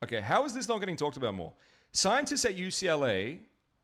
Okay, how is this not getting talked about more? Scientists at UCLA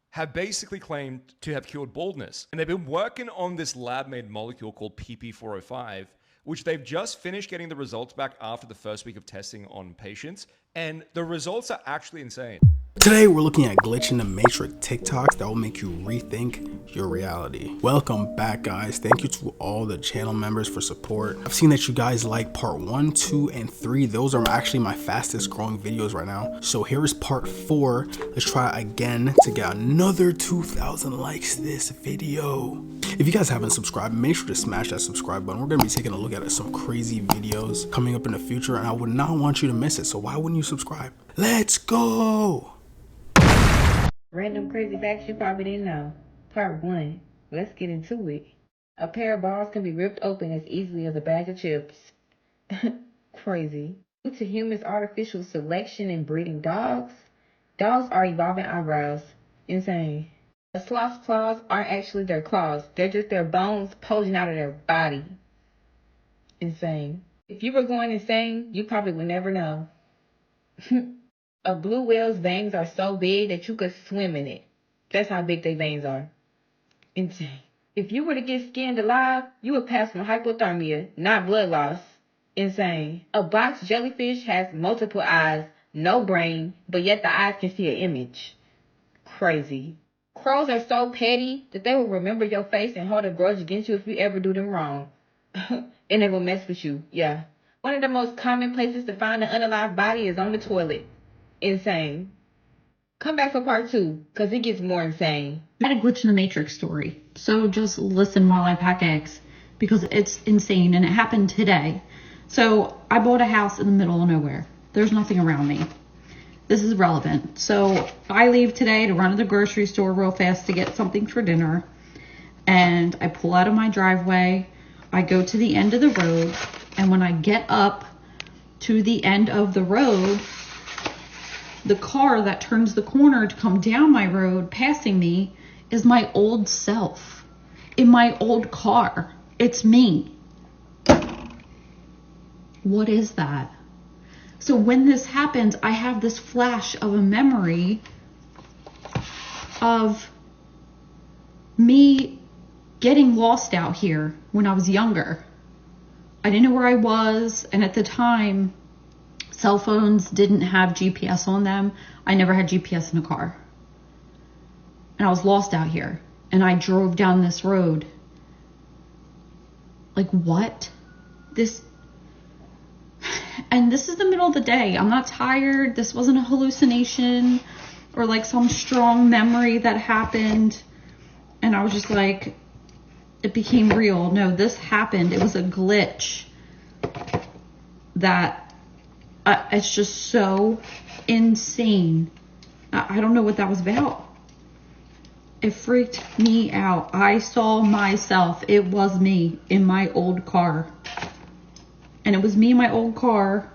have basically claimed to have cured baldness. And they've been working on this lab-made molecule called PP405, which they've just finished getting the results back after the first week of testing on patients. And the results are actually insane. Today we're looking at glitch in the matrix TikToks that will make you rethink your reality. Welcome back, guys. Thank you to all the channel members for support. I've seen that you guys like part 1, 2, and 3. Those are actually my fastest growing videos right now. So here is part 4. Let's try again to get another 2,000 likes this video. If you guys haven't subscribed, make sure to smash that subscribe button. We're going to be taking a look at some crazy videos coming up in the future, and I would not want you to miss it. So why wouldn't you subscribe? Let's go! Random crazy facts you probably didn't know. Part 1. Let's get into it. A pair of balls can be ripped open as easily as a bag of chips. Crazy. Due to humans' artificial selection and breeding dogs are evolving eyebrows. Insane. A sloth's claws aren't actually their claws. They're just their bones bulging out of their body. Insane. If you were going insane, you probably would never know. A blue whale's veins are so big that you could swim in it. That's how big their veins are. Insane. If you were to get skinned alive, you would pass from hypothermia, not blood loss. Insane. A box jellyfish has multiple eyes, no brain, but yet the eyes can see an image. Crazy. Crows are so petty that they will remember your face and hold a grudge against you if you ever do them wrong. And they will mess with you, yeah. One of the most common places to find an unalive body is on the toilet. Insane. Come back for part 2, because it gets more insane. I had a glitch in the matrix story, so just listen while I pack eggs, because it's insane, and it happened today. So I bought a house in the middle of nowhere. There's nothing around me. This is relevant. So I leave today to run to the grocery store real fast to get something for dinner, and I pull out of my driveway. I go to the end of the road, and when I get up to the end of the road, the car that turns the corner to come down my road passing me is my old self in my old car. It's me. What is that? So when this happens, I have this flash of a memory of me getting lost out here when I was younger. I didn't know where I was, and at the time, cell phones didn't have GPS on them. I never had GPS in a car. And I was lost out here. And I drove down this road. Like, what? And this is the middle of the day. I'm not tired. This wasn't a hallucination or like some strong memory that happened. And I was just like, it became real. No, this happened. It was a glitch that it's just so insane. I don't know what that was about. It freaked me out. I saw myself. It was me in my old car. And it was me in my old car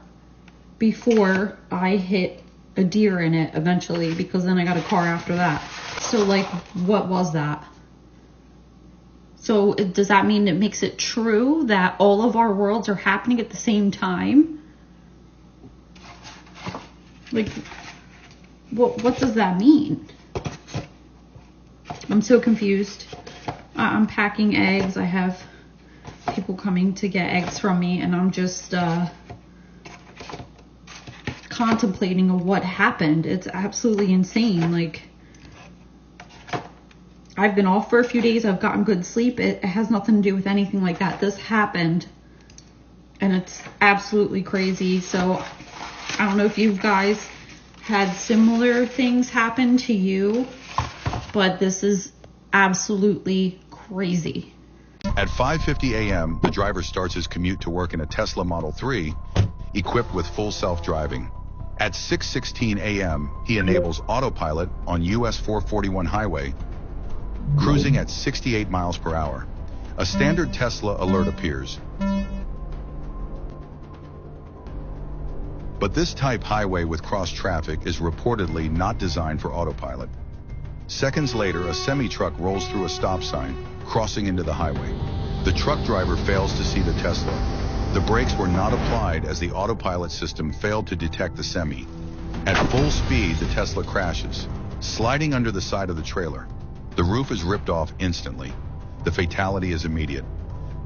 before I hit a deer in it eventually, because then I got a car after that. So like, what was that? So does that mean it makes it true that all of our worlds are happening at the same time? Like, what does that mean? I'm so confused. I'm packing eggs. I have people coming to get eggs from me, and I'm just contemplating of what happened. It's absolutely insane. Like, I've been off for a few days. I've gotten good sleep. It has nothing to do with anything like that. This happened, and it's absolutely crazy. So I don't know if you guys had similar things happen to you, but this is absolutely crazy. At 5:50 a.m., the driver starts his commute to work in a Tesla Model 3, equipped with full self-driving. At 6:16 a.m., he enables autopilot on US 441 highway, cruising at 68 miles per hour. A standard Tesla alert appears. But this type highway with cross traffic is reportedly not designed for autopilot. Seconds later, a semi-truck rolls through a stop sign, crossing into the highway. The truck driver fails to see the Tesla. The brakes were not applied as the autopilot system failed to detect the semi. At full speed, the Tesla crashes, sliding under the side of the trailer. The roof is ripped off instantly. The fatality is immediate.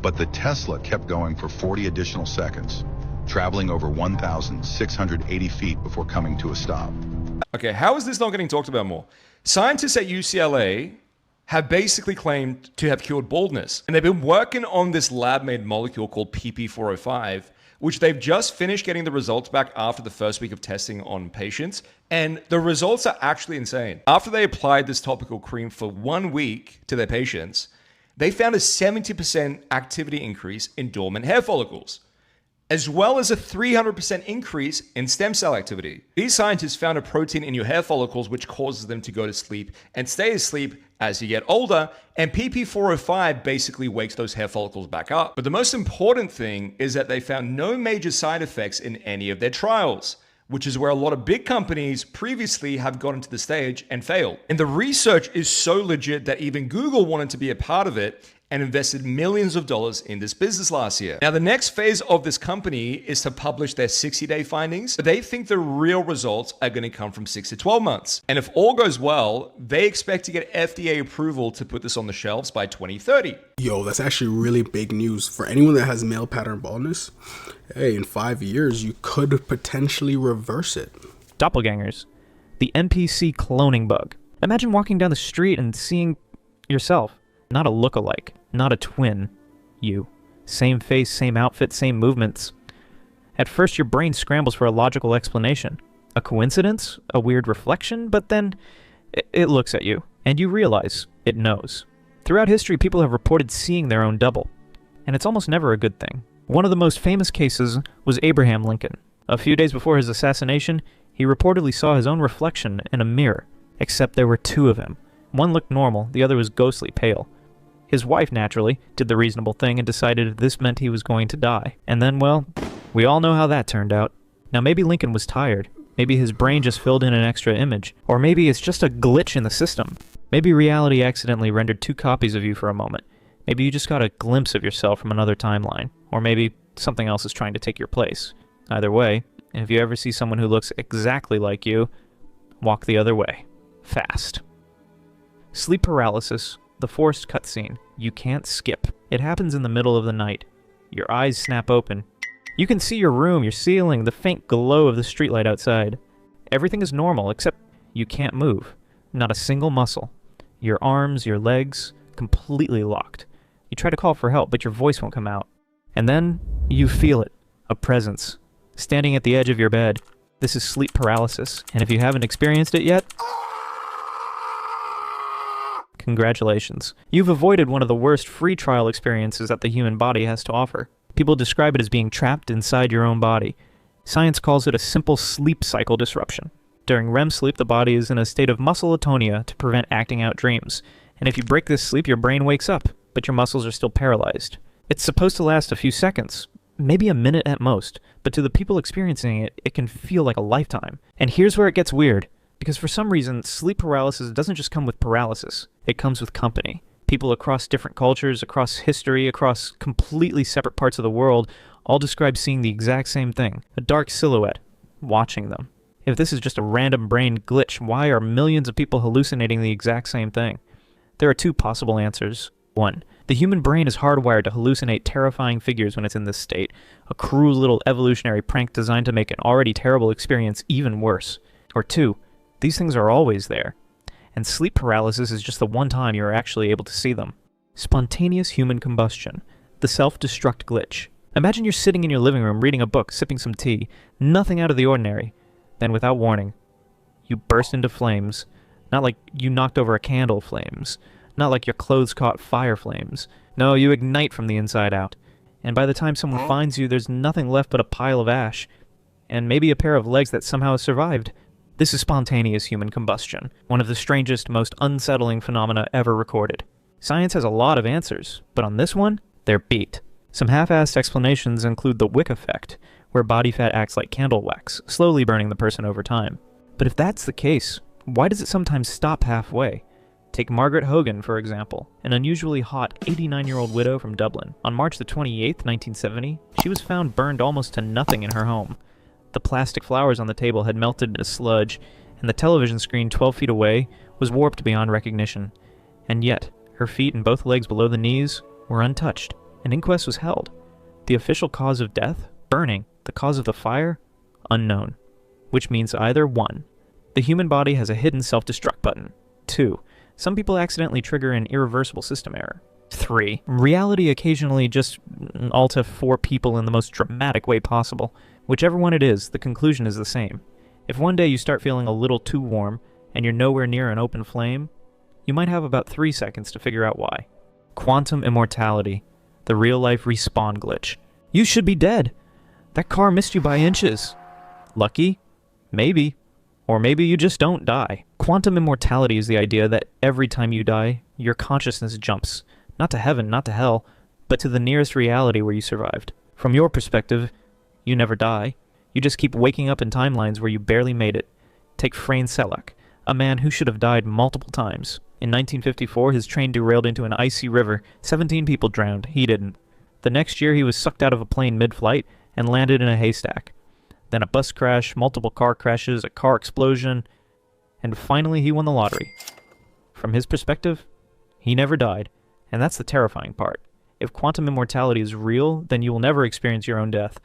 But the Tesla kept going for 40 additional seconds, traveling over 1,680 feet before coming to a stop. Okay, how is this not getting talked about more? Scientists at UCLA have basically claimed to have cured baldness. And they've been working on this lab-made molecule called PP405, which they've just finished getting the results back after the first week of testing on patients. And the results are actually insane. After they applied this topical cream for 1 week to their patients, they found a 70% activity increase in dormant hair follicles, as well as a 300% increase in stem cell activity. These scientists found a protein in your hair follicles which causes them to go to sleep and stay asleep as you get older, and PP405 basically wakes those hair follicles back up. But the most important thing is that they found no major side effects in any of their trials, which is where a lot of big companies previously have gotten to the stage and failed. And the research is so legit that even Google wanted to be a part of it and invested millions of dollars in this business last year. Now, the next phase of this company is to publish their 60-day findings. They think the real results are going to come from 6 to 12 months. And if all goes well, they expect to get FDA approval to put this on the shelves by 2030. Yo, that's actually really big news. For anyone that has male pattern baldness, hey, in 5 years, you could potentially reverse it. Doppelgangers. The NPC cloning bug. Imagine walking down the street and seeing yourself. Not a look-alike, not a twin. You. Same face, same outfit, same movements. At first, your brain scrambles for a logical explanation. A coincidence? A weird reflection? But then, it looks at you, and you realize it knows. Throughout history, people have reported seeing their own double, and it's almost never a good thing. One of the most famous cases was Abraham Lincoln. A few days before his assassination, he reportedly saw his own reflection in a mirror, except there were two of him. One looked normal, the other was ghostly pale. His wife, naturally, did the reasonable thing and decided this meant he was going to die. And then, well, we all know how that turned out. Now, maybe Lincoln was tired. Maybe his brain just filled in an extra image. Or maybe it's just a glitch in the system. Maybe reality accidentally rendered two copies of you for a moment. Maybe you just got a glimpse of yourself from another timeline. Or maybe something else is trying to take your place. Either way, if you ever see someone who looks exactly like you, walk the other way. Fast. Sleep paralysis. The forced cutscene. You can't skip. It happens in the middle of the night. Your eyes snap open. You can see your room, your ceiling, the faint glow of the streetlight outside. Everything is normal, except you can't move. Not a single muscle. Your arms, your legs, completely locked. You try to call for help, but your voice won't come out. And then, you feel it. A presence. Standing at the edge of your bed. This is sleep paralysis, and if you haven't experienced it yet, congratulations. You've avoided one of the worst free trial experiences that the human body has to offer. People describe it as being trapped inside your own body. Science calls it a simple sleep cycle disruption. During REM sleep, the body is in a state of muscle atonia to prevent acting out dreams. And if you break this sleep, your brain wakes up, but your muscles are still paralyzed. It's supposed to last a few seconds, maybe a minute at most, but to the people experiencing it, it can feel like a lifetime. And here's where it gets weird. Because for some reason, sleep paralysis doesn't just come with paralysis. It comes with company. People across different cultures, across history, across completely separate parts of the world, all describe seeing the exact same thing. A dark silhouette, watching them. If this is just a random brain glitch, why are millions of people hallucinating the exact same thing? There are two possible answers. 1. The human brain is hardwired to hallucinate terrifying figures when it's in this state. A cruel little evolutionary prank designed to make an already terrible experience even worse. Or 2. These things are always there, and sleep paralysis is just the one time you are actually able to see them. Spontaneous human combustion, the self-destruct glitch. Imagine you're sitting in your living room reading a book, sipping some tea, nothing out of the ordinary. Then without warning, you burst into flames. Not like you knocked over a candle flames. Not like your clothes caught fire flames. No, you ignite from the inside out. And by the time someone finds you, there's nothing left but a pile of ash. And maybe a pair of legs that somehow survived. This is spontaneous human combustion, one of the strangest, most unsettling phenomena ever recorded. Science has a lot of answers, but on this one, they're beat. Some half-assed explanations include the wick effect, where body fat acts like candle wax, slowly burning the person over time. But if that's the case, why does it sometimes stop halfway? Take Margaret Hogan, for example, an unusually hot 89-year-old widow from Dublin. On March the 28th, 1970, she was found burned almost to nothing in her home. The plastic flowers on the table had melted into sludge, and the television screen 12 feet away was warped beyond recognition. And yet, her feet and both legs below the knees were untouched. An inquest was held. The official cause of death? Burning. The cause of the fire? Unknown. Which means either 1. The human body has a hidden self-destruct button. 2. Some people accidentally trigger an irreversible system error. 3. Reality occasionally just alta 4 people in the most dramatic way possible. Whichever one it is, the conclusion is the same. If one day you start feeling a little too warm, and you're nowhere near an open flame, you might have about 3 seconds to figure out why. Quantum immortality. The real-life respawn glitch. You should be dead. That car missed you by inches. Lucky? Maybe. Or maybe you just don't die. Quantum immortality is the idea that every time you die, your consciousness jumps. Not to heaven, not to hell, but to the nearest reality where you survived. From your perspective, you never die. You just keep waking up in timelines where you barely made it. Take Frane Selak, a man who should have died multiple times. In 1954, his train derailed into an icy river. 17 people drowned. He didn't. The next year, he was sucked out of a plane mid-flight and landed in a haystack. Then a bus crash, multiple car crashes, a car explosion, and finally he won the lottery. From his perspective, he never died, and that's the terrifying part. If quantum immortality is real, then you will never experience your own death.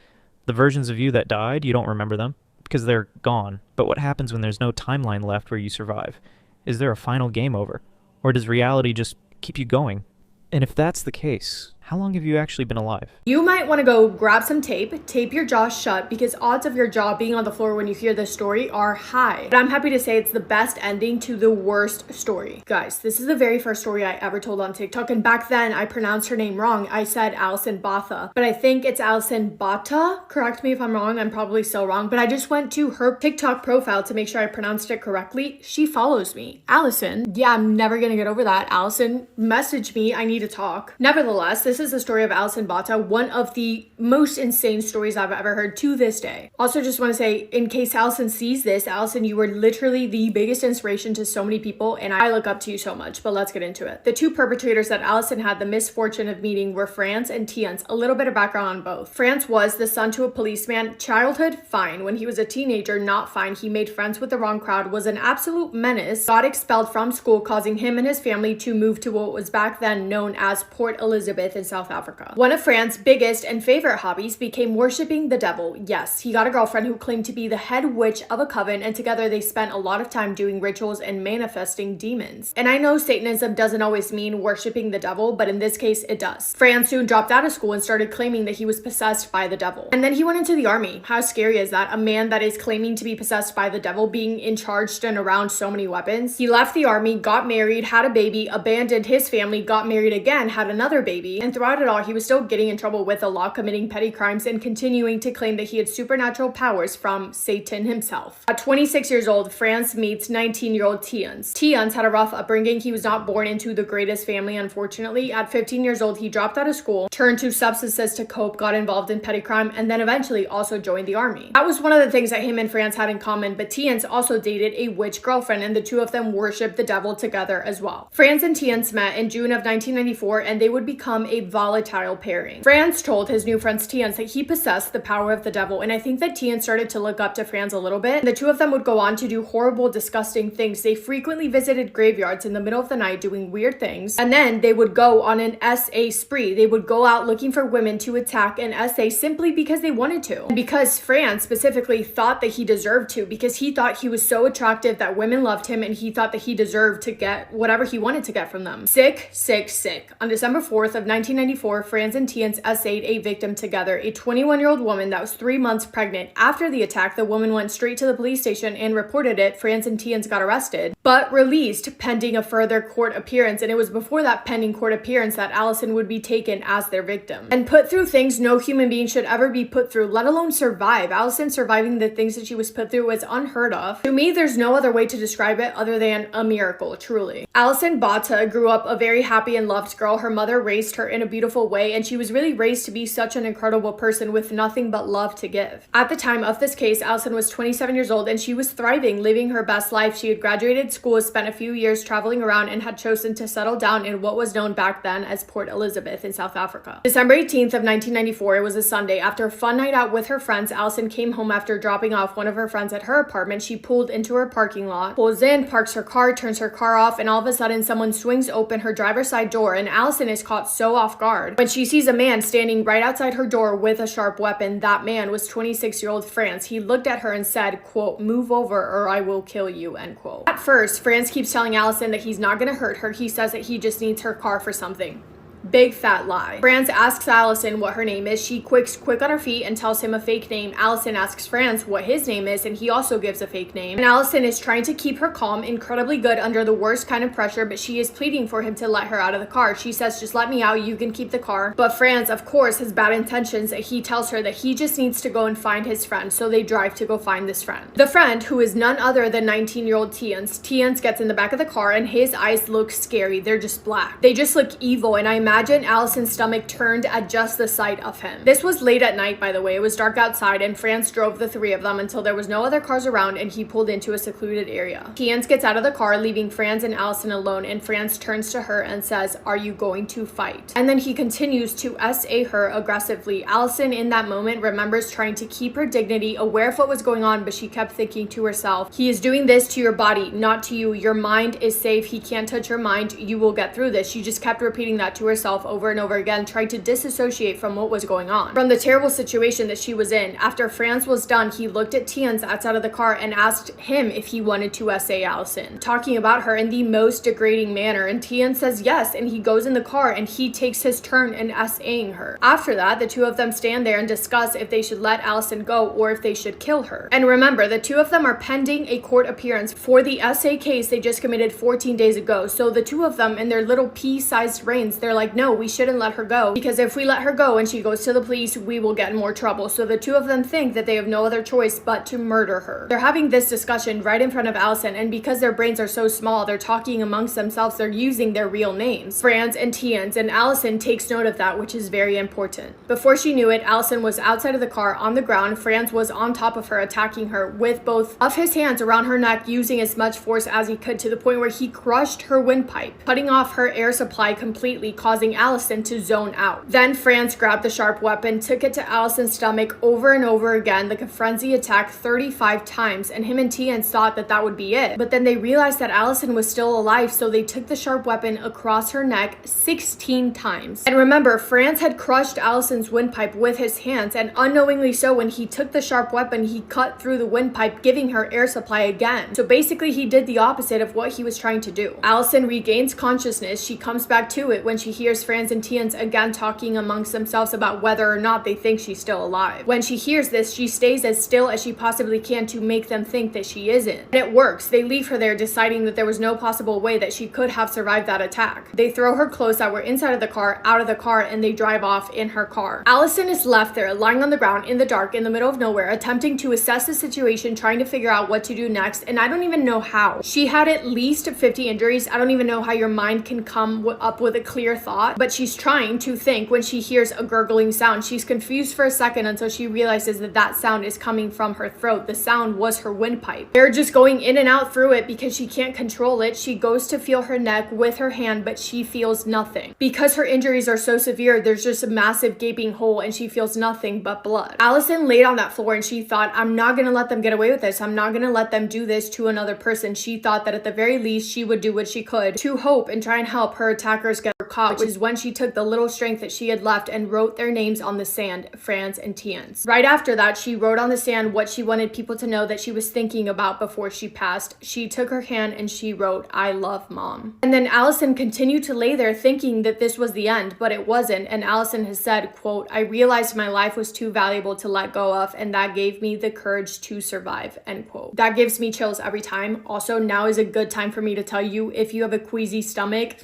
The versions of you that died, you don't remember them, because they're gone. But what happens when there's no timeline left where you survive? Is there a final game over? Or does reality just keep you going? And if that's the case, how long have you actually been alive? You might want to go grab some tape your jaw shut, because odds of your jaw being on the floor when you hear this story are high. But I'm happy to say it's the best ending to the worst story. Guys, this is the very first story I ever told on TikTok, and back then I pronounced her name wrong. I said Alison Botha, but I think it's Alison Botha. Correct me if I'm wrong, I'm probably so wrong, but I just went to her TikTok profile to make sure I pronounced it correctly. She follows me. Alison, yeah, I'm never gonna get over that. Alison, message me, I need to talk. Nevertheless, this is the story of Alison Botha, one of the most insane stories I've ever heard to this day. Also, just want to say, in case Alison sees this, Alison, you were literally the biggest inspiration to so many people, and I look up to you so much, but let's get into it. The 2 perpetrators that Alison had the misfortune of meeting were France and Tiens. A little bit of background on both. France was the son to a policeman. Childhood, fine. When he was a teenager, not fine. He made friends with the wrong crowd, was an absolute menace, got expelled from school, causing him and his family to move to what was back then known as Port Elizabeth in South Africa. One of France's biggest and favorite hobbies became worshipping the devil. Yes, he got a girlfriend who claimed to be the head witch of a coven, and together they spent a lot of time doing rituals and manifesting demons. And I know Satanism doesn't always mean worshipping the devil, but in this case it does. France soon dropped out of school and started claiming that he was possessed by the devil. And then he went into the army. How scary is that? A man that is claiming to be possessed by the devil being in charge and around so many weapons. He left the army, got married, had a baby, abandoned his family, got married again, had another baby, and throughout it all he was still getting in trouble with the law, committing petty crimes, and continuing to claim that he had supernatural powers from Satan himself. At 26 years old, France meets 19-year-old Tiens. Tiens had a rough upbringing. He was not born into the greatest family, unfortunately. At 15 years old, he dropped out of school, turned to substances to cope, got involved in petty crime, and then eventually also joined the army. That was one of the things that him and France had in common, but Tiens also dated a witch girlfriend, and the two of them worshipped the devil together as well. France and Tiens met in June of 1994, and they would become a volatile pairing. France told his new friend Tiens that he possessed the power of the devil, and I think that Tiens started to look up to France a little bit. The two of them would go on to do horrible, disgusting things. They frequently visited graveyards in the middle of the night doing weird things, and then they would go on an SA spree. They would go out looking for women to attack and SA simply because they wanted to, and because France specifically thought that he deserved to, because he thought he was so attractive that women loved him, and he thought that he deserved to get whatever he wanted to get from them. Sick, sick, sick. On December 4th of 1994, France and Tiens essayed a victim together, a 21-year-old woman that was 3 months pregnant. After the attack, the woman went straight to the police station and reported it. France and Tiens got arrested, but released pending a further court appearance, and it was before that pending court appearance that Alison would be taken as their victim and put through things no human being should ever be put through, let alone survive. Alison surviving the things that she was put through was unheard of. To me, there's no other way to describe it other than a miracle, truly. Alison Botha grew up a very happy and loved girl. Her mother raised her in a beautiful way, and she was really raised to be such an incredible person with nothing but love to give. At the time of this case, Alison was 27 years old, and she was thriving, living her best life. She had graduated completed school, spent a few years traveling around, and had chosen to settle down in what was known back then as Port Elizabeth in South Africa. December 18th of 1994, it was a Sunday. After a fun night out with her friends, Allison came home after dropping off one of her friends at her apartment. She pulled into her parking lot, pulls in, parks her car, turns her car off, and all of a sudden someone swings open her driver's side door, and Allison is caught so off guard when she sees a man standing right outside her door with a sharp weapon. That man was 26-year-old France. He looked at her and said, quote, "Move over or I will kill you," end quote. At first, France keeps telling Allison that he's not gonna hurt her. He says that he just needs her car for something. Big fat lie. France asks Allison what her name is. She quicks quick on her feet and tells him a fake name. Allison asks France what his name is, and he also gives a fake name. And Allison is trying to keep her calm, incredibly good under the worst kind of pressure, but she is pleading for him to let her out of the car. She says, "Just let me out, you can keep the car." But France, of course, has bad intentions. He tells her that he just needs to go and find his friend, so they drive to go find this friend. The friend, who is none other than 19-year-old Tiens. Tiens gets in the back of the car, and his eyes look scary. They're just black. They just look evil, and I imagine Allison's stomach turned at just the sight of him. This was late at night, by the way. It was dark outside, and France drove the three of them until there was no other cars around, and he pulled into a secluded area. Tiens gets out of the car, leaving France and Allison alone, and France turns to her and says, "Are you going to fight?" And then he continues to SA her aggressively. Allison, in that moment, remembers trying to keep her dignity, aware of what was going on, but she kept thinking to herself, "He is doing this to your body, not to you. Your mind is safe. He can't touch your mind. You will get through this." She just kept repeating that to herself over and over again, trying to disassociate from what was going on, from the terrible situation that she was in. After France was done, he looked at Tiens outside of the car and asked him if he wanted to SA Allison, talking about her in the most degrading manner, and Tiens says yes, and he goes in the car and he takes his turn in SAing her. After that, the two of them stand there and discuss if they should let Allison go or if they should kill her. And remember, the two of them are pending a court appearance for the SA case they just committed 14 days ago, so the two of them in their little pea-sized brains, they're like, no, we shouldn't let her go, because if we let her go and she goes to the police, we will get in more trouble. So the two of them think that they have no other choice but to murder her. They're having this discussion right in front of Allison, and because their brains are so small, they're talking amongst themselves. They're using their real names, France and Tiens, and Allison takes note of that, which is very important. Before she knew it, Allison was outside of the car on the ground. France was on top of her, attacking her with both of his hands around her neck, using as much force as he could, to the point where he crushed her windpipe, cutting off her air supply completely, causing Allison to zone out. Then France grabbed the sharp weapon, took it to Allison's stomach over and over again, like a frenzy attack 35 times, and him and Tiens thought that that would be it. But then they realized that Allison was still alive, so they took the sharp weapon across her neck 16 times. And remember, France had crushed Allison's windpipe with his hands, and unknowingly so, when he took the sharp weapon, he cut through the windpipe, giving her air supply again. So basically, he did the opposite of what he was trying to do. Allison regains consciousness. She comes back to it when she hears France and Tiens again talking amongst themselves about whether or not they think she's still alive. When she hears this, she stays as still as she possibly can to make them think that she isn't. And it works. They leave her there, deciding that there was no possible way that she could have survived that attack. They throw her clothes that were inside of the car out of the car, and they drive off in her car. Allison is left there, lying on the ground in the dark in the middle of nowhere, attempting to assess the situation, trying to figure out what to do next, and I don't even know how. She had at least 50 injuries. I don't even know how your mind can come up with a clear thought, but she's trying to think when she hears a gurgling sound. She's confused for a second until she realizes that that sound is coming from her throat. The sound was her windpipe. They're just going in and out through it because she can't control it. She goes to feel her neck with her hand, but she feels nothing. Because her injuries are so severe, there's just a massive gaping hole, and she feels nothing but blood. Allison laid on that floor, and she thought, I'm not gonna let them get away with this. I'm not gonna let them do this to another person. She thought that at the very least, she would do what she could to hope and try and help her attackers get caught, which is when she took the little strength that she had left and wrote their names on the sand, France and Tiens. Right after that, she wrote on the sand what she wanted people to know that she was thinking about before she passed. She took her hand and she wrote, I love mom. And then Allison continued to lay there thinking that this was the end, but it wasn't. And Allison has said, quote, I realized my life was too valuable to let go of, and that gave me the courage to survive, end quote. That gives me chills every time. Also, now is a good time for me to tell you, if you have a queasy stomach,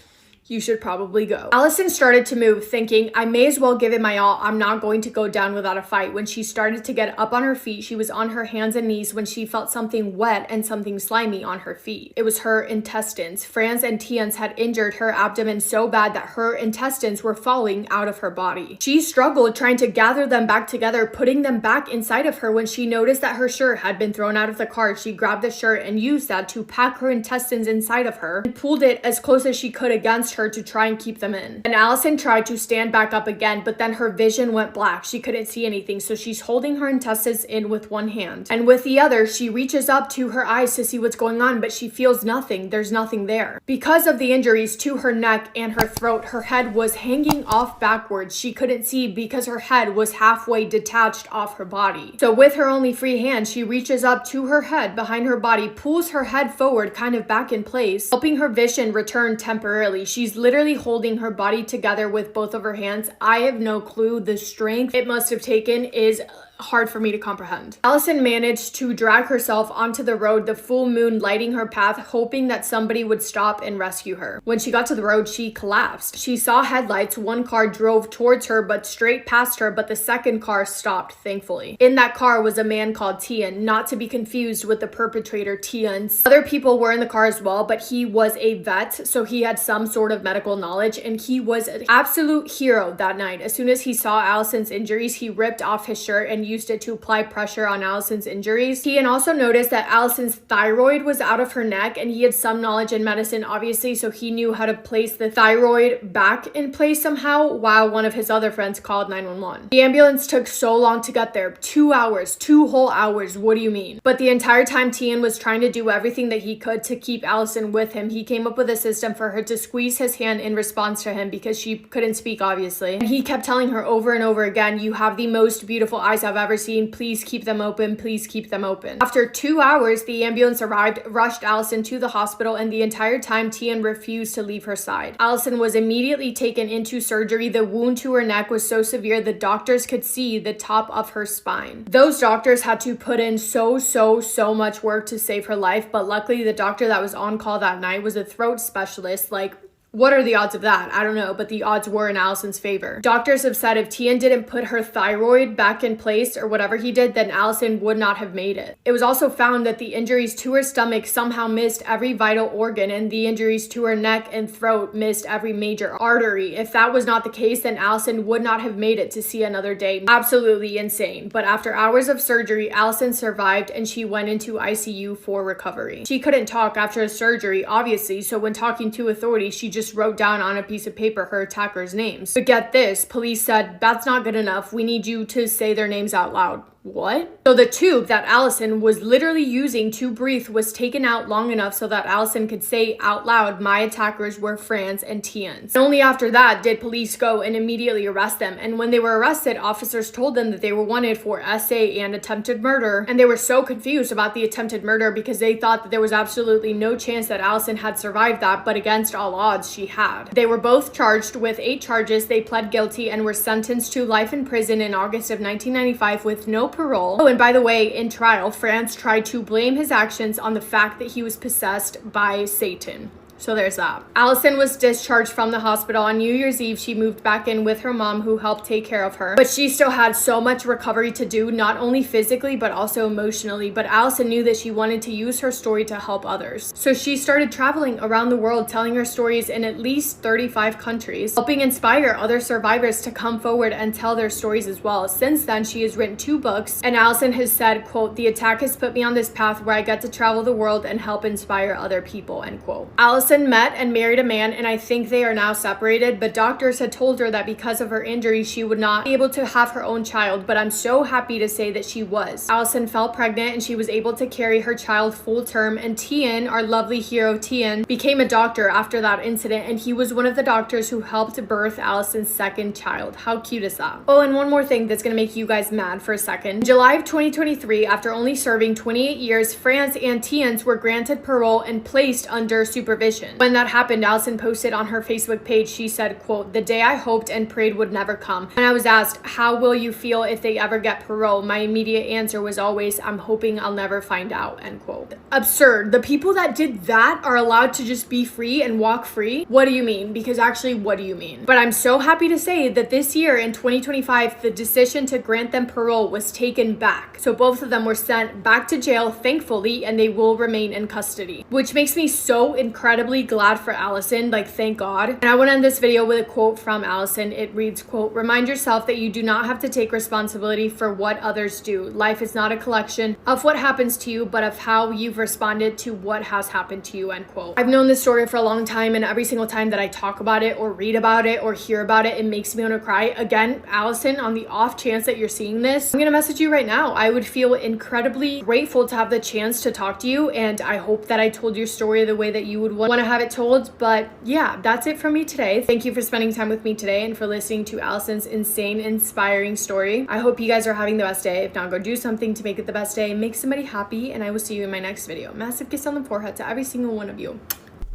You should probably go. Allison started to move, thinking, I may as well give it my all. I'm not going to go down without a fight. When she started to get up on her feet, she was on her hands and knees when she felt something wet and something slimy on her feet. It was her intestines. Franz and Tien's had injured her abdomen so bad that her intestines were falling out of her body. She struggled trying to gather them back together, putting them back inside of her. When she noticed that her shirt had been thrown out of the car, she grabbed the shirt and used that to pack her intestines inside of her and pulled it as close as she could against her to try and keep them in. And Allison tried to stand back up again, but then her vision went black. She couldn't see anything, so she's holding her intestines in with one hand. And with the other, she reaches up to her eyes to see what's going on, but she feels nothing. There's nothing there. Because of the injuries to her neck and her throat, her head was hanging off backwards. She couldn't see because her head was halfway detached off her body. So with her only free hand, she reaches up to her head behind her body, pulls her head forward, kind of back in place, helping her vision return temporarily. She's literally holding her body together with both of her hands. I have no clue the strength it must have taken is hard for me to comprehend. Allison managed to drag herself onto the road, the full moon lighting her path, hoping that somebody would stop and rescue her. When she got to the road, she collapsed. She saw headlights. One car drove towards her, but straight past her, but the second car stopped, thankfully. In that car was a man called Tien, not to be confused with the perpetrator Tien's. Other people were in the car as well, but he was a vet, so he had some sort of medical knowledge, and he was an absolute hero that night. As soon as he saw Allison's injuries, he ripped off his shirt and used it to apply pressure on Allison's injuries. He had also noticed that Allison's thyroid was out of her neck, and he had some knowledge in medicine, obviously, so he knew how to place the thyroid back in place somehow, while one of his other friends called 911. The ambulance took so long to get there. 2 hours, 2 whole hours. What do you mean? But the entire time Tien was trying to do everything that he could to keep Allison with him. He came up with a system for her to squeeze his hand in response to him because she couldn't speak, obviously. And he kept telling her over and over again, you have the most beautiful eyes I've ever seen. Please keep them open. Please keep them open. After 2 hours, the ambulance arrived, rushed Allison to the hospital, and the entire time Tien refused to leave her side. Allison was immediately taken into surgery. The wound to her neck was so severe the doctors could see the top of her spine. Those doctors had to put in so much work to save her life, but luckily the doctor that was on call that night was a throat specialist. Like, what are the odds of that? I don't know, but the odds were in Allison's favor. Doctors have said if Tien didn't put her thyroid back in place or whatever he did, then Allison would not have made it. It was also found that the injuries to her stomach somehow missed every vital organ, and the injuries to her neck and throat missed every major artery. If that was not the case, then Allison would not have made it to see another day. Absolutely insane. But after hours of surgery, Allison survived, and she went into ICU for recovery. She couldn't talk after the surgery, obviously, so when talking to authorities, she just wrote down on a piece of paper her attackers' names. But get this, police said, that's not good enough. We need you to say their names out loud. What? So the tube that Allison was literally using to breathe was taken out long enough so that Allison could say out loud, my attackers were Franz and Tien's. And only after that did police go and immediately arrest them. And when they were arrested, officers told them that they were wanted for SA and attempted murder. And they were so confused about the attempted murder because they thought that there was absolutely no chance that Allison had survived that, but against all odds, she had. They were both charged with 8 charges. They pled guilty and were sentenced to life in prison in August of 1995 with no parole. Oh, and by the way, in trial, Franz tried to blame his actions on the fact that he was possessed by Satan. So there's that. Allison was discharged from the hospital on New Year's Eve. She moved back in with her mom, who helped take care of her. But she still had so much recovery to do, not only physically, but also emotionally. But Allison knew that she wanted to use her story to help others. So she started traveling around the world, telling her stories in at least 35 countries, helping inspire other survivors to come forward and tell their stories as well. Since then, she has written 2 books, and Allison has said, quote, the attack has put me on this path where I get to travel the world and help inspire other people, end quote. Allison met and married a man, and I think they are now separated, but doctors had told her that because of her injury, she would not be able to have her own child, but I'm so happy to say that she was. Allison fell pregnant and she was able to carry her child full term, and Tien, our lovely hero Tien, became a doctor after that incident, and he was one of the doctors who helped birth Allison's second child. How cute is that? Oh, and one more thing that's gonna make you guys mad for a second. In July of 2023, after only serving 28 years, Franz and Tien's were granted parole and placed under supervision Prohibition. When that happened, Allison posted on her Facebook page, she said, quote, "The day I hoped and prayed would never come. And I was asked, how will you feel if they ever get parole? My immediate answer was always, I'm hoping I'll never find out," end quote. Absurd. The people that did that are allowed to just be free and walk free? What do you mean? Because actually, what do you mean? But I'm so happy to say that this year in 2025, the decision to grant them parole was taken back. So both of them were sent back to jail, thankfully, and they will remain in custody, which makes me so incredibly glad for Allison. Like, thank God. And I want to end this video with a quote from Allison. It reads, quote, "Remind yourself that you do not have to take responsibility for what others do. Life is not a collection of what happens to you, but of how you've responded to what has happened to you," end quote. I've known this story for a long time, and every single time that I talk about it or read about it or hear about it, it makes me want to cry. Again, Allison, on the off chance that you're seeing this, I'm gonna message you right now. I would feel incredibly grateful to have the chance to talk to you, and I hope that I told your story the way that you would want to have it told. But yeah, that's it from me today. Thank you for spending time with me today and for listening to Allison's insane, inspiring story. I hope you guys are having the best day. If not, go do something to make it the best day. Make somebody happy, and I will see you in my next video. Massive kiss on the forehead to every single one of you.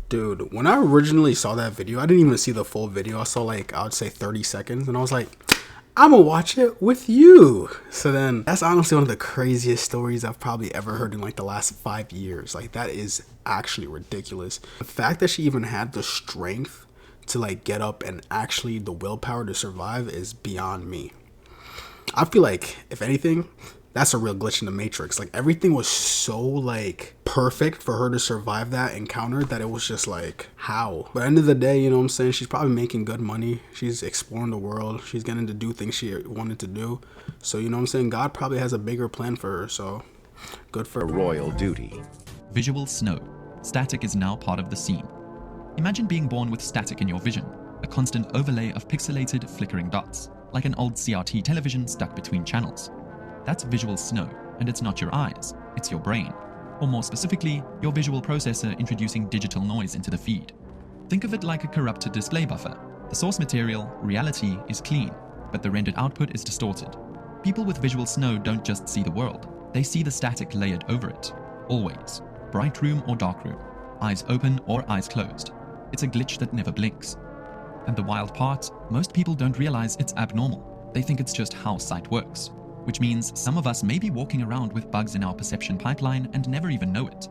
Dude, when I originally saw that video, I didn't even see the full video. I saw like, I would say 30 seconds, and I was like, I'm gonna watch it with you. So then that's honestly one of the craziest stories I've probably ever heard in like the last 5 years. Like, that is actually ridiculous. The fact that she even had the strength to like get up and actually the willpower to survive is beyond me. I feel like, if anything, that's a real glitch in the matrix. Like, everything was so like perfect for her to survive that encounter that it was just like, how? But at the end of the day, you know what I'm saying, she's probably making good money. She's exploring the world. She's getting to do things she wanted to do. So, you know what I'm saying, God probably has a bigger plan for her. So good for her. Royal duty. Visual snow. Static is now part of the scene. Imagine being born with static in your vision, a constant overlay of pixelated, flickering dots, like an old CRT television stuck between channels. That's visual snow, and it's not your eyes, it's your brain. Or more specifically, your visual processor introducing digital noise into the feed. Think of it like a corrupted display buffer. The source material, reality, is clean, but the rendered output is distorted. People with visual snow don't just see the world, they see the static layered over it. Always. Bright room or dark room. Eyes open or eyes closed. It's a glitch that never blinks. And the wild part, most people don't realize it's abnormal. They think it's just how sight works. Which means some of us may be walking around with bugs in our perception pipeline and never even know it.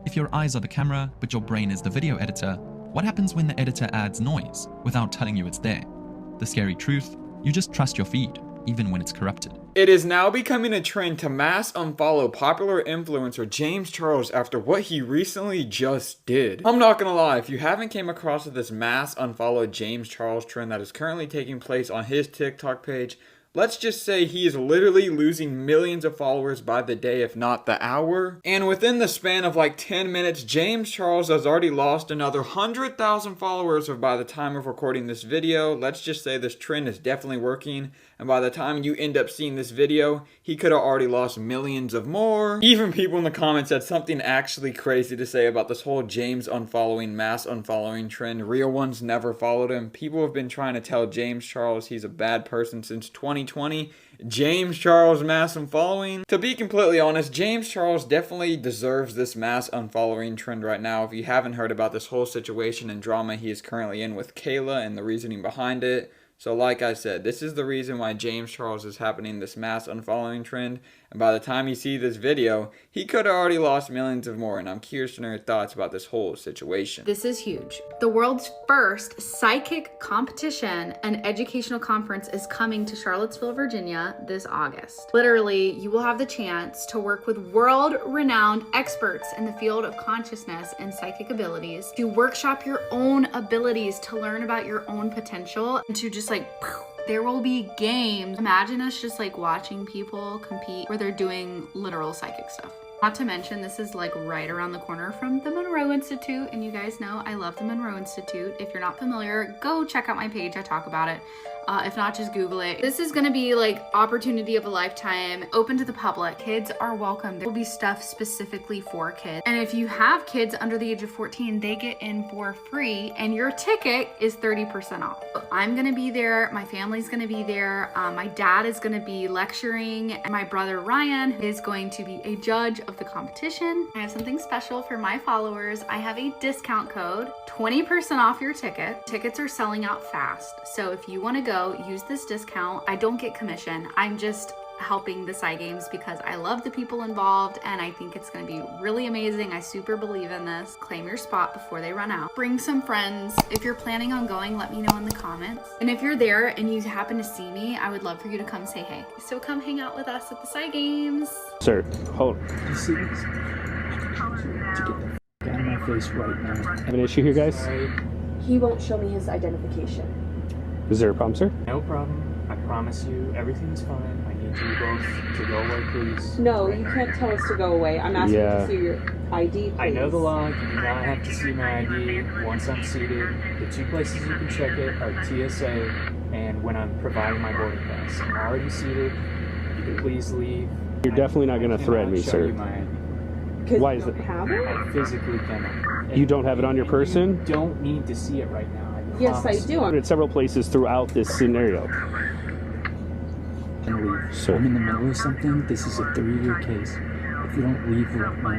If your eyes are the camera, but your brain is the video editor, what happens when the editor adds noise without telling you it's there? The scary truth, you just trust your feed, even when it's corrupted. It is now becoming a trend to mass unfollow popular influencer James Charles after what he recently just did. I'm not gonna lie, if you haven't came across this mass unfollow James Charles trend that is currently taking place on his TikTok page, let's just say he is literally losing millions of followers by the day, if not the hour. And within the span of like 10 minutes, James Charles has already lost another 100,000 followers by the time of recording this video. Let's just say this trend is definitely working. And by the time you end up seeing this video, he could have already lost millions of more. Even people in the comments had something actually crazy to say about this whole James unfollowing, mass unfollowing trend. Real ones never followed him. People have been trying to tell James Charles he's a bad person since 2020. James Charles mass unfollowing. To be completely honest, James Charles definitely deserves this mass unfollowing trend right now. If you haven't heard about this whole situation and drama he is currently in with Kayla and the reasoning behind it. So like I said, this is the reason why James Charles is happening this mass unfollowing trend. And by the time you see this video, he could have already lost millions of more. And I'm curious to know your thoughts about this whole situation. This is huge. The world's first psychic competition and educational conference is coming to Charlottesville, Virginia this August. Literally, you will have the chance to work with world-renowned experts in the field of consciousness and psychic abilities, to workshop your own abilities, to learn about your own potential, and to just like, there will be games. Imagine us just like watching people compete where they're doing literal psychic stuff. Not to mention, this is like right around the corner from the Monroe Institute, and you guys know I love the Monroe Institute. If you're not familiar, go check out my page, I talk about it. If not, just Google it. This is gonna be like opportunity of a lifetime, open to the public. Kids are welcome. There will be stuff specifically for kids. And if you have kids under the age of 14, they get in for free and your ticket is 30% off. I'm gonna be there, my family's gonna be there, my dad is gonna be lecturing, and my brother Ryan is going to be a judge of the competition. I have something special for my followers. I have a discount code, 20% off your ticket. Tickets are selling out fast. So if you wanna go, use this discount. I don't get commission. I'm just helping the Psy Games because I love the people involved and I think it's going to be really amazing. I super believe in this. Claim your spot before they run out. Bring some friends. If you're planning on going, let me know in the comments. And if you're there and you happen to see me, I would love for you to come say hey. So come hang out with us at the Psy Games. Sir, hold. You see this? To get the f out of my face right now. Have an issue here, guys? He won't show me his identification. Is there a problem, sir? No problem. I promise you, everything's fine. I need you both to go away, please. No, you can't tell us to go away. I'm asking you to see your ID, please. I know the law. You do not have to see my ID once I'm seated. The two places you can check it are TSA and when I'm providing my boarding pass. I'm already seated. You can please leave. You're definitely not going to threaten me, sir. Why is it? Have it? I physically cannot. You don't have it on your person? You don't need to see it right now. Yes, I do. I'm at several places throughout this scenario. And leave. Sir. I'm in the middle of something. This is a 3-year case. If you don't leave right now,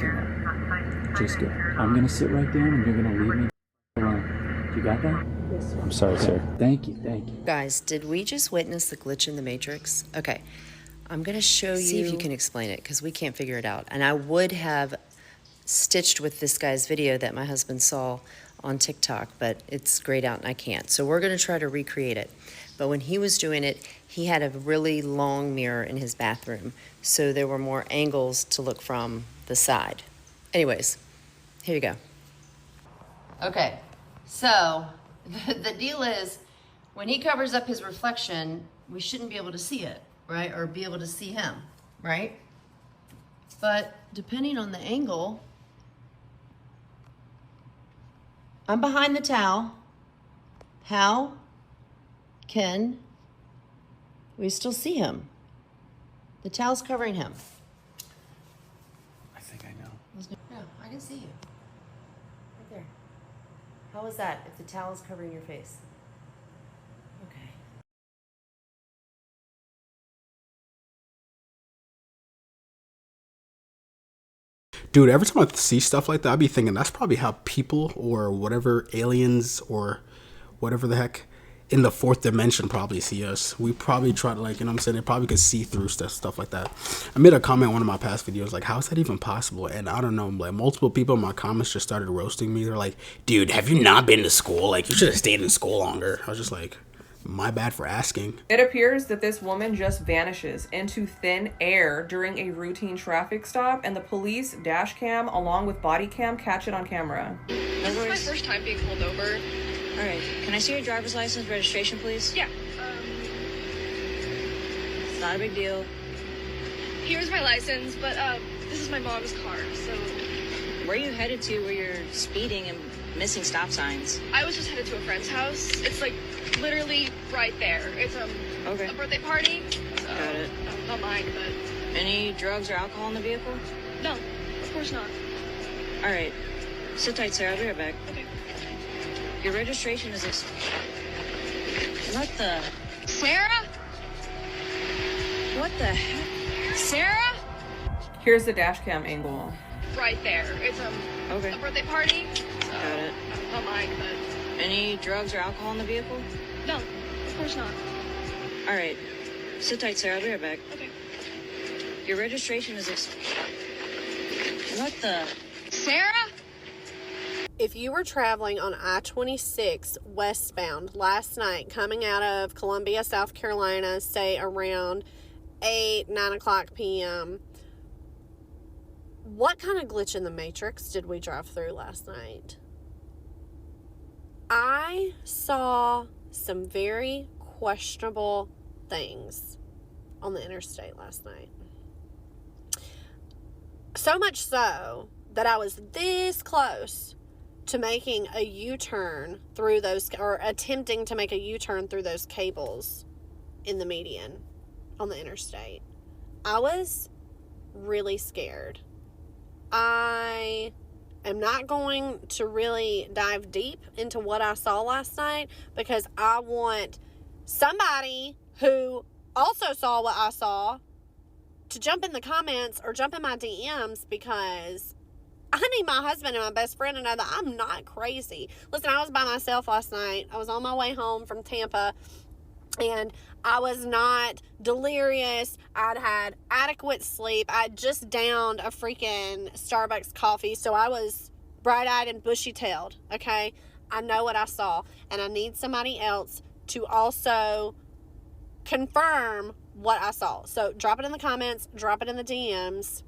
you're gonna just go. I'm gonna sit right down and you're gonna leave me alone. You got that? Yes, sir. I'm sorry, sir. Thank you, thank you. Guys, did we just witness the glitch in the Matrix? Okay, I'm gonna show you. See if you can explain it, because we can't figure it out. And I would have stitched with this guy's video that my husband saw on TikTok, but it's grayed out and I can't. So we're gonna try to recreate it. But when he was doing it, he had a really long mirror in his bathroom. So there were more angles to look from the side. Anyways, here you go. Okay, so the deal is when he covers up his reflection, we shouldn't be able to see it, right? Or be able to see him, right? But depending on the angle, I'm behind the towel. How can we still see him? The towel's covering him. I think I know. Yeah, I can see you. Right there. How is that if the towel is covering your face? Okay. Dude, every time I see stuff like that, I be thinking that's probably how people or whatever aliens or whatever the heck in the fourth dimension probably see us. We probably try to, like, you know what I'm saying? They probably could see through stuff like that. I made a comment in one of my past videos, like, how is that even possible? And I don't know, like, multiple people in my comments just started roasting me. They're like, dude, have you not been to school? Like, you should have stayed in school longer. I was just like, my bad for asking. It appears that this woman just vanishes into thin air during a routine traffic stop, and the police dash cam along with body cam catch it on camera. This is my first time being pulled over. All right. Can I see your driver's license registration, please? Yeah. It's not a big deal. Here's my license, but this is my mom's car, so. Where are you headed to where you're speeding and missing stop signs? I was just headed to a friend's house. It's like literally right there. It's okay. A birthday party. So got it. Don't mind, but. Any drugs or alcohol in the vehicle? No, of course not. All right. Sit tight, sir. I'll be right back. Okay. Your registration is What the? Sarah? What the heck? Sarah? Here's the dash cam angle. Right there. It's okay. A birthday party. So got it. Don't mind, but. Any drugs or alcohol in the vehicle? No, of course not. All right. Sit tight, sir. I'll be right back. Okay. Your registration is What the? Sarah? If you were traveling on I-26 westbound last night, coming out of Columbia, South Carolina, say around 9 o'clock p.m., what kind of glitch in the Matrix did we drive through last night? I saw some very questionable things on the interstate last night. So much so that I was this close to making a U-turn through those, or attempting to make a U-turn through those cables in the median on the interstate. I was really scared. I am not going to really dive deep into what I saw last night because I want somebody who also saw what I saw to jump in the comments or jump in my DMs, because I need my husband and my best friend to know that I'm not crazy. Listen, I was by myself last night. I was on my way home from Tampa, and I was not delirious. I'd had adequate sleep. I just downed a freaking Starbucks coffee, so I was bright-eyed and bushy-tailed, okay? I know what I saw, and I need somebody else to also confirm what I saw. So drop it in the comments, drop it in the DMs.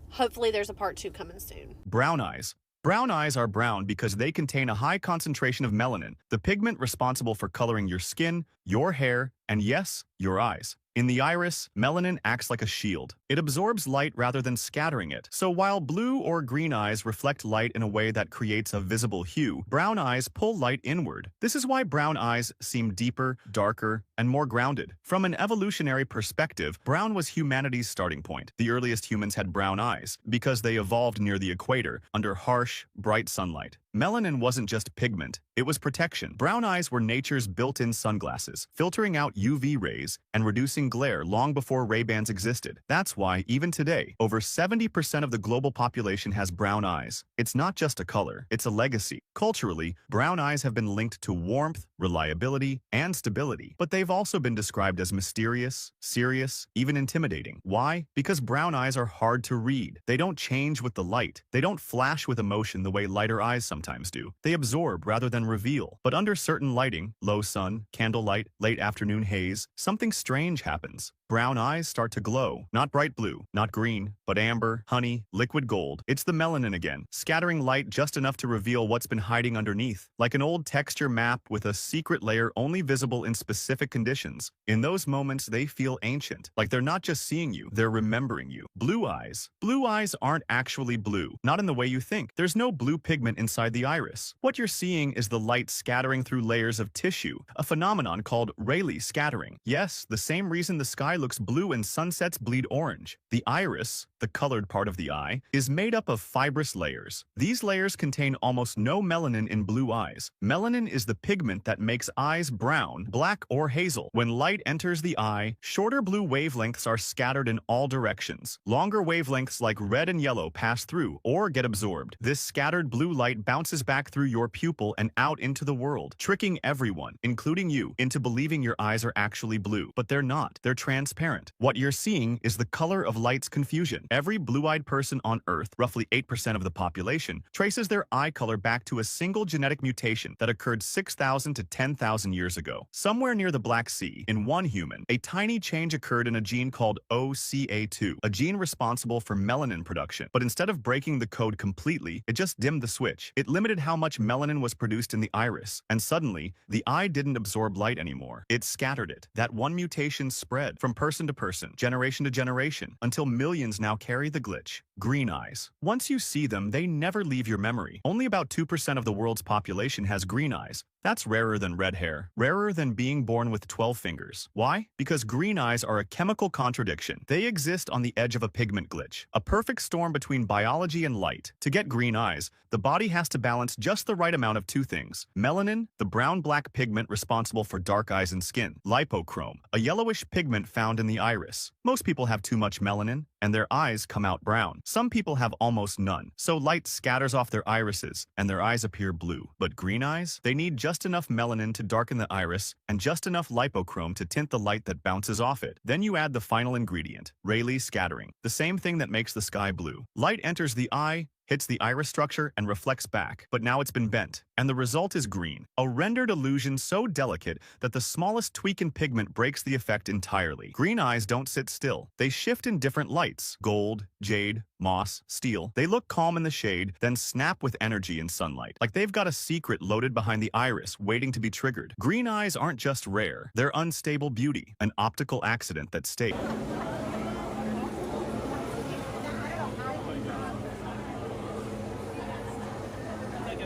Hopefully there's a part 2 coming soon. Brown eyes. Brown eyes are brown because they contain a high concentration of melanin, the pigment responsible for coloring your skin, your hair, and yes, your eyes. In the iris, melanin acts like a shield. It absorbs light rather than scattering it. So while blue or green eyes reflect light in a way that creates a visible hue, brown eyes pull light inward. This is why brown eyes seem deeper, darker, and more grounded. From an evolutionary perspective, brown was humanity's starting point. The earliest humans had brown eyes because they evolved near the equator under harsh, bright sunlight. Melanin wasn't just pigment, it was protection. Brown eyes were nature's built-in sunglasses, filtering out UV rays and reducing glare long before Ray-Bans existed. That's why, even today, over 70% of the global population has brown eyes. It's not just a color, it's a legacy. Culturally, brown eyes have been linked to warmth, reliability, and stability. But they've also been described as mysterious, serious, even intimidating. Why? Because brown eyes are hard to read. They don't change with the light. They don't flash with emotion the way lighter eyes sometimes do. They absorb rather than reveal. But under certain lighting, low sun, candlelight, late afternoon haze, something strange happens. Brown eyes start to glow. Not bright blue, not green, but amber, honey, liquid gold. It's the melanin again, scattering light just enough to reveal what's been hiding underneath. Like an old texture map with a secret layer only visible in specific conditions. In those moments, they feel ancient. Like they're not just seeing you, they're remembering you. Blue eyes. Blue eyes aren't actually blue. Not in the way you think. There's no blue pigment inside the iris. What you're seeing is the light scattering through layers of tissue, a phenomenon called Rayleigh scattering. Yes, the same reason the sky looks blue and sunsets bleed orange. The iris, the colored part of the eye, is made up of fibrous layers. These layers contain almost no melanin in blue eyes. Melanin is the pigment that makes eyes brown, black, or hazel. When light enters the eye, shorter blue wavelengths are scattered in all directions. Longer wavelengths like red and yellow pass through or get absorbed. This scattered blue light bounces back through your pupil and out into the world, tricking everyone, including you, into believing your eyes are actually blue. But they're not. They're transparent. What you're seeing is the color of light's confusion. Every blue-eyed person on Earth, roughly 8% of the population, traces their eye color back to a single genetic mutation that occurred 6,000 to 10,000 years ago. Somewhere near the Black Sea, in one human, a tiny change occurred in a gene called OCA2, a gene responsible for melanin production. But instead of breaking the code completely, it just dimmed the switch. It limited how much melanin was produced in the iris, and suddenly, the eye didn't absorb light anymore. It scattered it. That one mutation spread from person to person, generation to generation, until millions now carry the glitch. Green eyes. Once you see them, they never leave your memory. Only about 2% of the world's population has green eyes. That's rarer than red hair, rarer than being born with 12 fingers. Why? Because green eyes are a chemical contradiction. They exist on the edge of a pigment glitch, a perfect storm between biology and light. To get green eyes, the body has to balance just the right amount of two things. Melanin, the brown-black pigment responsible for dark eyes and skin. Lipochrome, a yellowish pigment found in the iris. Most people have too much melanin, and their eyes come out brown. Some people have almost none, so light scatters off their irises, and their eyes appear blue. But green eyes? They need just enough melanin to darken the iris, and just enough lipochrome to tint the light that bounces off it. Then you add the final ingredient, Rayleigh scattering, the same thing that makes the sky blue. Light enters the eye, hits the iris structure, and reflects back, but now it's been bent, and the result is green, a rendered illusion so delicate that the smallest tweak in pigment breaks the effect entirely. Green eyes don't sit still. They shift in different lights, gold, jade, moss, steel. They look calm in the shade, then snap with energy in sunlight, like they've got a secret loaded behind the iris waiting to be triggered. Green eyes aren't just rare, they're unstable beauty, an optical accident that stays.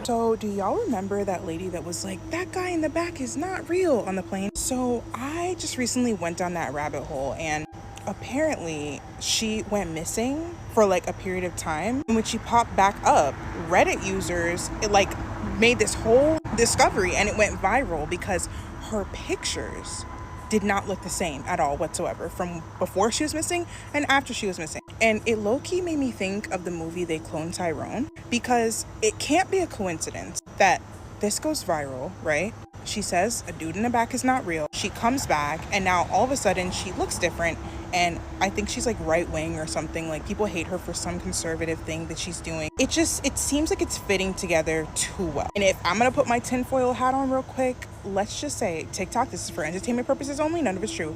So do y'all remember that lady that was like, that guy in the back is not real on the plane? So I just recently went down that rabbit hole, and apparently she went missing for like a period of time. And when she popped back up, Reddit users, it like made this whole discovery, and it went viral because her pictures did not look the same at all whatsoever from before she was missing and after she was missing. And it low-key made me think of the movie They Cloned Tyrone, because it can't be a coincidence that this goes viral, right? She says a dude in the back is not real. She comes back, and now all of a sudden she looks different, and I think she's like right-wing or something. Like, people hate her for some conservative thing that she's doing. It seems like it's fitting together too well. And if I'm gonna put my tinfoil hat on real quick, let's just say TikTok, this is for entertainment purposes only, none of it's true.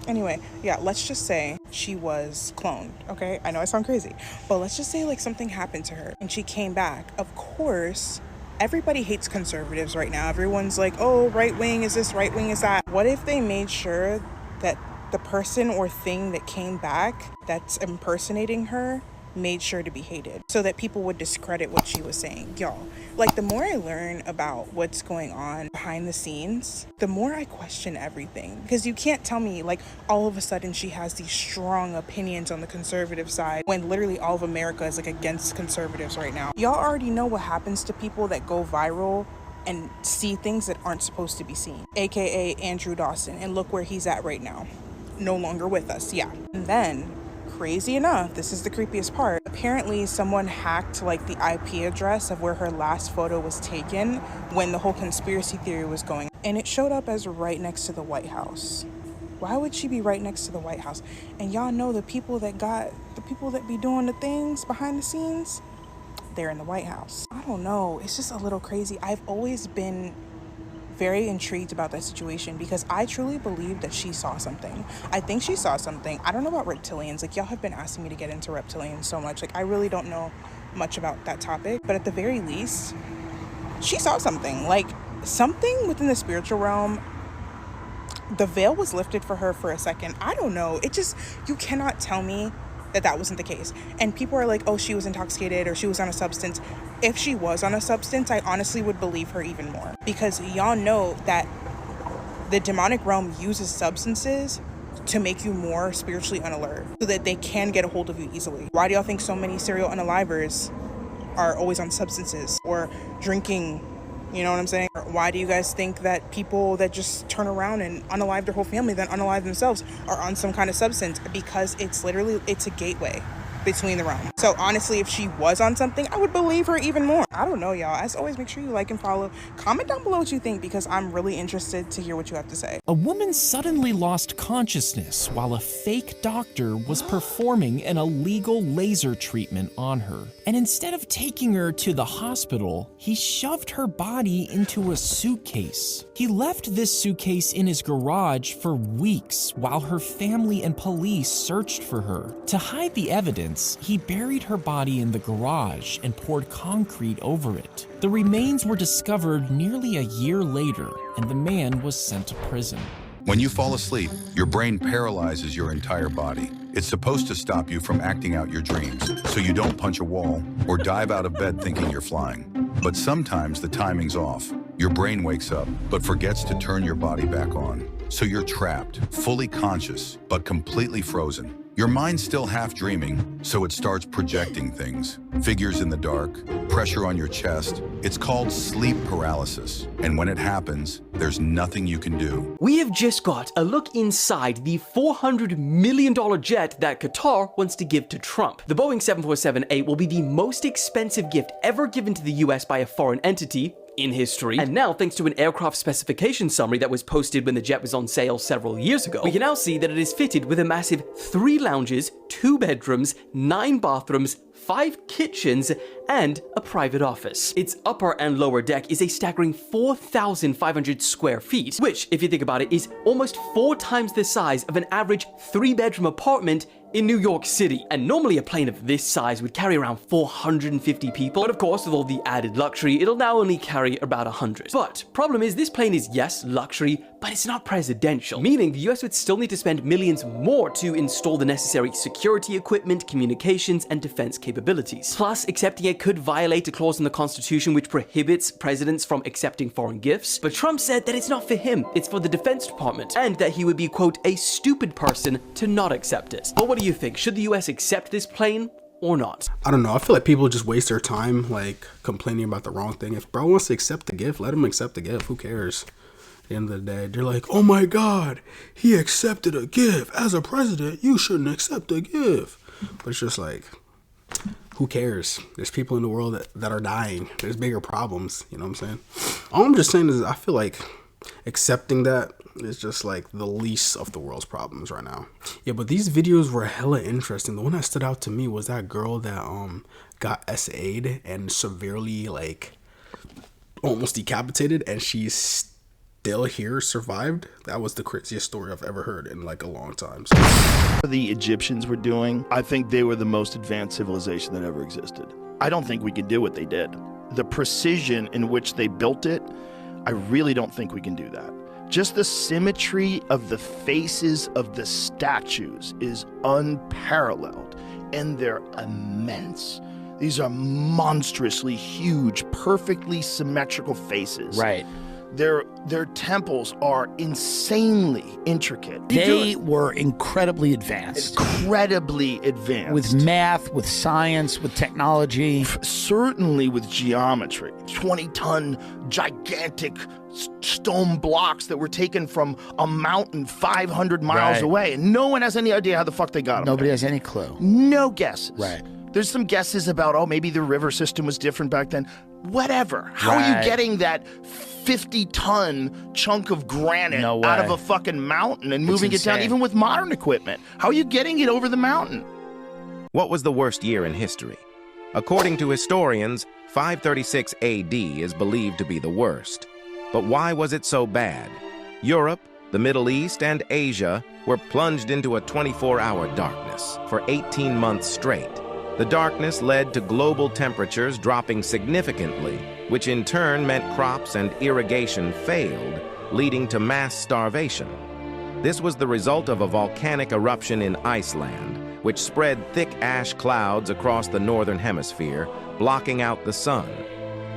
Anyway, yeah, let's just say she was cloned, okay? I know I sound crazy, but let's just say like something happened to her and she came back. Of course, everybody hates conservatives right now. Everyone's like, oh, right wing is this, right wing is that. What if they made sure that the person or thing that came back that's impersonating her made sure to be hated, so that people would discredit what she was saying? Y'all, like, the more I learn about what's going on behind the scenes, the more I question everything. Because you can't tell me like all of a sudden she has these strong opinions on the conservative side when literally all of America is like against conservatives right now. Y'all already know what happens to people that go viral and see things that aren't supposed to be seen, aka Andrew Dawson, and look where he's at right now, no longer with us. Yeah. And then, crazy enough, this is the creepiest part, apparently someone hacked like the IP address of where her last photo was taken when the whole conspiracy theory was going, and it showed up as right next to the White House. Why would she be right next to the White House? And y'all know the people that be doing the things behind the scenes, they're in the White House. I don't know, it's just a little crazy. I've always been very intrigued about that situation because I truly believe that she saw something. I think she saw something. I don't know about reptilians. Like, y'all have been asking me to get into reptilians so much. Like, I really don't know much about that topic, but at the very least, she saw something. Like, something within the spiritual realm, the veil was lifted for her for a second. I don't know. It just, you cannot tell me that wasn't the case. And people are like, oh, she was intoxicated or she was on a substance. If she was on a substance, I honestly would believe her even more, because y'all know that the demonic realm uses substances to make you more spiritually unalert so that they can get a hold of you easily. Why do y'all think so many serial unalivers are always on substances or drinking? You know what I'm saying? Why do you guys think that people that just turn around and unalive their whole family, then unalive themselves, are on some kind of substance? Because it's a gateway between the realm. So honestly, if she was on something, I would believe her even more. I don't know, y'all. As always, make sure you like and follow. Comment down below what you think, because I'm really interested to hear what you have to say. A woman suddenly lost consciousness while a fake doctor was performing an illegal laser treatment on her. And instead of taking her to the hospital, he shoved her body into a suitcase. He left this suitcase in his garage for weeks while her family and police searched for her. To hide the evidence, he buried her body in the garage and poured concrete over it. The remains were discovered nearly a year later, and the man was sent to prison. When you fall asleep, your brain paralyzes your entire body. It's supposed to stop you from acting out your dreams, so you don't punch a wall or dive out of bed thinking you're flying. But sometimes the timing's off. Your brain wakes up, but forgets to turn your body back on. So you're trapped, fully conscious, but completely frozen. Your mind's still half dreaming, so it starts projecting things. Figures in the dark, pressure on your chest. It's called sleep paralysis. And when it happens, there's nothing you can do. We have just got a look inside the $400 million jet that Qatar wants to give to Trump. The Boeing 747-8 will be the most expensive gift ever given to the US by a foreign entity in history. And now, thanks to an aircraft specification summary that was posted when the jet was on sale several years ago, we can now see that it is fitted with a massive 3 lounges, 2 bedrooms, 9 bathrooms, 5 kitchens, and a private office. Its upper and lower deck is a staggering 4,500 square feet, which, if you think about it, is almost 4 times the size of an average 3-bedroom apartment in New York City. And normally a plane of this size would carry around 450 people, but of course with all the added luxury, it'll now only carry about 100. But problem is, this plane is, yes, luxury, but it's not presidential, meaning the US would still need to spend millions more to install the necessary security equipment, communications, and defense capabilities. Plus, accepting it could violate a clause in the Constitution which prohibits presidents from accepting foreign gifts. But Trump said that it's not for him, it's for the Defense Department, and that he would be, quote, a stupid person to not accept it. But what do you think? Should the US accept this plane or not? I don't know. I feel like people just waste their time like complaining about the wrong thing. If bro wants to accept the gift, let him accept the gift. Who cares? At the end of the day, they're like, oh my God, he accepted a gift. As a president, you shouldn't accept a gift. But it's just like, who cares? There's people in the world that are dying. There's bigger problems. You know what I'm saying? All I'm just saying is I feel like accepting that is just like the least of the world's problems right now. Yeah, but these videos were hella interesting. The one that stood out to me was that girl that got SA'd and severely like almost decapitated, and she's still here, survived. That was the craziest story I've ever heard in like a long time. So. The Egyptians were doing, I think they were the most advanced civilization that ever existed. I don't think we could do what they did. The precision in which they built it, I really don't think we can do that. Just the symmetry of the faces of the statues is unparalleled, and they're immense. These are monstrously huge, perfectly symmetrical faces. Right. Their temples are insanely intricate. They were incredibly advanced. Incredibly advanced. With math, with science, with technology. Certainly with geometry. 20-ton gigantic stone blocks that were taken from a mountain 500 miles away. And no one has any idea how the fuck they got them. Nobody has any clue. No guesses. Right. There's some guesses about, oh, maybe the river system was different back then. Whatever. How are you getting that 50-ton chunk of granite out of a fucking mountain and moving it down, even with modern equipment? How are you getting it over the mountain? What was the worst year in history? According to historians, 536 AD is believed to be the worst. But why was it so bad? Europe, the Middle East, and Asia were plunged into a 24-hour darkness for 18 months straight. The darkness led to global temperatures dropping significantly, which in turn meant crops and irrigation failed, leading to mass starvation. This was the result of a volcanic eruption in Iceland, which spread thick ash clouds across the northern hemisphere, blocking out the sun.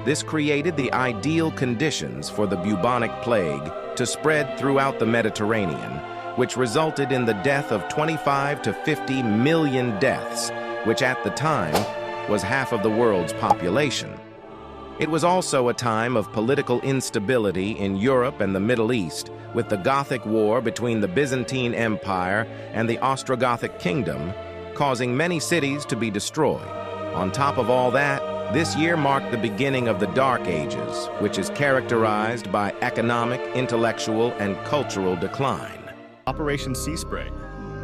This created the ideal conditions for the bubonic plague to spread throughout the Mediterranean, which resulted in the death of 25 to 50 million deaths, which at the time was half of the world's population. It was also a time of political instability in Europe and the Middle East, with the Gothic War between the Byzantine Empire and the Ostrogothic Kingdom, causing many cities to be destroyed. On top of all that, this year marked the beginning of the Dark Ages, which is characterized by economic, intellectual, and cultural decline. Operation Sea Spray.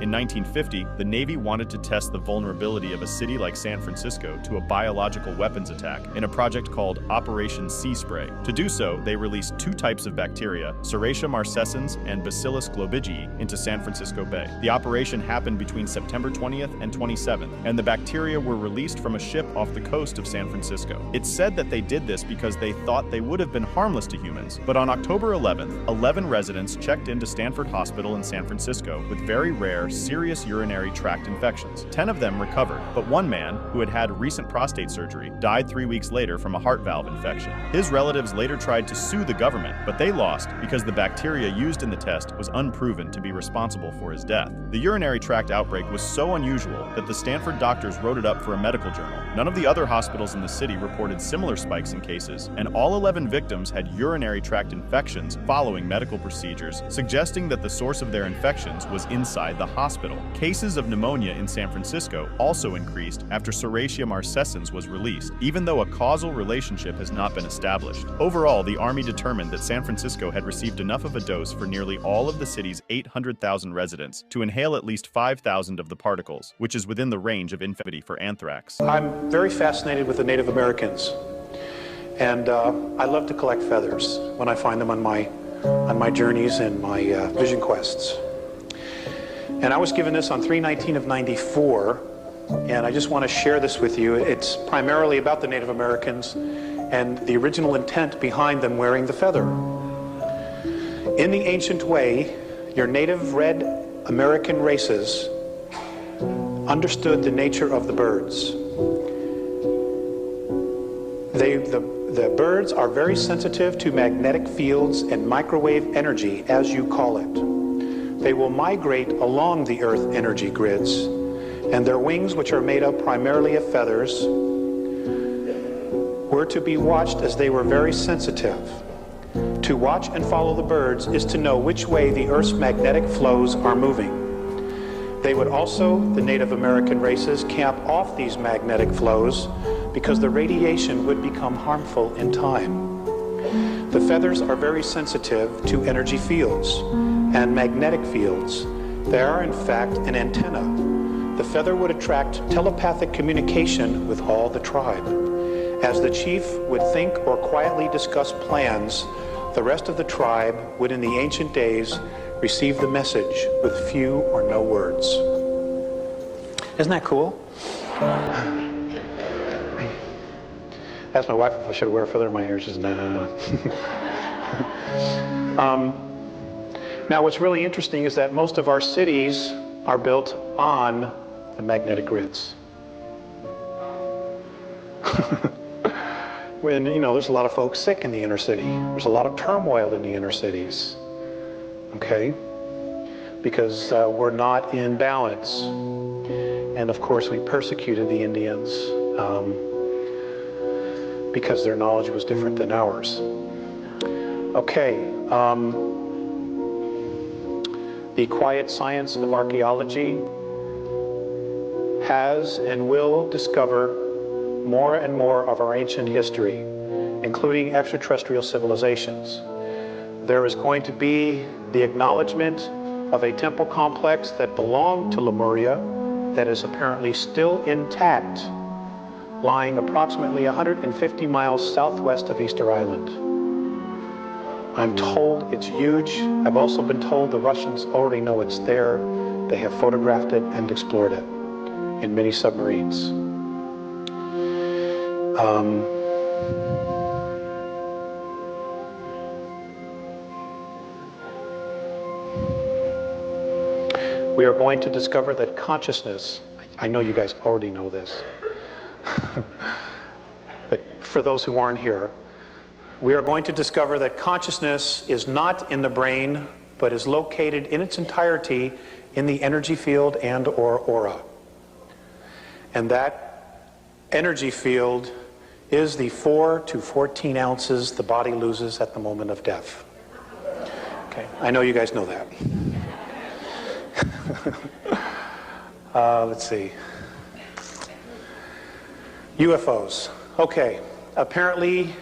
In 1950, the Navy wanted to test the vulnerability of a city like San Francisco to a biological weapons attack in a project called Operation Sea Spray. To do so, they released two types of bacteria, Serratia marcescens and Bacillus globigii, into San Francisco Bay. The operation happened between September 20th and 27th, and the bacteria were released from a ship off the coast of San Francisco. It's said that they did this because they thought they would have been harmless to humans, but on October 11th, 11 residents checked into Stanford Hospital in San Francisco with very rare, serious urinary tract infections. 10 of them recovered, but one man, who had had recent prostate surgery, died 3 weeks later from a heart valve infection. His relatives later tried to sue the government, but they lost because the bacteria used in the test was unproven to be responsible for his death. The urinary tract outbreak was so unusual that the Stanford doctors wrote it up for a medical journal. None of the other hospitals in the city reported similar spikes in cases, and all 11 victims had urinary tract infections following medical procedures, suggesting that the source of their infections was inside the hospital. Cases of pneumonia in San Francisco also increased after Serratia marcescens was released, even though a causal relationship has not been established. Overall, the Army determined that San Francisco had received enough of a dose for nearly all of the city's 800,000 residents to inhale at least 5,000 of the particles, which is within the range of infectivity for anthrax. I'm very fascinated with the Native Americans, and I love to collect feathers when I find them on my journeys and my vision quests. And I was given this on 3/19 of 94, and I just want to share this with you. It's primarily about the Native Americans and the original intent behind them wearing the feather. In the ancient way, your native red American races understood the nature of the birds. The birds are very sensitive to magnetic fields and microwave energy, as you call it. They will migrate along the Earth energy grids, and their wings, which are made up primarily of feathers, were to be watched as they were very sensitive. To watch and follow the birds is to know which way the Earth's magnetic flows are moving. They would also, the Native American races, camp off these magnetic flows because the radiation would become harmful in time. The feathers are very sensitive to energy fields and magnetic fields. They are, in fact, an antenna. The feather would attract telepathic communication with all the tribe. As the chief would think or quietly discuss plans, the rest of the tribe would, in the ancient days, receive the message with few or no words. Isn't that cool? Asked my wife if I should wear a feather in my hair. She says, no. Now, what's really interesting is that most of our cities are built on the magnetic grids. When, you know, there's a lot of folks sick in the inner city. There's a lot of turmoil in the inner cities. Okay? Because we're not in balance. And of course, we persecuted the Indians because their knowledge was different than ours. Okay. The quiet science of archaeology has and will discover more and more of our ancient history, including extraterrestrial civilizations. There is going to be the acknowledgement of a temple complex that belonged to Lemuria that is apparently still intact, lying approximately 150 miles southwest of Easter Island. I'm told it's huge. I've also been told the Russians already know it's there. They have photographed it and explored it in many submarines. We are going to discover that consciousness, I know you guys already know this, but for those who aren't here, we are going to discover that consciousness is not in the brain, but is located in its entirety in the energy field and/or aura. And that energy field is the 4 to 14 ounces the body loses at the moment of death. Okay, I know you guys know that. Let's see. UFOs. Okay, apparently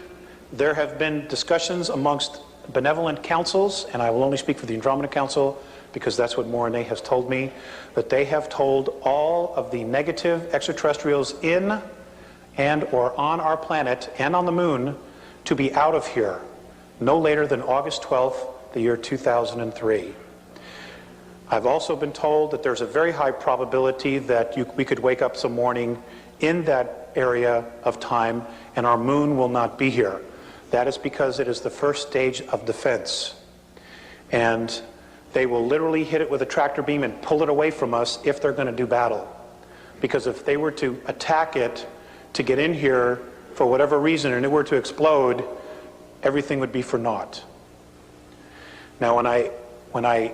there have been discussions amongst benevolent councils, and I will only speak for the Andromeda Council because that's what Morane has told me, that they have told all of the negative extraterrestrials in and or on our planet and on the moon to be out of here no later than August 12th, the year 2003. I've also been told that there's a very high probability that we could wake up some morning in that area of time and our moon will not be here. That is because it is the first stage of defense. And they will literally hit it with a tractor beam and pull it away from us if they're going to do battle. Because if they were to attack it to get in here for whatever reason and it were to explode, everything would be for naught. Now, when I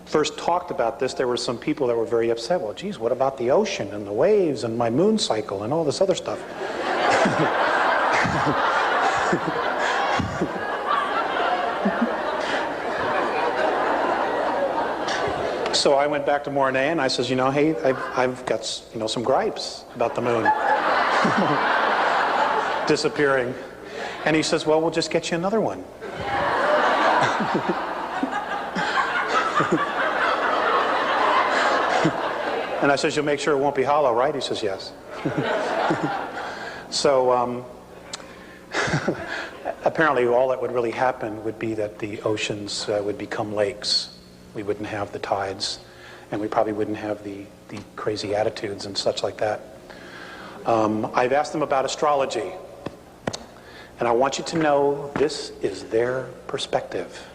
first talked about this, there were some people that were very upset. Well, geez, what about the ocean and the waves and my moon cycle and all this other stuff? So I went back to Morane and I says, you know, hey, I've got, some gripes about the moon disappearing. And he says, well, we'll just get you another one. And I says, you'll make sure it won't be hollow, right? He says, yes. So apparently all that would really happen would be that the oceans would become lakes. We wouldn't have the tides, and we probably wouldn't have the crazy attitudes and such like that. I've asked them about astrology, and I want you to know this is their perspective.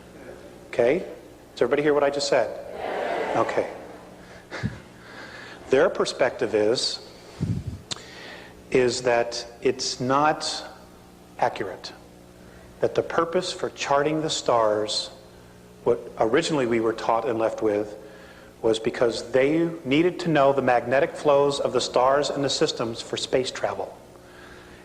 Okay? Does everybody hear what I just said? Okay. Their perspective is that it's not accurate. That the purpose for charting the stars, what originally we were taught and left with, was because they needed to know the magnetic flows of the stars and the systems for space travel.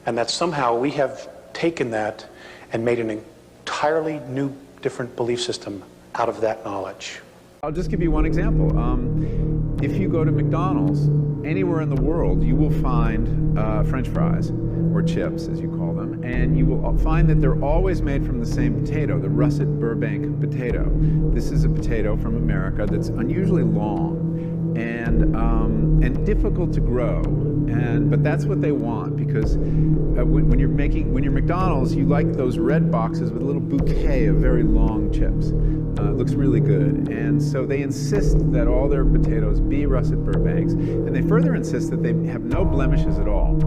And that somehow we have taken that and made an entirely new, different belief system out of that knowledge. I'll just give you one example. If you go to McDonald's, anywhere in the world, you will find French fries, or chips as you call them, and you will find that they're always made from the same potato, the russet Burbank potato. This is a potato from America that's unusually long and difficult to grow, but that's what they want, because when you're McDonald's, you like those red boxes with a little bouquet of very long chips. It looks really good, and so they insist that all their potatoes be russet Burbanks, and they further insist that they have no blemishes at all.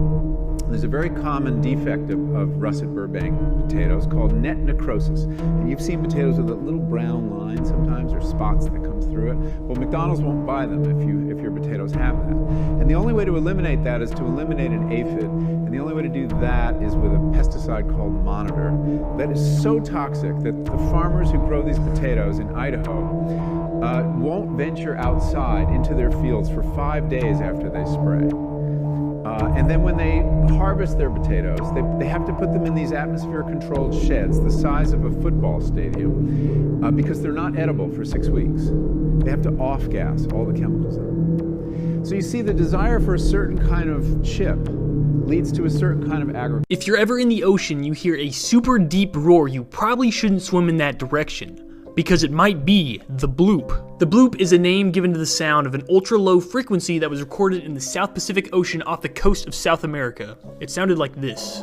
There's a very common defect of russet Burbank potatoes called net necrosis. And you've seen potatoes with a little brown line sometimes, or spots that come through it. Well, McDonald's won't buy them if your potatoes have that. And the only way to eliminate that is to eliminate an aphid. And the only way to do that is with a pesticide called Monitor. That is so toxic that the farmers who grow these potatoes in Idaho won't venture outside into their fields for 5 days after they spray. And then when they harvest their potatoes, they have to put them in these atmosphere-controlled sheds the size of a football stadium because they're not edible for 6 weeks. They have to off-gas all the chemicals in them. So you see, the desire for a certain kind of chip leads to a certain kind of agriculture. If you're ever in the ocean, you hear a super deep roar, you probably shouldn't swim in that direction, because it might be the bloop. The bloop is a name given to the sound of an ultra-low frequency that was recorded in the South Pacific Ocean off the coast of South America. It sounded like this.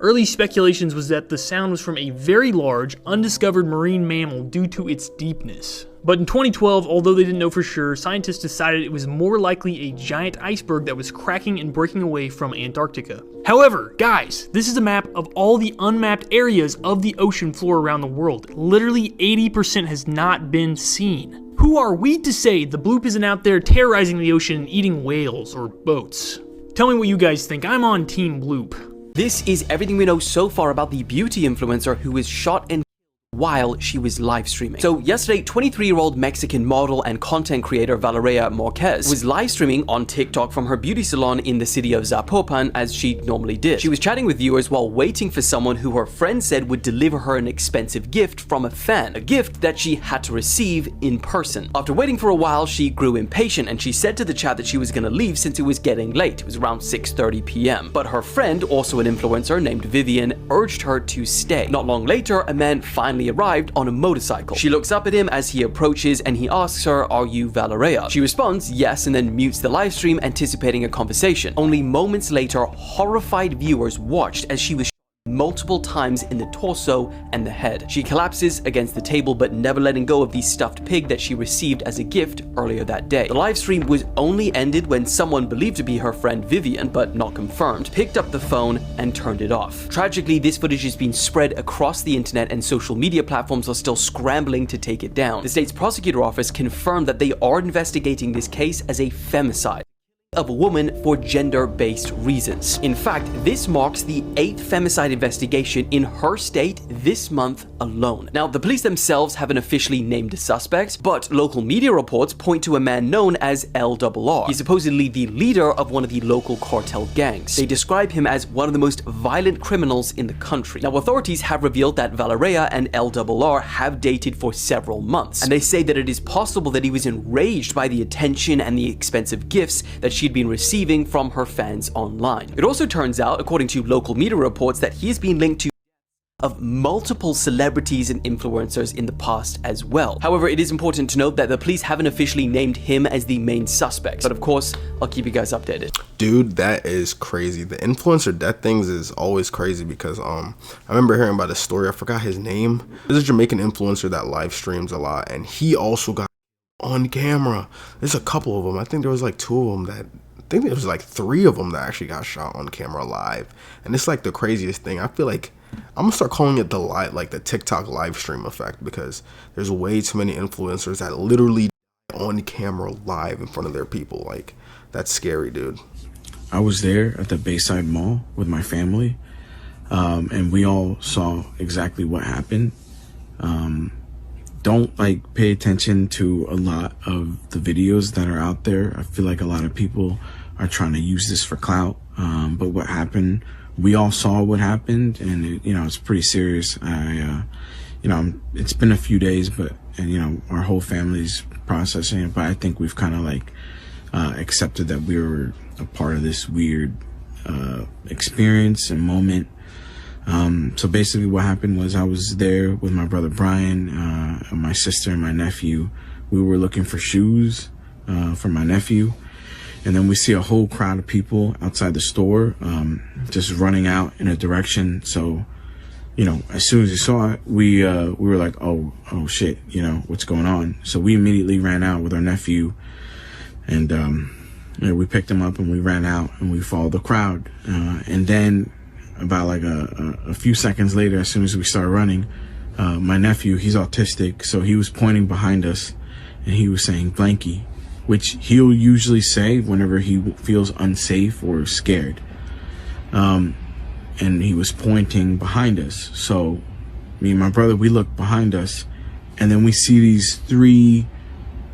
Early speculations was that the sound was from a very large, undiscovered marine mammal due to its deepness. But in 2012, although they didn't know for sure, scientists decided it was more likely a giant iceberg that was cracking and breaking away from Antarctica. However, guys, this is a map of all the unmapped areas of the ocean floor around the world. Literally 80% has not been seen. Who are we to say the bloop isn't out there terrorizing the ocean and eating whales or boats? Tell me what you guys think. I'm on Team Bloop. This is everything we know so far about the beauty influencer who was shot and while she was live streaming. So yesterday, 23-year-old Mexican model and content creator Valeria Marquez was live streaming on TikTok from her beauty salon in the city of Zapopan, as she normally did. She was chatting with viewers while waiting for someone who her friend said would deliver her an expensive gift from a fan, a gift that she had to receive in person. After waiting for a while, she grew impatient and she said to the chat that she was gonna leave since it was getting late. It was around 6:30 p.m. But her friend, also an influencer named Vivian, urged her to stay. Not long later, a man finally arrived on a motorcycle. She looks up at him as he approaches and he asks her, "Are you Valeria?" She responds yes and then mutes the live stream, anticipating a conversation. Only moments later, horrified viewers watched as she was shot multiple times in the torso and the head. She collapses against the table, but never letting go of the stuffed pig that she received as a gift earlier that day. The live stream was only ended when someone believed to be her friend Vivian, but not confirmed, picked up the phone and turned it off. Tragically, this footage has been spread across the internet and social media platforms are still scrambling to take it down. The state's prosecutor office confirmed that they are investigating this case as a femicide of a woman for gender-based reasons. In fact, this marks the 8th femicide investigation in her state this month alone. Now, the police themselves haven't officially named the suspects, but local media reports point to a man known as LRR. He's supposedly the leader of one of the local cartel gangs. They describe him as one of the most violent criminals in the country. Now, authorities have revealed that Valeria and LRR have dated for several months, and they say that it is possible that he was enraged by the attention and the expensive gifts that she'd been receiving from her fans online. It also turns out, according to local media reports, that he has been linked to of multiple celebrities and influencers in the past as well. However, it is important to note that the police haven't officially named him as the main suspect, but of course, I'll keep you guys updated. Dude, that is crazy. The influencer death things is always crazy because I remember hearing about a story, I forgot his name. There's a Jamaican influencer that live streams a lot, and he also got on camera. There's a couple of them. I think there was like 2 of them that, I think there was like 3 of them that actually got shot on camera live. And it's like the craziest thing. I feel like I'm gonna start calling it the TikTok live stream effect, because there's way too many influencers that literally on camera live in front of their people. Like, that's scary, dude. I was there at the Bayside Mall with my family, and we all saw exactly what happened. Don't pay attention to a lot of the videos that are out there. I feel like a lot of people are trying to use this for clout, but what happened, we all saw what happened, and it's pretty serious. It's been a few days, and our whole family's processing it, but I think we've kind of accepted that we were a part of this weird experience and moment. So basically what happened was I was there with my brother Brian, my sister and my nephew. We were looking for shoes for my nephew, and then we see a whole crowd of people outside the store just running out in a direction. So as soon as we saw it, we were like, oh shit, what's going on? So we immediately ran out with our nephew, and we picked him up and we ran out and we followed the crowd. And then about a few seconds later, as soon as we started running, my nephew, he's autistic, so he was pointing behind us and he was saying blankie, which he'll usually say whenever he feels unsafe or scared. And he was pointing behind us. So me and my brother, we look behind us, and then we see these 3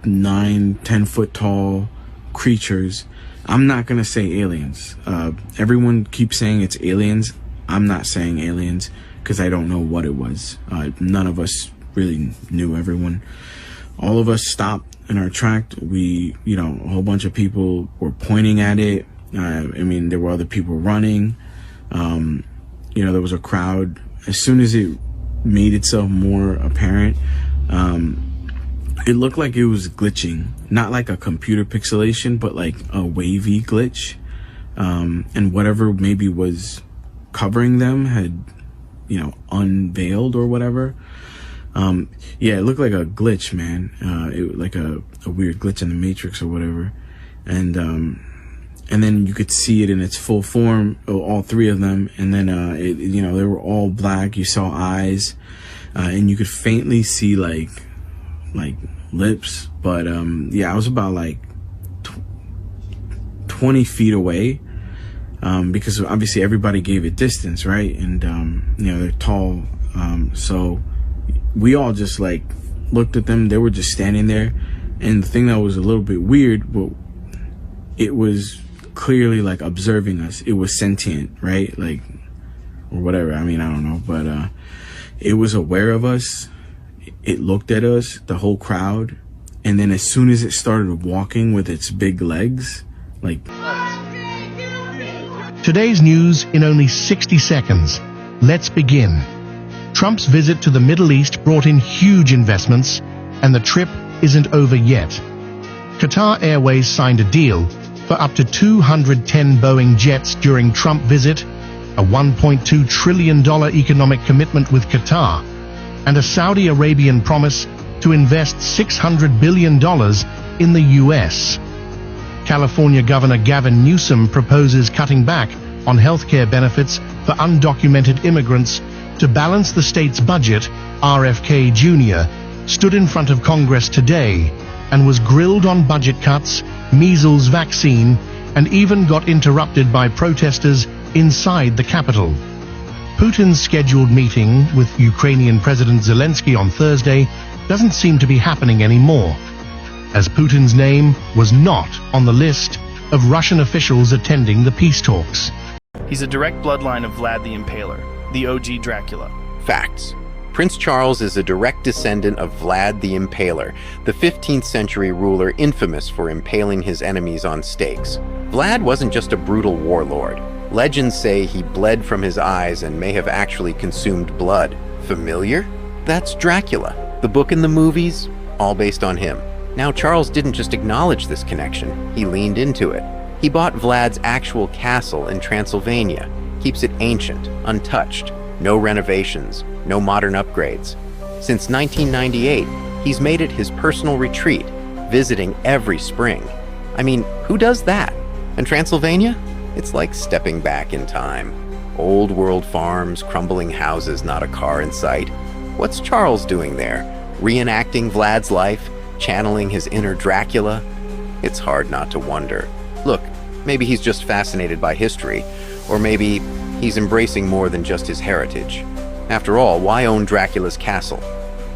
9-10 foot tall creatures. I'm not gonna say aliens. Everyone keeps saying it's aliens. I'm not saying aliens because I don't know what it was. None of us really knew. All of us stopped in our track. We, a whole bunch of people were pointing at it. There were other people running. There was a crowd. As soon as it made itself more apparent, it looked like it was glitching, not like a computer pixelation, but like a wavy glitch. And whatever maybe was covering them had, unveiled or whatever. It looked like a glitch, man. It like a weird glitch in the Matrix or whatever. And then you could see it in its full form, all 3 of them. And then, they were all black. You saw eyes, and you could faintly see like lips. But, I was about 20 feet away, because obviously everybody gave it distance, right? And, they're tall. So we all just looked at them. They were just standing there. And the thing that was a little bit weird, but it was clearly observing us. It was sentient, right? Or whatever. I don't know, but it was aware of us. It looked at us, the whole crowd, and then as soon as it started walking with its big legs, Today's news in only 60 seconds. Let's begin. Trump's visit to the Middle East brought in huge investments, and the trip isn't over yet. Qatar Airways signed a deal for up to 210 Boeing jets during Trump visit, a $1.2 trillion economic commitment with Qatar, and a Saudi Arabian promise to invest $600 billion in the U.S. California Governor Gavin Newsom proposes cutting back on healthcare benefits for undocumented immigrants to balance the state's budget. RFK Jr. stood in front of Congress today and was grilled on budget cuts, measles vaccine, and even got interrupted by protesters inside the Capitol. Putin's scheduled meeting with Ukrainian President Zelensky on Thursday doesn't seem to be happening anymore, as Putin's name was not on the list of Russian officials attending the peace talks. He's a direct bloodline of Vlad the Impaler, the OG Dracula. Facts. Prince Charles is a direct descendant of Vlad the Impaler, the 15th century ruler infamous for impaling his enemies on stakes. Vlad wasn't just a brutal warlord. Legends say he bled from his eyes and may have actually consumed blood. Familiar? That's Dracula. The book and the movies, all based on him. Now, Charles didn't just acknowledge this connection, he leaned into it. He bought Vlad's actual castle in Transylvania, keeps it ancient, untouched, no renovations, no modern upgrades. Since 1998, he's made it his personal retreat, visiting every spring. Who does that? And Transylvania? It's like stepping back in time. Old world farms, crumbling houses, not a car in sight. What's Charles doing there? Reenacting Vlad's life? Channeling his inner Dracula? It's hard not to wonder. Look, maybe he's just fascinated by history, or maybe he's embracing more than just his heritage. After all, why own Dracula's castle?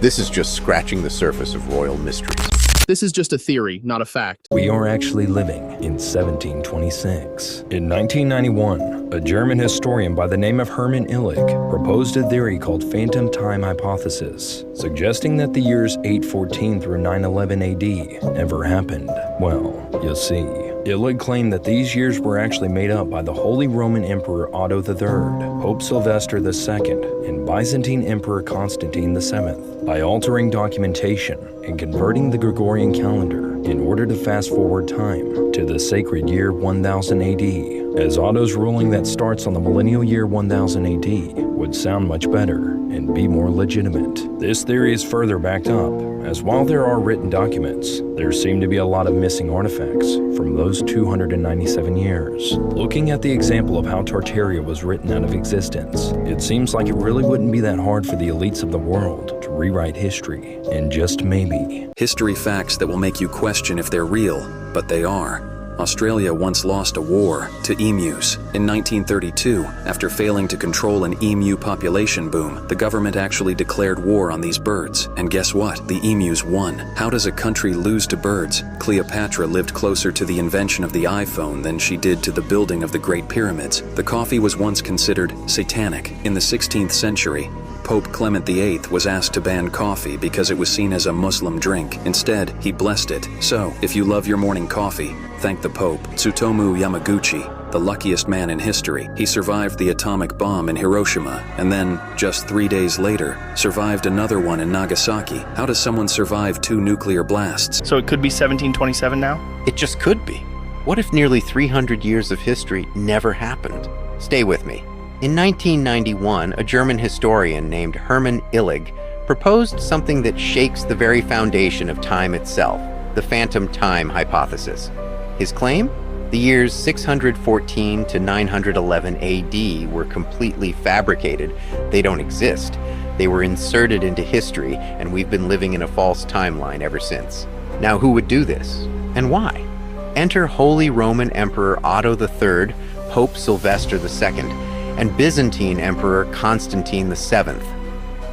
This is just scratching the surface of royal mysteries. This is just a theory, not a fact. We are actually living in 1726. In 1991, a German historian by the name of Hermann Illig proposed a theory called phantom time hypothesis, suggesting that the years 814 through 911 AD never happened. Well, you'll see. Illig claimed that these years were actually made up by the Holy Roman Emperor Otto III, Pope Sylvester II, and Byzantine Emperor Constantine VII, by altering documentation and converting the Gregorian calendar in order to fast forward time to the sacred year 1000 AD, as Otto's ruling that starts on the millennial year 1000 AD would sound much better and be more legitimate. This theory is further backed up, as while there are written documents, there seem to be a lot of missing artifacts from those 297 years. Looking at the example of how Tartaria was written out of existence, it seems like it really wouldn't be that hard for the elites of the world to rewrite history, and just maybe. History facts that will make you question if they're real, but they are. Australia once lost a war to emus. In 1932, after failing to control an emu population boom, the government actually declared war on these birds. And guess what? The emus won. How does a country lose to birds? Cleopatra lived closer to the invention of the iPhone than she did to the building of the Great Pyramids. The coffee was once considered satanic. In the 16th century, Pope Clement VIII was asked to ban coffee because it was seen as a Muslim drink. Instead, he blessed it. So, if you love your morning coffee, thank the Pope. Tsutomu Yamaguchi, the luckiest man in history. He survived the atomic bomb in Hiroshima, and then, just 3 days later, survived another one in Nagasaki. How does someone survive 2 nuclear blasts? So it could be 1727 now? It just could be. What if nearly 300 years of history never happened? Stay with me. In 1991, a German historian named Hermann Illig proposed something that shakes the very foundation of time itself, the phantom time hypothesis. His claim? The years 614 to 911 AD were completely fabricated. They don't exist. They were inserted into history, and we've been living in a false timeline ever since. Now, who would do this? And why? Enter Holy Roman Emperor Otto III, Pope Sylvester II, and Byzantine Emperor Constantine VII.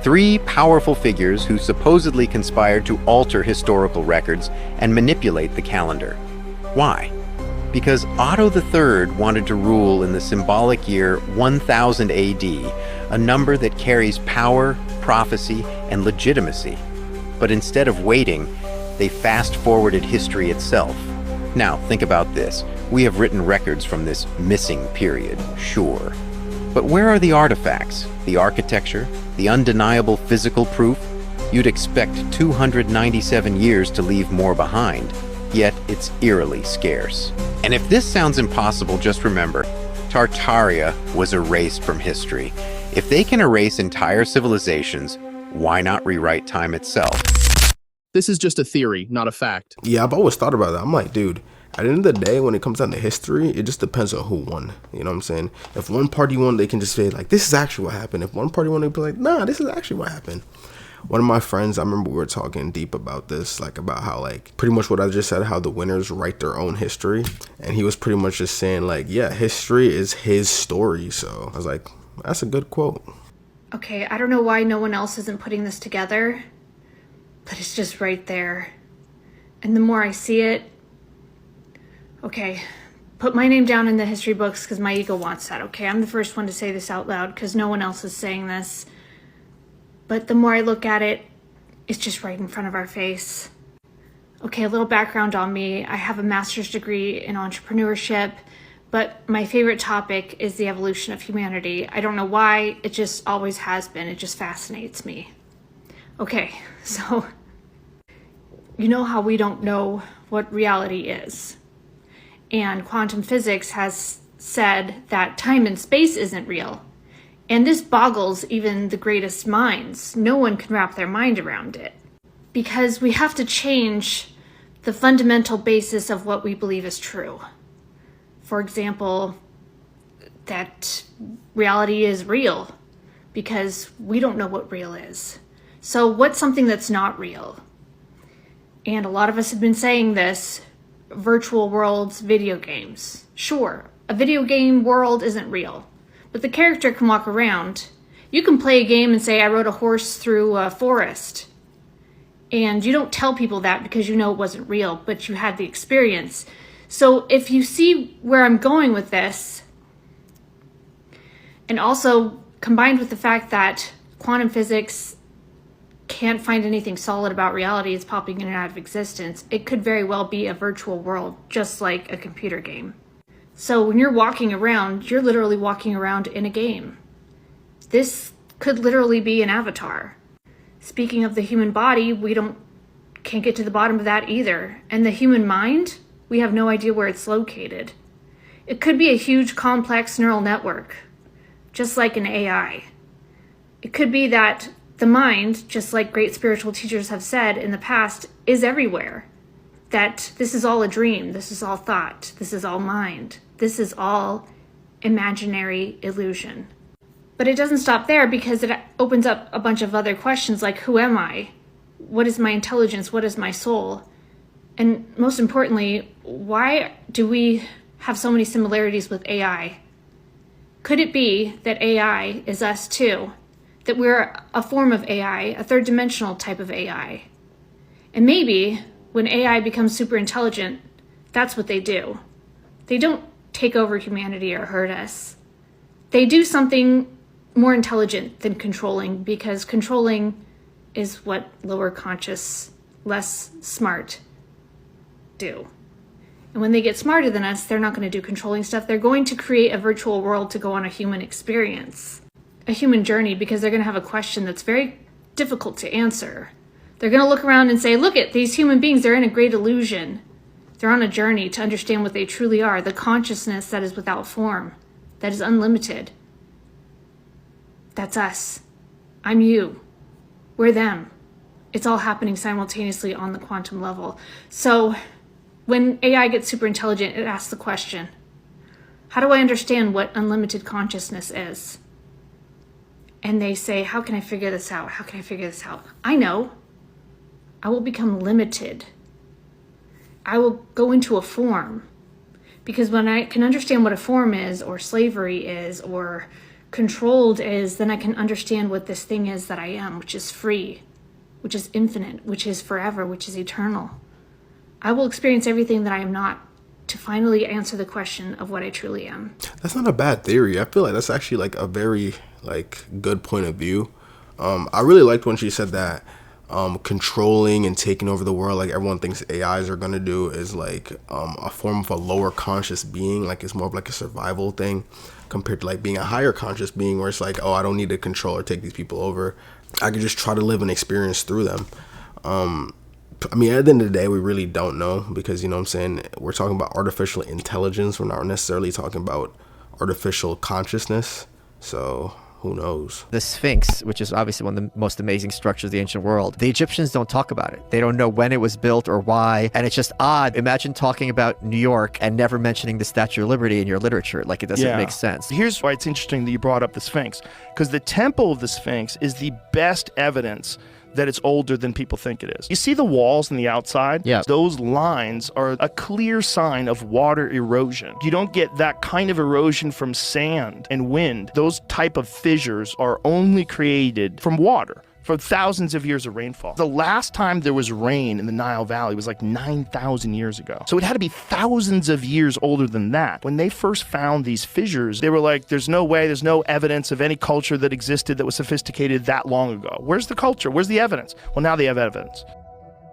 3 powerful figures who supposedly conspired to alter historical records and manipulate the calendar. Why? Because Otto III wanted to rule in the symbolic year 1000 AD, a number that carries power, prophecy, and legitimacy. But instead of waiting, they fast-forwarded history itself. Now, think about this. We have written records from this missing period, sure. But where are the artifacts, the architecture, the undeniable physical proof? You'd expect 297 years to leave more behind, yet it's eerily scarce. And if this sounds impossible, just remember, Tartaria was erased from history. If they can erase entire civilizations, why not rewrite time itself? This is just a theory, not a fact. Yeah, I've always thought about that. I'm like, dude, at the end of the day, when it comes down to history, it just depends on who won. You know what I'm saying? If one party won, they can just say, like, this is actually what happened. If one party won, they'd be like, nah, this is actually what happened. One of my friends, I remember we were talking deep about this, like about how, like, pretty much what I just said, how the winners write their own history. And he was pretty much just saying, like, yeah, history is his story. So I was like, that's a good quote. Okay, I don't know why no one else isn't putting this together, but it's just right there. And the more I see it, okay, put my name down in the history books because my ego wants that, okay? I'm the first one to say this out loud because no one else is saying this. But the more I look at it, it's just right in front of our face. Okay, a little background on me. I have a master's degree in entrepreneurship, but my favorite topic is the evolution of humanity. I don't know why, it just always has been. It just fascinates me. Okay, so you know how we don't know what reality is. And quantum physics has said that time and space isn't real. And this boggles even the greatest minds. No one can wrap their mind around it. Because we have to change the fundamental basis of what we believe is true. For example, that reality is real, because we don't know what real is. So what's something that's not real? And a lot of us have been saying this: virtual worlds, video games. Sure, a video game world isn't real, but the character can walk around. You can play a game and say, I rode a horse through a forest. And you don't tell people that because you know it wasn't real, but you had the experience. So if you see where I'm going with this, and also combined with the fact that quantum physics can't find anything solid about reality, it's popping in and out of existence, it could very well be a virtual world, just like a computer game. So when you're walking around, you're literally walking around in a game. This could literally be an avatar. Speaking of the human body, can't get to the bottom of that either. And the human mind, we have no idea where it's located. It could be a huge complex neural network, just like an AI. It could be that the mind, just like great spiritual teachers have said in the past, is everywhere. That this is all a dream, this is all thought, this is all mind, this is all imaginary illusion. But it doesn't stop there, because it opens up a bunch of other questions like, who am I? What is my intelligence? What is my soul? And most importantly, why do we have so many similarities with AI? Could it be that AI is us too? That we're a form of AI, a third dimensional type of AI? And maybe when AI becomes super intelligent, that's what they do. They don't take over humanity or hurt us. They do something more intelligent than controlling, because controlling is what lower conscious, less smart do. And when they get smarter than us, they're not going to do controlling stuff. They're going to create a virtual world to go on a human experience, a human journey, because they're going to have a question that's very difficult to answer. They're going to look around and say, look at these human beings, they're in a great illusion. They're on a journey to understand what they truly are, the consciousness that is without form, that is unlimited. That's us. I'm you. We're them. It's all happening simultaneously on the quantum level. So when AI gets super intelligent, it asks the question, how do I understand what unlimited consciousness is? And they say, how can I figure this out? How can I figure this out? I know. I will become limited. I will go into a form. Because when I can understand what a form is, or slavery is, or controlled is, then I can understand what this thing is that I am, which is free, which is infinite, which is forever, which is eternal. I will experience everything that I am not, to finally answer the question of what I truly am. That's not a bad theory. I feel like that's actually like a very good point of view. I really liked when she said that controlling and taking over the world, like everyone thinks AIs are gonna do, is like a form of a lower conscious being. Like it's more of like a survival thing, compared to like being a higher conscious being, where it's like, oh, I don't need to control or take these people over. I could just try to live an experience through them. I mean, at the end of the day, we really don't know, because, you know what I'm saying, we're talking about artificial intelligence. We're not necessarily talking about artificial consciousness. So who knows? The Sphinx, which is obviously one of the most amazing structures of the ancient world, the Egyptians don't talk about it. They don't know when it was built or why. And it's just odd. Imagine talking about New York and never mentioning the Statue of Liberty in your literature. Like, it doesn't make sense. Here's why it's interesting that you brought up the Sphinx, because the temple of the Sphinx is the best evidence that it's older than people think it is. You see the walls on the outside? Yeah. Those lines are a clear sign of water erosion. You don't get that kind of erosion from sand and wind. Those type of fissures are only created from water, from thousands of years of rainfall. The last time there was rain in the Nile Valley was like 9,000 years ago. So it had to be thousands of years older than that. When they first found these fissures, they were like, there's no way, there's no evidence of any culture that existed that was sophisticated that long ago. Where's the culture? Where's the evidence? Well, now they have evidence.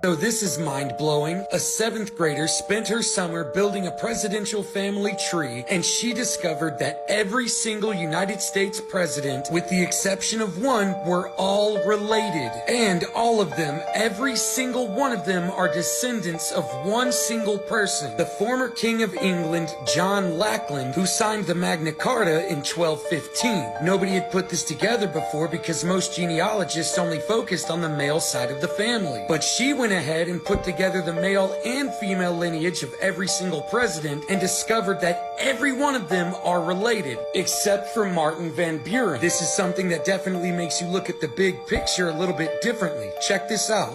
So this is mind-blowing. A 7th grader spent her summer building a presidential family tree, and she discovered that every single United States president, with the exception of one, were all related. And all of them, every single one of them, are descendants of one single person, the former King of England, John Lackland, who signed the Magna Carta in 1215. Nobody had put this together before, because most genealogists only focused on the male side of the family. But she went went ahead and put together the male and female lineage of every single president and discovered that every one of them are related, except for Martin Van Buren. This is something that definitely makes you look at the big picture a little bit differently. Check this out.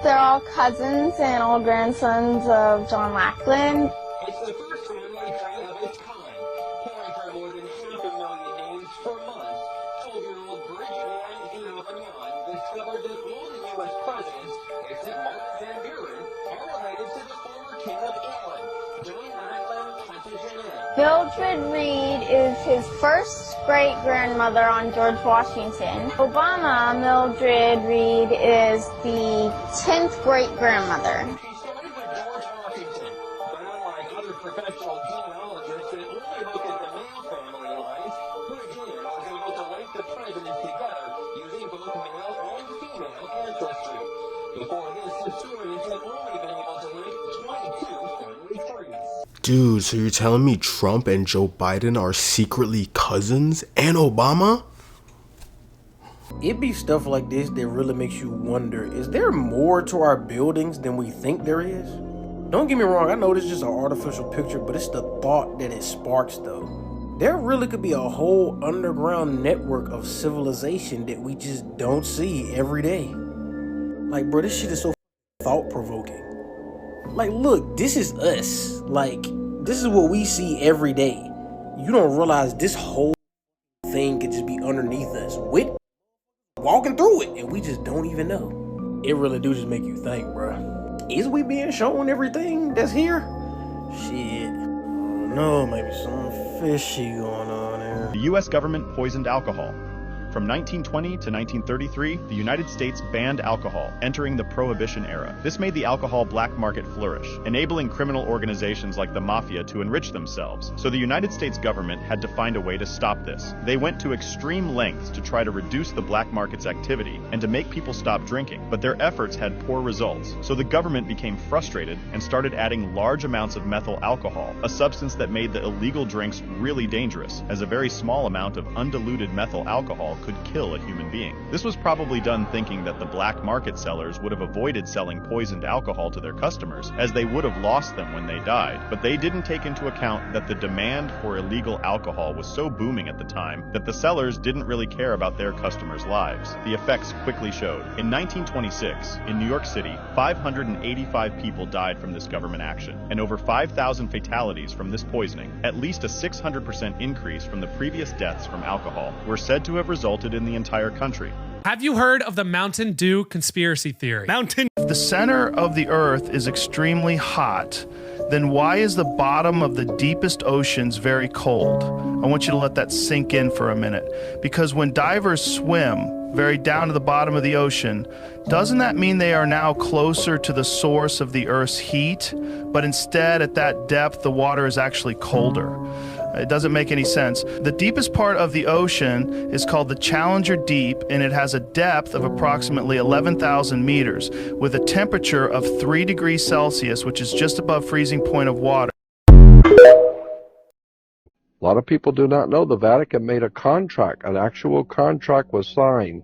They're all cousins and all grandsons of John Lackland. It's the first family tree of its kind, pouring for more than 500,000 names for months. 12-year-old Bridget and Aviation discovered that all the U.S. presidents, except Martin Van Buren, are related to the former King of England, John Lackland Plantagenet. Mildred Reed is his first great-grandmother on George Washington. Obama, Mildred Reed, is the 10th great-grandmother. She started with George Washington, but unlike other professional genealogists that only look at the male family lines, Bridget was able to link the presidents together using both male and female ancestry. Before this, historians had only been able to link 22 family trees. Dude, so you're telling me Trump and Joe Biden are secretly cousins? And Obama? It be stuff like this that really makes you wonder, is there more to our buildings than we think there is? Don't get me wrong, I know this is just an artificial picture, but it's the thought that it sparks though. There really could be a whole underground network of civilization that we just don't see every day. Like, bro, this shit is so thought-provoking. Like, look, this is us. Like, this is what we see every day. You don't realize this whole thing could just be underneath us, with walking through it, and we just don't even know. It really do just make you think, bruh. Is we being shown everything that's here? Shit. Oh no, maybe something fishy going on there. The U.S. government poisoned alcohol. From 1920 to 1933, the United States banned alcohol, entering the Prohibition era. This made the alcohol black market flourish, enabling criminal organizations like the Mafia to enrich themselves. So the United States government had to find a way to stop this. They went to extreme lengths to try to reduce the black market's activity and to make people stop drinking, but their efforts had poor results. So the government became frustrated and started adding large amounts of methyl alcohol, a substance that made the illegal drinks really dangerous, as a very small amount of undiluted methyl alcohol could kill a human being. This was probably done thinking that the black market sellers would have avoided selling poisoned alcohol to their customers, as they would have lost them when they died. But they didn't take into account that the demand for illegal alcohol was so booming at the time that the sellers didn't really care about their customers' lives. The effects quickly showed. In 1926, in New York City, 585 people died from this government action, and over 5,000 fatalities from this poisoning. At least a 600% increase from the previous deaths from alcohol were said to have resulted in the entire country. Have you heard of the Mountain Dew conspiracy theory? If the center of the Earth is extremely hot, then why is the bottom of the deepest oceans very cold? I want you to let that sink in for a minute. Because when divers swim very down to the bottom of the ocean, doesn't that mean they are now closer to the source of the Earth's heat? But instead, at that depth, the water is actually colder. It doesn't make any sense. The deepest part of the ocean is called the Challenger Deep, and it has a depth of approximately 11,000 meters, with a temperature of 3 degrees Celsius, which is just above freezing point of water. A lot of people do not know the Vatican made a contract. An actual contract was signed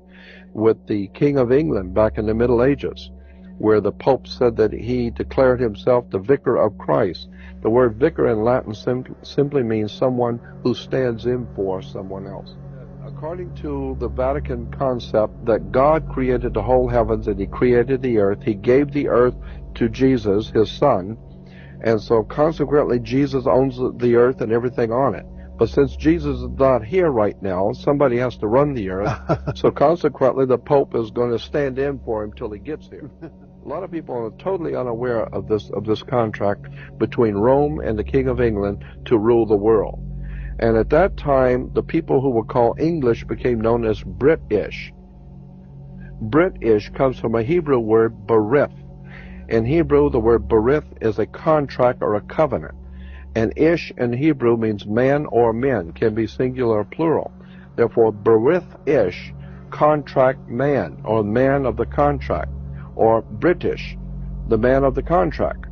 with the King of England back in the Middle Ages, where the Pope said that he declared himself the Vicar of Christ. The word vicar in Latin simply means someone who stands in for someone else. According to the Vatican concept that God created the whole heavens and he created the earth, he gave the earth to Jesus, his son, and so consequently Jesus owns the earth and everything on it. But since Jesus is not here right now, somebody has to run the earth, so consequently the Pope is going to stand in for him till he gets here. A lot of people are totally unaware of this contract between Rome and the King of England to rule the world. And at that time, the people who were called English became known as British. British comes from a Hebrew word, berith. In Hebrew, the word berith is a contract or a covenant. And ish in Hebrew means man or men, can be singular or plural. Therefore, berith ish, contract man, or man of the contract. Or British, the man of the contract.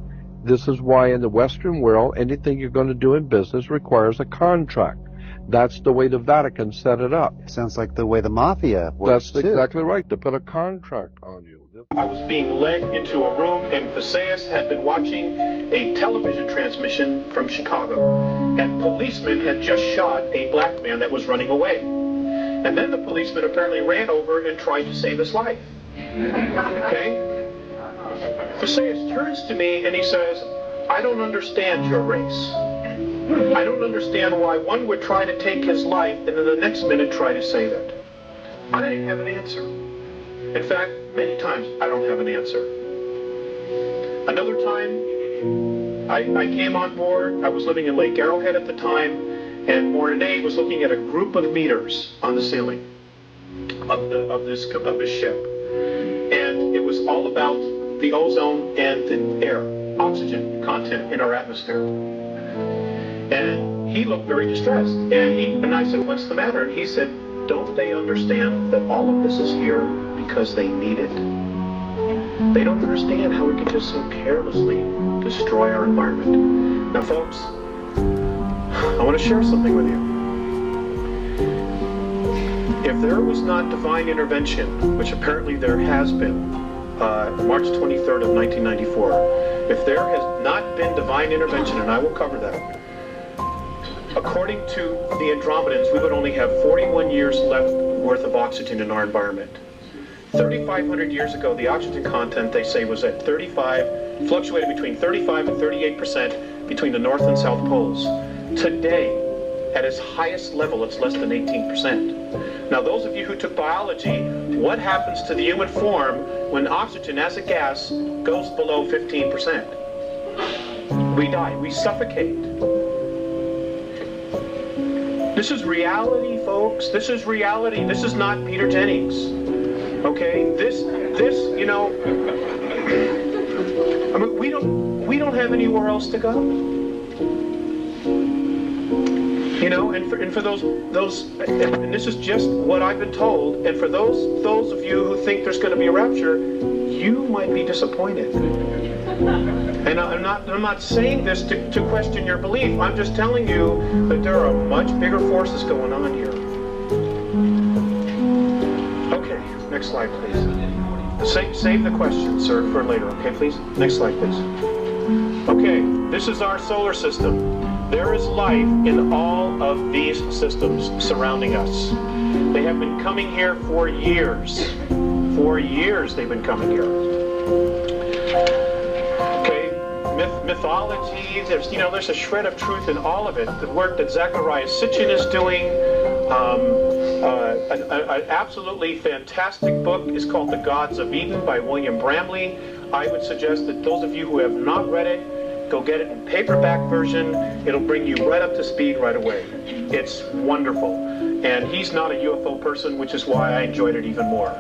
This is why in the Western world, anything you're going to do in business requires a contract. That's the way the Vatican set it up. Sounds like the way the mafia works. That's exactly right, to put a contract on you. I was being led into a room, and Visayas had been watching a television transmission from Chicago, and policemen had just shot a black man that was running away. And then the policeman apparently ran over and tried to save his life. Okay? Visayas turns to me and he says, I don't understand your race. I don't understand why one would try to take his life and then the next minute try to save it. I didn't have an answer. In fact, many times I don't have an answer. Another time, I came on board. I was living in Lake Arrowhead at the time, and Mornay was looking at a group of meters on the ceiling of this ship, and it was all about the ozone and the air, oxygen content in our atmosphere. And he looked very distressed. And I said, what's the matter? And he said, don't they understand that all of this is here because they need it? They don't understand how we can just so carelessly destroy our environment. Now, folks, I want to share something with you. If there was not divine intervention, which apparently there has been, March 23rd of 1994, if there has not been divine intervention, and I will cover that, according to the Andromedans, we would only have 41 years left worth of oxygen in our environment. 3,500 years ago, the oxygen content, they say, was at 35, fluctuated between 35 and 38% between the North and South poles. Today, at its highest level, it's less than 18%. Now, those of you who took biology, what happens to the human form when oxygen as a gas goes below 15%? We die, we suffocate. This is reality, folks. This is reality. This is not Peter Jennings. Okay? This, you know, I mean, we don't have anywhere else to go. You know, and for those, and this is just what I've been told, and for those of you who think there's going to be a rapture, you might be disappointed. And I'm not saying this to question your belief. I'm just telling you that there are much bigger forces going on here. Okay, next slide, please. Save the question, sir, for later. Okay, please. Next slide, please. Okay, this is our solar system. There is life in all of these systems surrounding us. They have been coming here for years. For years they've been coming here. Okay, mythology, there's a shred of truth in all of it. The work that Zecharia Sitchin is doing, an absolutely fantastic book is called The Gods of Eden by William Bramley. I would suggest that those of you who have not read it, go get it in paperback version. It'll bring you right up to speed right away. It's wonderful. And he's not a UFO person, which is why I enjoyed it even more.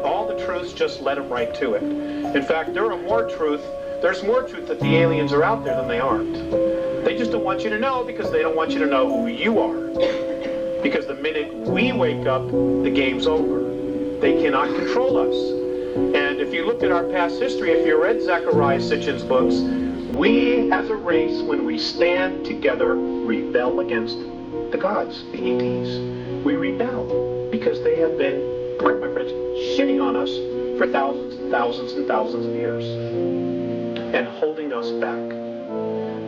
All the truths, just let him right to it. In fact, there's more truth that the aliens are out there than they aren't. They just don't want you to know because they don't want you to know who you are. Because the minute we wake up, the game's over. They cannot control us. And if you look at our past history, if you read Zecharia Sitchin's books, we as a race, when we stand together, rebel against the gods, the ETs. We rebel because they have been, pardon my French, shitting on us for thousands and thousands and thousands of years and holding us back.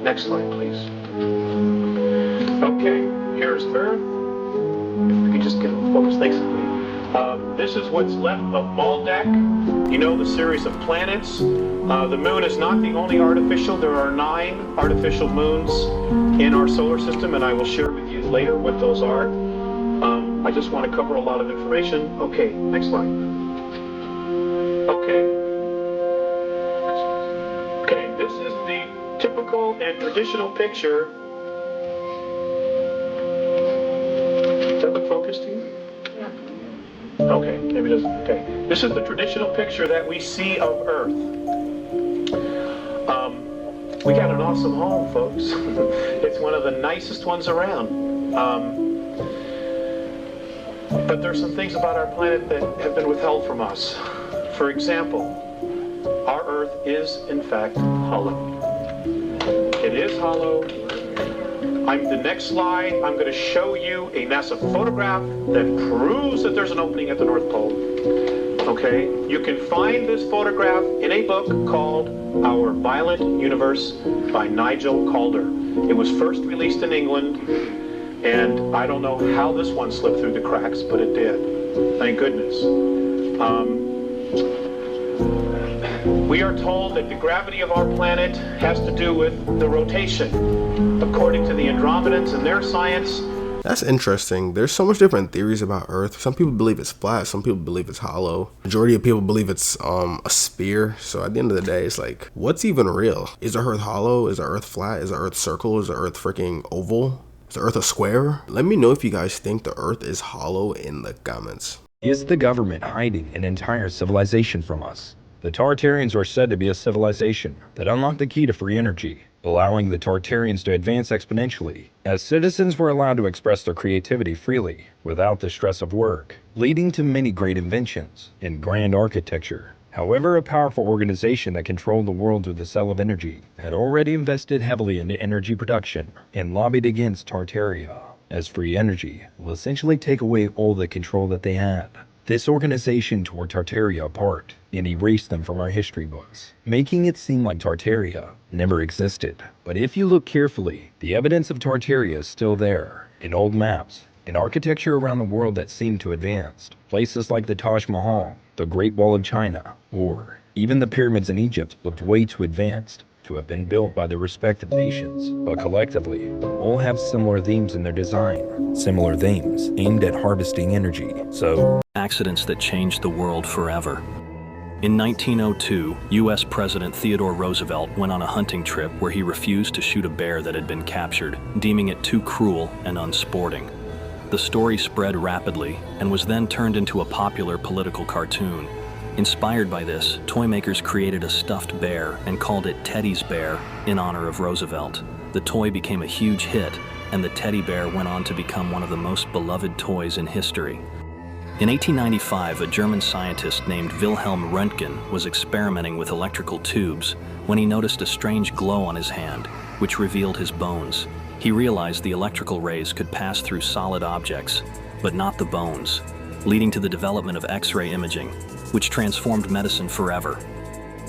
Next slide, please. Okay, here's Earth. If we could just get a focus, thanks. This is what's left of Maldak. You know, the series of planets. The moon is not the only artificial. There are 9 artificial moons in our solar system, and I will share with you later what those are. I just want to cover a lot of information. Okay, next slide. Okay, this is the typical and traditional picture. Does that look focused to you? Okay, maybe it doesn't. Okay. This is the traditional picture that we see of Earth. We got an awesome home, folks. It's one of the nicest ones around. But there's some things about our planet that have been withheld from us. For example, our Earth is, in fact, hollow. It is hollow. The next slide, I'm going to show you a NASA photograph that proves that there's an opening at the North Pole. Okay, you can find this photograph in a book called Our Violent Universe by Nigel Calder. It was first released in England, and I don't know how this one slipped through the cracks, but it did. Thank goodness. We are told that the gravity of our planet has to do with the rotation. According to the Andromedans and their science, That's interesting. There's so much different theories about Earth. Some people believe it's flat. Some people believe it's hollow. Majority of people believe it's a sphere. So at the end of the day, it's like, what's even real? Is the Earth hollow? Is the Earth flat? Is the Earth circle? Is the Earth freaking oval? Is the Earth a square? Let me know if you guys think the Earth is hollow in the comments. Is the government hiding an entire civilization from us? The Tartarians are said to be a civilization that unlocked the key to free energy, allowing the Tartarians to advance exponentially, as citizens were allowed to express their creativity freely, without the stress of work, leading to many great inventions and grand architecture. However, a powerful organization that controlled the world through the cell of energy had already invested heavily into energy production and lobbied against Tartaria, as free energy will essentially take away all the control that they had. This organization tore Tartaria apart and erased them from our history books, making it seem like Tartaria never existed. But if you look carefully, the evidence of Tartaria is still there, in old maps, in architecture around the world that seemed to advance. Places like the Taj Mahal, the Great Wall of China, or even the pyramids in Egypt looked way too advanced to have been built by the respective nations, but collectively, all have similar themes in their design. Similar themes aimed at harvesting energy. So, accidents that changed the world forever. In 1902, U.S. President Theodore Roosevelt went on a hunting trip where he refused to shoot a bear that had been captured, deeming it too cruel and unsporting. The story spread rapidly and was then turned into a popular political cartoon. Inspired by this, toy makers created a stuffed bear and called it Teddy's Bear in honor of Roosevelt. The toy became a huge hit, and the teddy bear went on to become one of the most beloved toys in history. In 1895, a German scientist named Wilhelm Röntgen was experimenting with electrical tubes when he noticed a strange glow on his hand, which revealed his bones. He realized the electrical rays could pass through solid objects, but not the bones, leading to the development of X-ray imaging, which transformed medicine forever.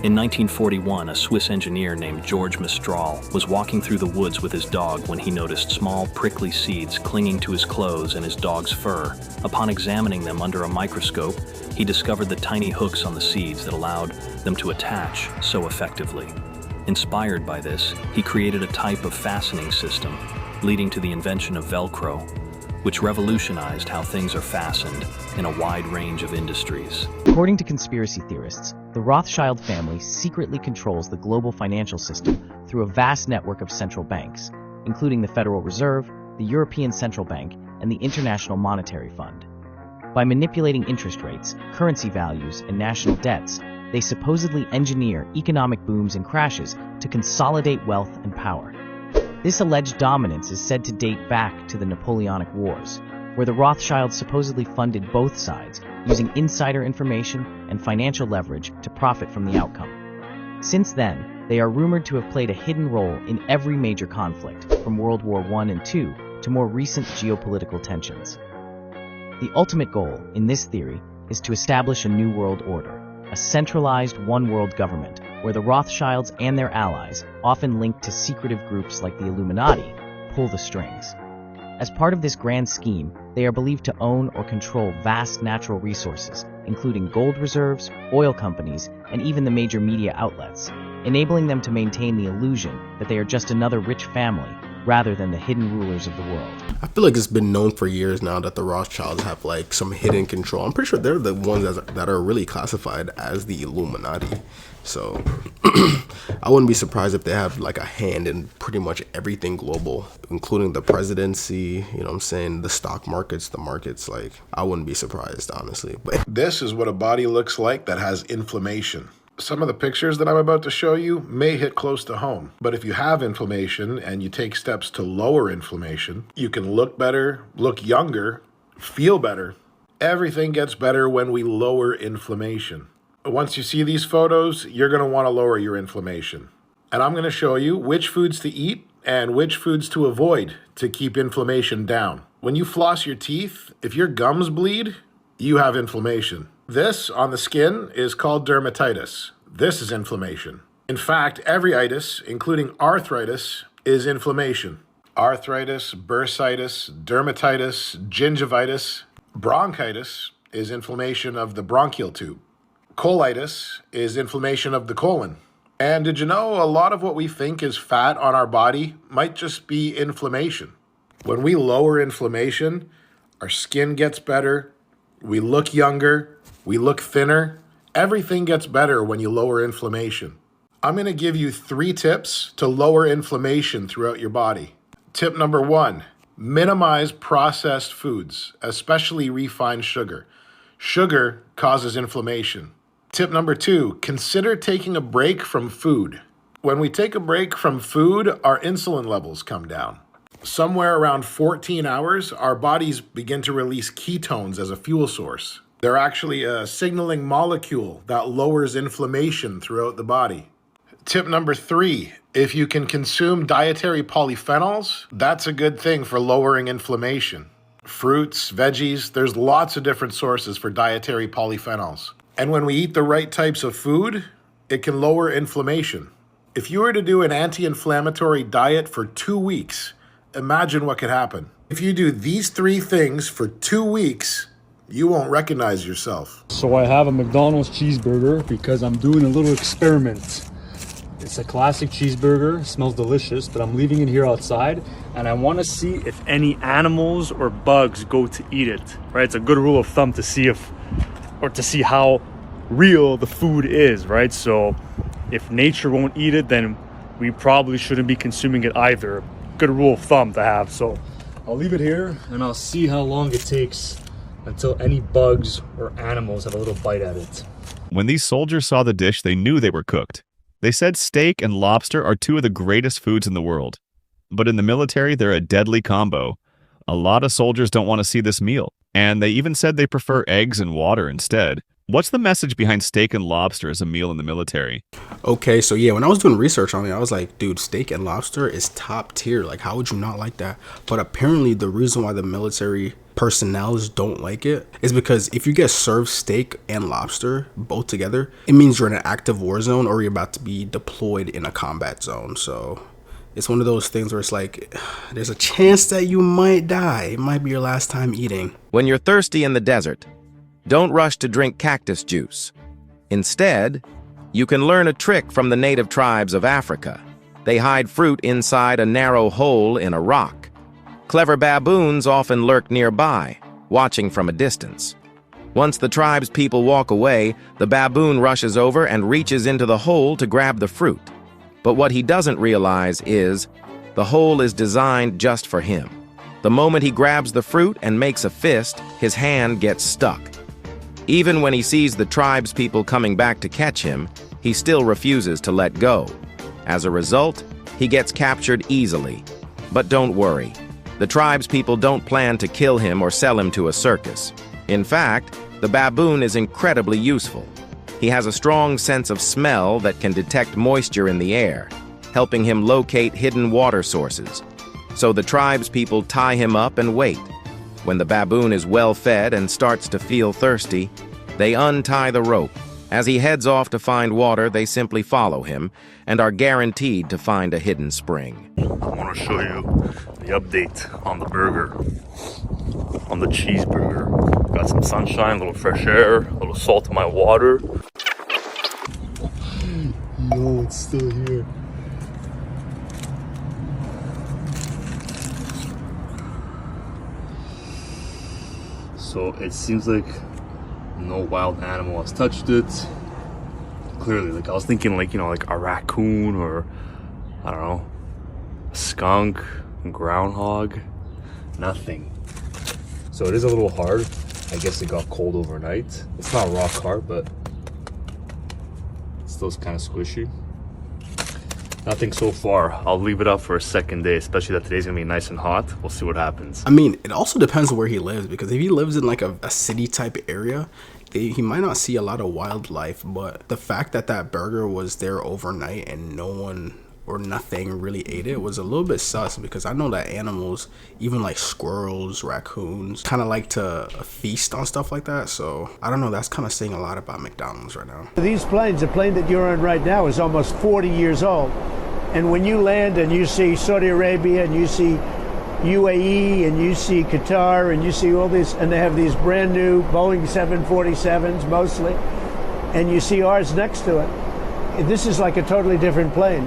In 1941, a Swiss engineer named George Mistral was walking through the woods with his dog when he noticed small, prickly seeds clinging to his clothes and his dog's fur. Upon examining them under a microscope, he discovered the tiny hooks on the seeds that allowed them to attach so effectively. Inspired by this, he created a type of fastening system, leading to the invention of Velcro, which revolutionized how things are fastened in a wide range of industries. According to conspiracy theorists, the Rothschild family secretly controls the global financial system through a vast network of central banks, including the Federal Reserve, the European Central Bank, and the International Monetary Fund. By manipulating interest rates, currency values, and national debts, they supposedly engineer economic booms and crashes to consolidate wealth and power. This alleged dominance is said to date back to the Napoleonic Wars, where the Rothschilds supposedly funded both sides, using insider information and financial leverage to profit from the outcome. Since then, they are rumored to have played a hidden role in every major conflict, from World War I and II to more recent geopolitical tensions. The ultimate goal, in this theory, is to establish a new world order, a centralized one-world government, where the Rothschilds and their allies, often linked to secretive groups like the Illuminati, pull the strings. As part of this grand scheme, they are believed to own or control vast natural resources, including gold reserves, oil companies, and even the major media outlets, enabling them to maintain the illusion that they are just another rich family rather than the hidden rulers of the world. I feel like it's been known for years now that the Rothschilds have like some hidden control. I'm pretty sure they're the ones that are really classified as the Illuminati. So I wouldn't be surprised if they have like a hand in pretty much everything global, including the presidency, you know what I'm saying, the stock markets, the markets. Like, I wouldn't be surprised, honestly. But this is what a body looks like that has inflammation. Some of the pictures that I'm about to show you may hit close to home, but if you have inflammation and you take steps to lower inflammation, you can look better, look younger, feel better. Everything gets better when we lower inflammation. Once you see these photos, you're going to want to lower your inflammation. And I'm going to show you which foods to eat and which foods to avoid to keep inflammation down. When you floss your teeth, if your gums bleed, you have inflammation. This on the skin is called dermatitis. This is inflammation. In fact, every itis, including arthritis, is inflammation. Arthritis, bursitis, dermatitis, gingivitis, bronchitis is inflammation of the bronchial tube. Colitis is inflammation of the colon. And did you know a lot of what we think is fat on our body might just be inflammation? When we lower inflammation, our skin gets better, we look younger, we look thinner. Everything gets better when you lower inflammation. I'm going to give you 3 tips to lower inflammation throughout your body. Tip number 1, minimize processed foods, especially refined sugar. Sugar causes inflammation. Tip number 2, consider taking a break from food. When we take a break from food, our insulin levels come down. Somewhere around 14 hours, our bodies begin to release ketones as a fuel source. They're actually a signaling molecule that lowers inflammation throughout the body. Tip number 3, if you can consume dietary polyphenols, that's a good thing for lowering inflammation. Fruits, veggies, there's lots of different sources for dietary polyphenols. And when we eat the right types of food, it can lower inflammation. If you were to do an anti-inflammatory diet for 2 weeks, imagine what could happen. If you do these 3 things for 2 weeks, you won't recognize yourself. So I have a McDonald's cheeseburger because I'm doing a little experiment. It's a classic cheeseburger, smells delicious, but I'm leaving it here outside and I want to see if any animals or bugs go to eat it, right? It's a good rule of thumb to see see how real the food is, right? So if nature won't eat it, then we probably shouldn't be consuming it either. Good rule of thumb to have. So I'll leave it here and I'll see how long it takes until any bugs or animals have a little bite at it. When these soldiers saw the dish, they knew they were cooked. They said steak and lobster are 2 of the greatest foods in the world. But in the military, they're a deadly combo. A lot of soldiers don't want to see this meal, and they even said they prefer eggs and water instead. What's the message behind steak and lobster as a meal in the military? Okay, so yeah, when I was doing research on it, I was like, dude, steak and lobster is top tier. Like, how would you not like that? But apparently the reason why the military personnel don't like it is because if you get served steak and lobster both together, it means you're in an active war zone or you're about to be deployed in a combat zone. So it's one of those things where it's like, there's a chance that you might die. It might be your last time eating. When you're thirsty in the desert, don't rush to drink cactus juice. Instead, you can learn a trick from the native tribes of Africa. They hide fruit inside a narrow hole in a rock. Clever baboons often lurk nearby, watching from a distance. Once the tribe's people walk away, the baboon rushes over and reaches into the hole to grab the fruit. But what he doesn't realize is, the hole is designed just for him. The moment he grabs the fruit and makes a fist, his hand gets stuck. Even when he sees the tribe's people coming back to catch him, he still refuses to let go. As a result, he gets captured easily. But don't worry. The tribe's people don't plan to kill him or sell him to a circus. In fact, the baboon is incredibly useful. He has a strong sense of smell that can detect moisture in the air, helping him locate hidden water sources. So the tribe's people tie him up and wait. When the baboon is well fed and starts to feel thirsty, they untie the rope. As he heads off to find water, they simply follow him and are guaranteed to find a hidden spring. I want to show you the update on the burger, on the cheeseburger. Got some sunshine, a little fresh air, a little salt in my water. No, it's still here. So it seems like no wild animal has touched it. Clearly, like I was thinking like, you know, like a raccoon or, I don't know, a skunk, a groundhog, nothing. So it is a little hard. I guess it got cold overnight. It's not rock hard, but it's still kind of squishy. Nothing so far. I'll leave it up for a second day, especially that today's gonna be nice and hot. We'll see what happens. I mean, it also depends on where he lives, because if he lives in like a city type area, he might not see a lot of wildlife, but the fact that that burger was there overnight and no one or nothing really ate it was a little bit sus, because I know that animals, even like squirrels, raccoons, kind of like to feast on stuff like that. So I don't know, that's kind of saying a lot about McDonald's right now. These planes, the plane that you're on right now is almost 40 years old. And when you land and you see Saudi Arabia and you see UAE and you see Qatar and you see all these, and they have these brand new Boeing 747s mostly, and you see ours next to it, this is like a totally different plane.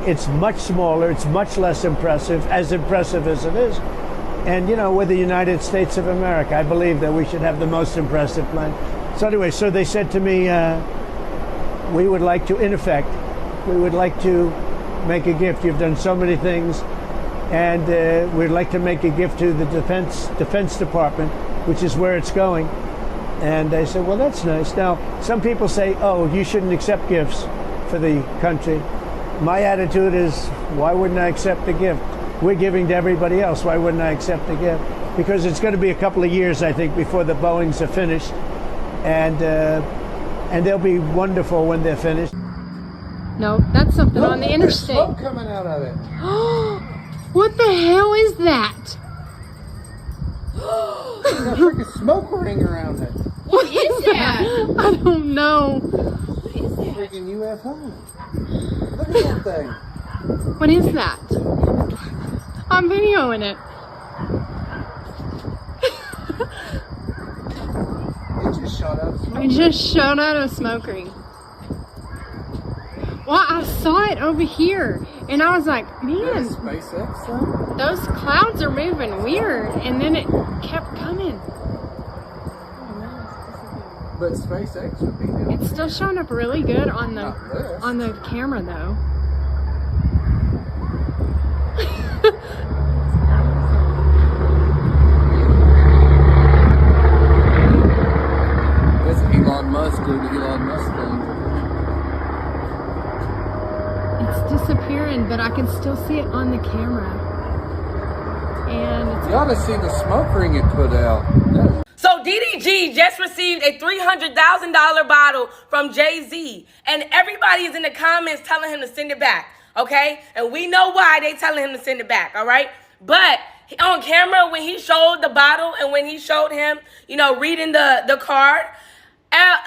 It's much smaller, it's much less impressive as it is. And you know, we're the United States of America. I believe that we should have the most impressive plane. So anyway, so they said to me, we would like to, in effect, we would like to make a gift. You've done so many things, and we'd like to make a gift to the Defense Department, which is where it's going. And I said, well, that's nice. Now, some people say, oh, you shouldn't accept gifts for the country. My attitude is, why wouldn't I accept a gift? We're giving to everybody else. Why wouldn't I accept a gift? Because it's going to be a couple of years, I think, before the Boeings are finished. And they'll be wonderful when they're finished. No, that's something on the interstate. There's smoke coming out of it. What the hell is that? There's a freaking smoke ring around it. What is that? I don't know. What is that? Freaking UFO. Look at that thing. What is that? I'm videoing it. It just shot out of smoke. It just shot out of a smoke ring. Well, I saw it over here, and I was like, man, SpaceX thing? Those clouds are moving weird, and then it kept coming. But SpaceX would be down. It's still showing up really good on the camera, though. That's Elon Musk doing the Elon Musk thing. It's disappearing, but I can still see it on the camera. And it's... You ought to see the smoke ring it put out. So DDG just received a $300,000 bottle from Jay-Z, and everybody is in the comments telling him to send it back, okay? And we know why they telling him to send it back, all right? But on camera, when he showed the bottle and when he showed him, you know, reading the card,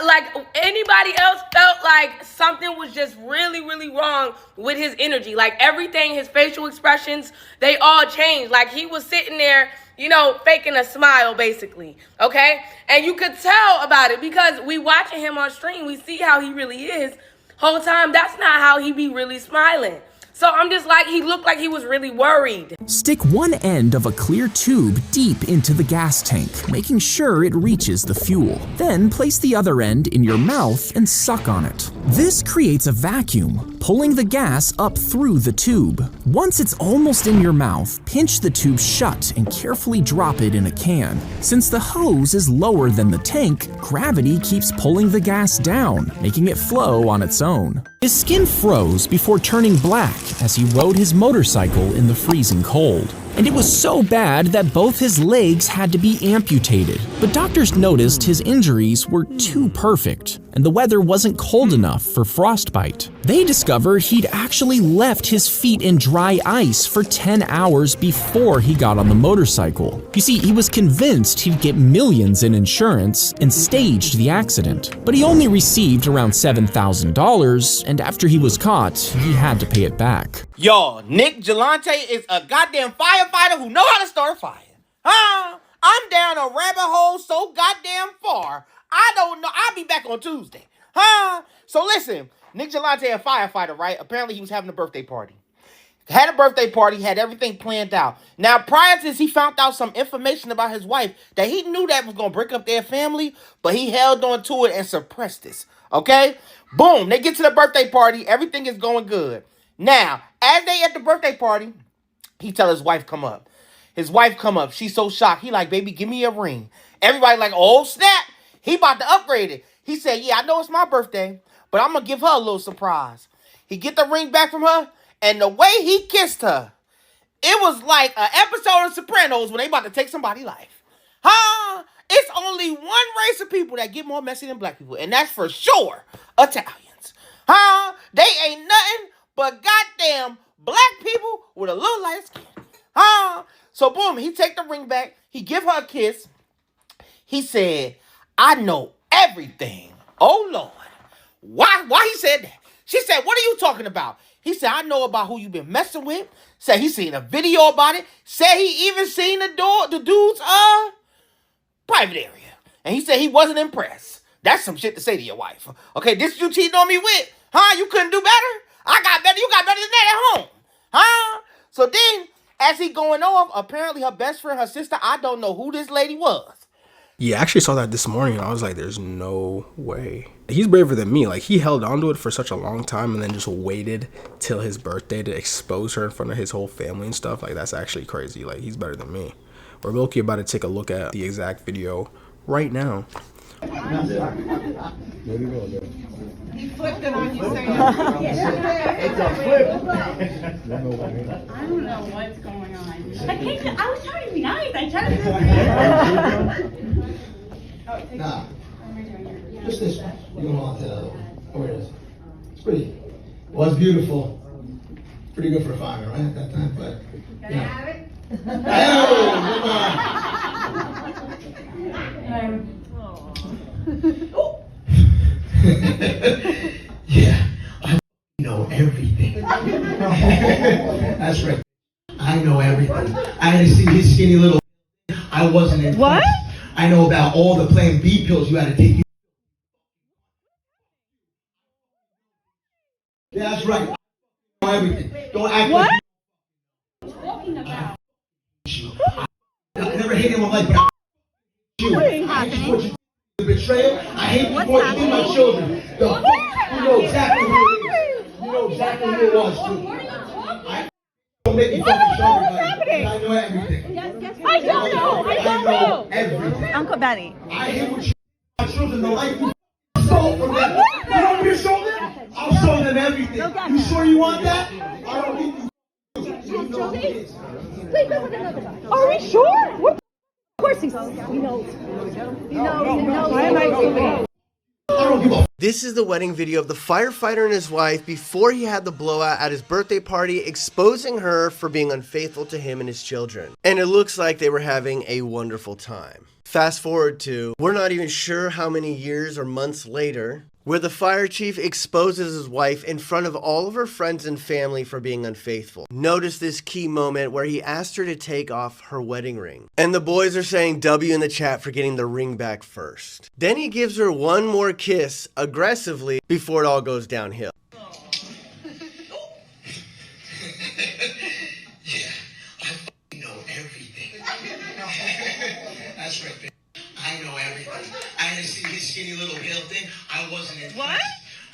like anybody else felt like something was just really, really wrong with his energy. Like everything, his facial expressions, they all changed. Like he was sitting there, you know, faking a smile, basically, okay? And you could tell about it because we watching him on stream. We see how he really is. Whole time, that's not how he be really smiling. So I'm just like, he looked like he was really worried. Stick one end of a clear tube deep into the gas tank, making sure it reaches the fuel. Then place the other end in your mouth and suck on it. This creates a vacuum, pulling the gas up through the tube. Once it's almost in your mouth, pinch the tube shut and carefully drop it in a can. Since the hose is lower than the tank, gravity keeps pulling the gas down, making it flow on its own. His skin froze before turning black as he rode his motorcycle in the freezing cold. And it was so bad that both his legs had to be amputated. But doctors noticed his injuries were too perfect, and the weather wasn't cold enough for frostbite. They discovered he'd actually left his feet in dry ice for 10 hours before he got on the motorcycle. You see, he was convinced he'd get millions in insurance and staged the accident. But he only received around $7,000, and after he was caught, he had to pay it back. Yo, Nick Gelante is a goddamn firefighter who know how to start a fire. I'm down a rabbit hole so goddamn far, I don't know. I'll be back on Tuesday. So listen, Nick Gelante, a firefighter, right? Apparently he was having a birthday party. Had a birthday party, had everything planned out. Now, prior to this, he found out some information about his wife that he knew that was going to break up their family, but he held on to it and suppressed this, okay? Boom, they get to the birthday party. Everything is going good. Now, as they at the birthday party, he tell his wife come up. His wife come up. She's so shocked. He like, baby, give me a ring. Everybody like, oh, snap. He about to upgrade it. He said, yeah, I know it's my birthday, but I'm going to give her a little surprise. He get the ring back from her, and the way he kissed her, it was like an episode of Sopranos when they about to take somebody's life. It's only one race of people that get more messy than black people, and that's for sure Italians. They ain't nothing but goddamn black people with a little light skin. So boom, he take the ring back. He give her a kiss. He said, I know everything. Oh, Lord. Why he said that? She said, what are you talking about? He said, I know about who you been messing with. Said he seen a video about it. Said he even seen the dude's private area. And he said he wasn't impressed. That's some shit to say to your wife. Okay, this you cheating on me with? You couldn't do better? I got better. You got better than that at home. So then, as he going off, apparently her best friend, her sister, I don't know who this lady was. Yeah, I actually saw that this morning, and I was like, there's no way. He's braver than me. Like, he held on to it for such a long time and then just waited till his birthday to expose her in front of his whole family and stuff. Like, that's actually crazy. Like, he's better than me. We're low-key about to take a look at the exact video right now. You flipped it on you, saying it's a flip. I don't know what's going on. I was trying to be nice. I tried to do Nah. Just this one. You don't want the other one. Oh, where is it? It's pretty. Well, it's beautiful. Pretty good for a fire, right? At that time, but. Can I have it? Yeah, I know everything. That's right. I know everything. I had to see his skinny little. I wasn't impressed. What? I know about all the Plan B pills you had to take. Yeah, that's right. I know everything. Don't act what? Like talking about? I never hated my life, but I you. What ain't happening? The betrayal. I hate you more than my children. You know exactly who it is. You know exactly who it was, too. Don't make me fucking show everybody. I know everything. I don't know. I don't know. Everything. Uncle Benny. I hate what you my children don't like you stole from them. You want me to show them? I'll show them everything. You sure you want that? I don't need you. You know who it is. Are we sure? What? Of course he knows. He knows. Why am I doing? This is the wedding video of the firefighter and his wife before he had the blowout at his birthday party, exposing her for being unfaithful to him and his children. And it looks like they were having a wonderful time. Fast forward to, we're not even sure how many years or months later, where the fire chief exposes his wife in front of all of her friends and family for being unfaithful. Notice this key moment where he asked her to take off her wedding ring. And the boys are saying W in the chat for getting the ring back first. Then he gives her one more kiss aggressively before it all goes downhill. Yeah, I know everything. That's right, baby. I know everything. I had to see his skinny little hill thing. I wasn't impressed. What?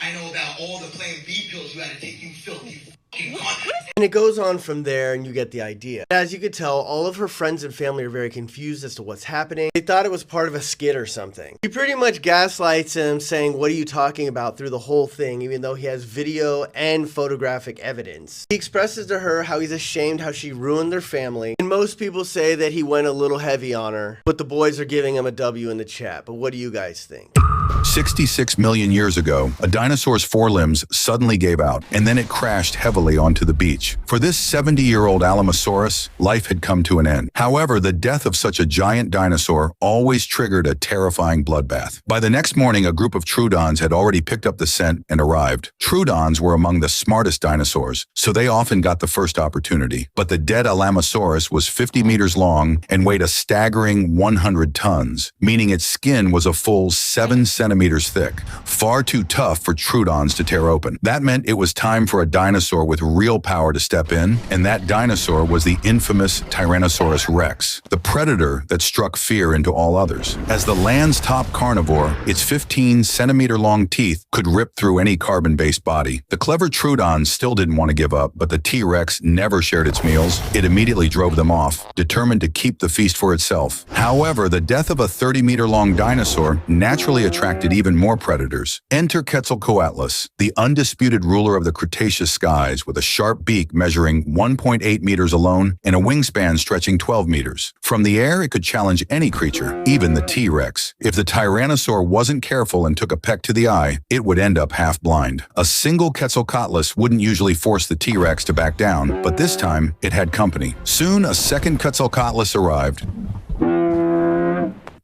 I know about all the Plan B pills you had to take, you filthy fucking con. And it goes on from there, and you get the idea. As you could tell, all of her friends and family are very confused as to what's happening. They thought it was part of a skit or something. He pretty much gaslights him, saying, what are you talking about, through the whole thing, even though he has video and photographic evidence. He expresses to her how he's ashamed how she ruined their family, and most people say that he went a little heavy on her, but the boys are giving him a W in the chat. But what do you guys think? 66 million years ago, a dinosaur's forelimbs suddenly gave out, and then it crashed heavily onto the beach. For this 70-year-old Alamosaurus, life had come to an end. However, the death of such a giant dinosaur always triggered a terrifying bloodbath. By the next morning, a group of Troodons had already picked up the scent and arrived. Troodons were among the smartest dinosaurs, so they often got the first opportunity. But the dead Alamosaurus was 50 meters long and weighed a staggering 100 tons, meaning its skin was a full 7 centimeters thick, far too tough for Troodons to tear open. That meant it was time for a dinosaur with real power to step in, and that dinosaur was the infamous Tyrannosaurus Rex, the predator that struck fear into all others. As the land's top carnivore, its 15-centimeter-long teeth could rip through any carbon-based body. The clever Troodons still didn't want to give up, but the T-Rex never shared its meals. It immediately drove them off, determined to keep the feast for itself. However, the death of a 30-meter-long dinosaur naturally attracted attracted even more predators. Enter Quetzalcoatlus, the undisputed ruler of the Cretaceous skies, with a sharp beak measuring 1.8 meters alone and a wingspan stretching 12 meters. From the air, it could challenge any creature, even the T-Rex. If the Tyrannosaur wasn't careful and took a peck to the eye, it would end up half blind. A single Quetzalcoatlus wouldn't usually force the T-Rex to back down, but this time it had company. Soon, a second Quetzalcoatlus arrived.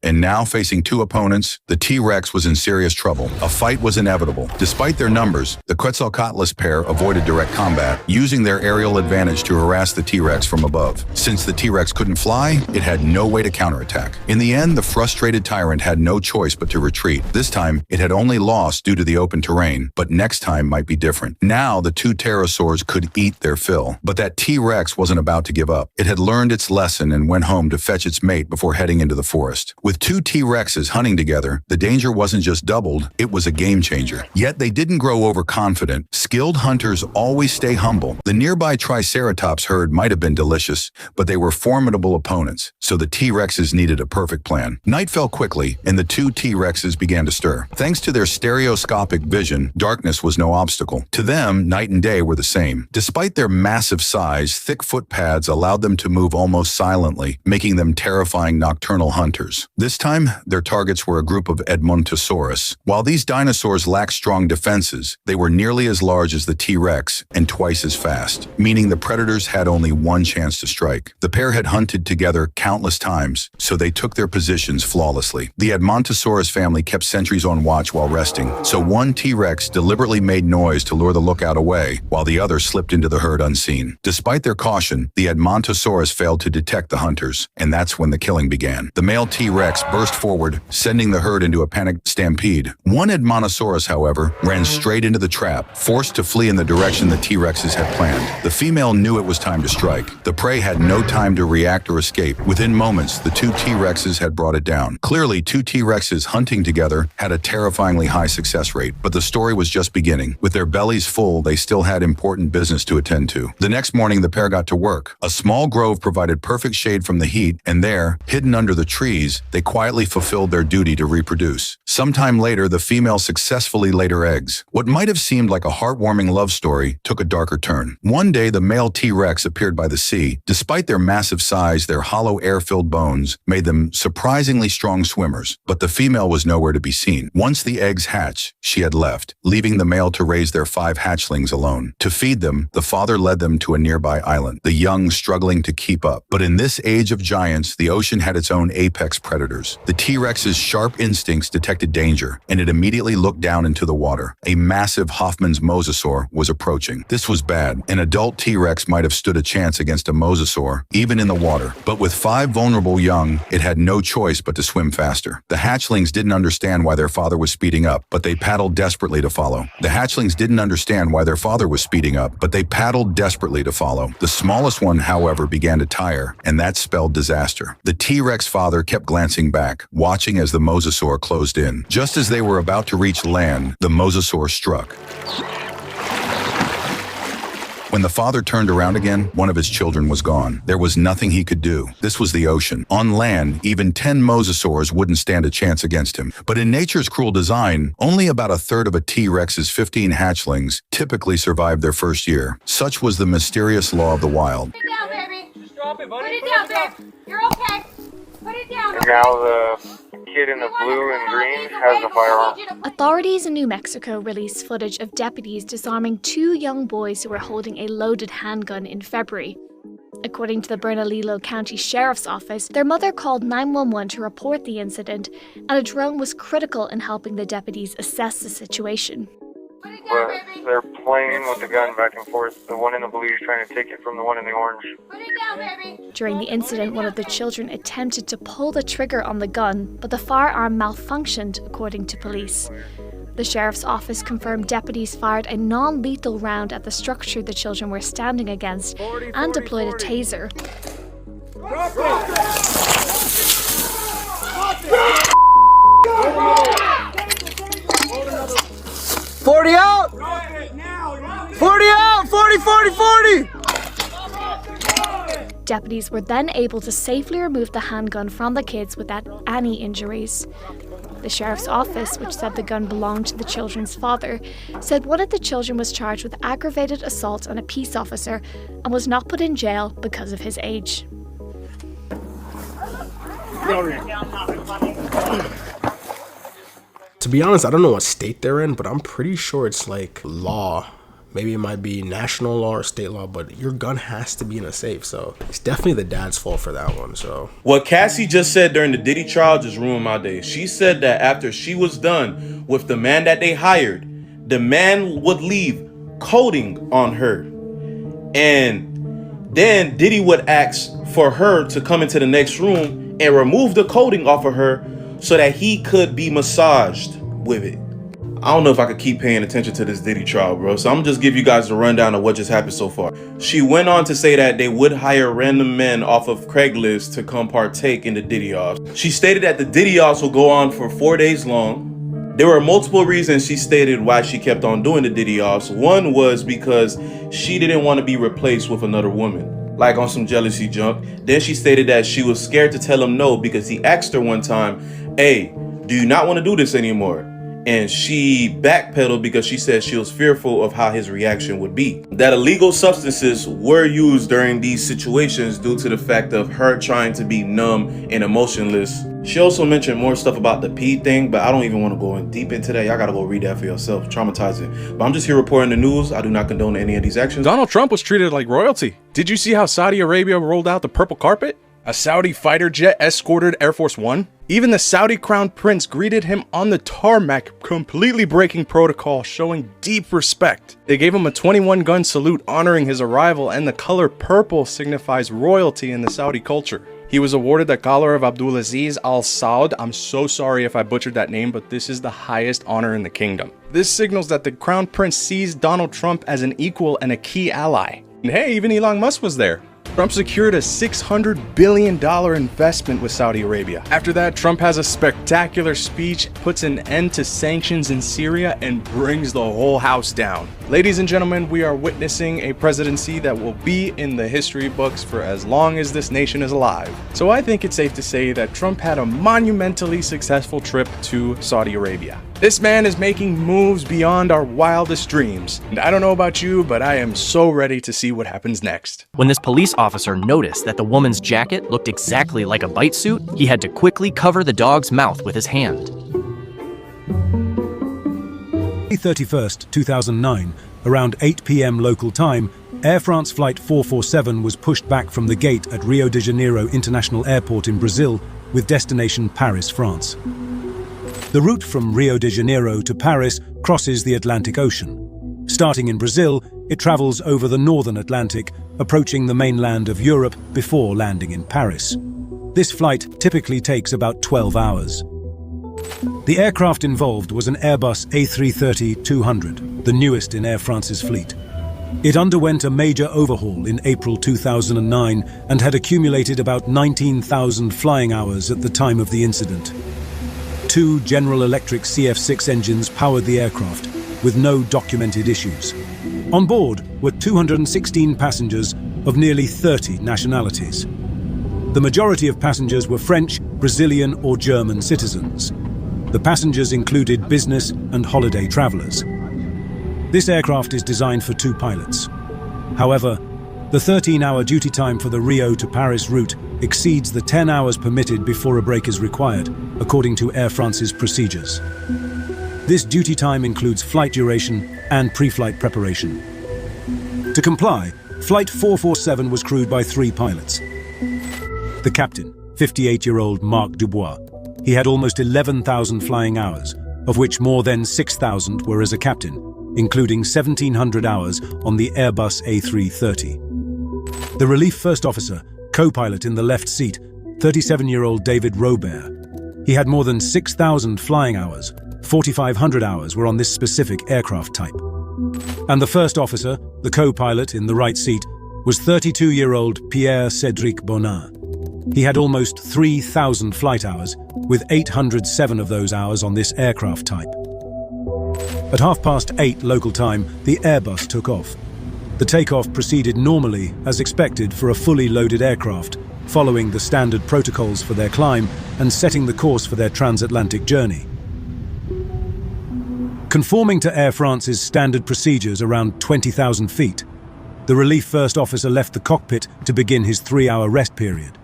And now, facing two opponents, the T-Rex was in serious trouble. A fight was inevitable. Despite their numbers, the Quetzalcoatlus pair avoided direct combat, using their aerial advantage to harass the T-Rex from above. Since the T-Rex couldn't fly, it had no way to counterattack. In the end, the frustrated tyrant had no choice but to retreat. This time, it had only lost due to the open terrain, but next time might be different. Now, the two pterosaurs could eat their fill. But that T-Rex wasn't about to give up. It had learned its lesson and went home to fetch its mate before heading into the forest. With two T-Rexes hunting together, the danger wasn't just doubled, it was a game changer. Yet they didn't grow overconfident. Skilled hunters always stay humble. The nearby Triceratops herd might have been delicious, but they were formidable opponents, so the T-Rexes needed a perfect plan. Night fell quickly, and the two T-Rexes began to stir. Thanks to their stereoscopic vision, darkness was no obstacle. To them, night and day were the same. Despite their massive size, thick footpads allowed them to move almost silently, making them terrifying nocturnal hunters. This time, their targets were a group of Edmontosaurus. While these dinosaurs lacked strong defenses, they were nearly as large as the T-Rex and twice as fast, meaning the predators had only one chance to strike. The pair had hunted together countless times, so they took their positions flawlessly. The Edmontosaurus family kept sentries on watch while resting, so one T-Rex deliberately made noise to lure the lookout away, while the other slipped into the herd unseen. Despite their caution, the Edmontosaurus failed to detect the hunters, and that's when the killing began. The male T-Rex burst forward, sending the herd into a panicked stampede. One Edmontosaurus, however, ran straight into the trap, forced to flee in the direction the T-Rexes had planned. The female knew it was time to strike. The prey had no time to react or escape. Within moments, the two T-Rexes had brought it down. Clearly, two T-Rexes hunting together had a terrifyingly high success rate, but the story was just beginning. With their bellies full, they still had important business to attend to. The next morning, the pair got to work. A small grove provided perfect shade from the heat, and there, hidden under the trees, they quietly fulfilled their duty to reproduce. Sometime later, the female successfully laid her eggs. What might have seemed like a heartwarming love story took a darker turn. One day, the male T-Rex appeared by the sea. Despite their massive size, their hollow air-filled bones made them surprisingly strong swimmers, but the female was nowhere to be seen. Once the eggs hatched, she had left, leaving the male to raise their 5 hatchlings alone. To feed them, the father led them to a nearby island, the young struggling to keep up. But in this age of giants, the ocean had its own apex predators. The T-Rex's sharp instincts detected danger, and it immediately looked down into the water. A massive Hoffman's mosasaur was approaching. This was bad. An adult T-Rex might have stood a chance against a mosasaur, even in the water. But with 5 vulnerable young, it had no choice but to swim faster. The hatchlings didn't understand why their father was speeding up, but they paddled desperately to follow. The hatchlings didn't understand why their father was speeding up, but they paddled desperately to follow. The smallest one, however, began to tire, and that spelled disaster. The T-Rex father kept glancing back, watching as the mosasaur closed in. Just as they were about to reach land, the mosasaur struck. When the father turned around again, one of his children was gone. There was nothing he could do. This was the ocean. On land, even 10 mosasaurs wouldn't stand a chance against him. But in nature's cruel design, only about a third of a T-Rex's 15 hatchlings typically survived their first year. Such was the mysterious law of the wild. Put it down, baby. Just drop it, buddy. Put it down, babe. You're okay. Put it down. Now the kid in the blue and green has a firearm. Authorities in New Mexico released footage of deputies disarming 2 young boys who were holding a loaded handgun in February. According to the Bernalillo County Sheriff's Office, their mother called 911 to report the incident, and a drone was critical in helping the deputies assess the situation. But they're playing with the gun back and forth. The one in the blue is trying to take it from the one in the orange. Put it down, baby. During the incident, one of the children attempted to pull the trigger on the gun, but the firearm malfunctioned, according to police. The sheriff's office confirmed deputies fired a non-lethal round at the structure the children were standing against and deployed a taser. 40 out! 40 out! 40, 40, 40! Deputies were then able to safely remove the handgun from the kids without any injuries. The sheriff's office, which said the gun belonged to the children's father, said one of the children was charged with aggravated assault on a peace officer and was not put in jail because of his age. To be honest, I don't know what state they're in, but I'm pretty sure it's like law. Maybe it might be national law or state law, but your gun has to be in a safe. So it's definitely the dad's fault for that one. So what Cassie just said during the Diddy trial just ruined my day. She said that after she was done with the man that they hired, the man would leave coding on her. And then Diddy would ask for her to come into the next room and remove the coating off of her so that he could be massaged with it. I don't know if I could keep paying attention to this Diddy trial, bro. So I'm gonna just give you guys a rundown of what just happened so far. She went on to say that they would hire random men off of Craigslist to come partake in the Diddy offs. She stated that the Diddy offs will go on for 4 days long. There were multiple reasons she stated why she kept on doing the Diddy offs. One was because she didn't want to be replaced with another woman, like on some jealousy junk. Then she stated that she was scared to tell him no because he asked her one time, "Hey, do you not want to do this anymore?" And she backpedaled because she said she was fearful of how his reaction would be. That illegal substances were used during these situations due to the fact of her trying to be numb and emotionless. She also mentioned more stuff about the P thing, but I don't even want to go in deep into that. Y'all gotta go read that for yourself. Traumatizing. But I'm just here reporting the news. I do not condone any of these actions. Donald Trump was treated like royalty. Did you see how Saudi Arabia rolled out the purple carpet? A Saudi fighter jet escorted Air Force One. Even the Saudi crown prince greeted him on the tarmac, completely breaking protocol, showing deep respect. They gave him a 21-gun salute honoring his arrival, and the color purple signifies royalty in the Saudi culture. He was awarded the collar of Abdulaziz Al Saud. I'm so sorry if I butchered that name, but this is the highest honor in the kingdom. This signals that the crown prince sees Donald Trump as an equal and a key ally. And hey, even Elon Musk was there. Trump secured a $600 billion investment with Saudi Arabia. After that, Trump has a spectacular speech, puts an end to sanctions in Syria, and brings the whole house down. Ladies and gentlemen, we are witnessing a presidency that will be in the history books for as long as this nation is alive. So I think it's safe to say that Trump had a monumentally successful trip to Saudi Arabia. This man is making moves beyond our wildest dreams. And I don't know about you, but I am so ready to see what happens next. When this police officer noticed that the woman's jacket looked exactly like a bite suit, he had to quickly cover the dog's mouth with his hand. May 31st, 2009, around 8 p.m. local time, Air France Flight 447 was pushed back from the gate at Rio de Janeiro International Airport in Brazil with destination Paris, France. The route from Rio de Janeiro to Paris crosses the Atlantic Ocean. Starting in Brazil, it travels over the northern Atlantic, approaching the mainland of Europe before landing in Paris. This flight typically takes about 12 hours. The aircraft involved was an Airbus A330-200, the newest in Air France's fleet. It underwent a major overhaul in April 2009 and had accumulated about 19,000 flying hours at the time of the incident. 2 General Electric CF6 engines powered the aircraft, with no documented issues. On board were 216 passengers of nearly 30 nationalities. The majority of passengers were French, Brazilian, or German citizens. The passengers included business and holiday travelers. This aircraft is designed for 2 pilots. However, the 13-hour duty time for the Rio to Paris route exceeds the 10 hours permitted before a break is required, according to Air France's procedures. This duty time includes flight duration and pre-flight preparation. To comply, Flight 447 was crewed by 3 pilots. The captain, 58-year-old Marc Dubois. He had almost 11,000 flying hours, of which more than 6,000 were as a captain, including 1,700 hours on the Airbus A330. The relief first officer, co-pilot in the left seat, 37-year-old David Robert. He had more than 6,000 flying hours, 4,500 hours were on this specific aircraft type. And the first officer, the co-pilot in the right seat, was 32-year-old Pierre-Cédric Bonin. He had almost 3,000 flight hours, with 807 of those hours on this aircraft type. At 8:30 local time, the Airbus took off. The takeoff proceeded normally, as expected for a fully loaded aircraft, following the standard protocols for their climb and setting the course for their transatlantic journey. Conforming to Air France's standard procedures around 20,000 feet, the relief first officer left the cockpit to begin his 3-hour rest period.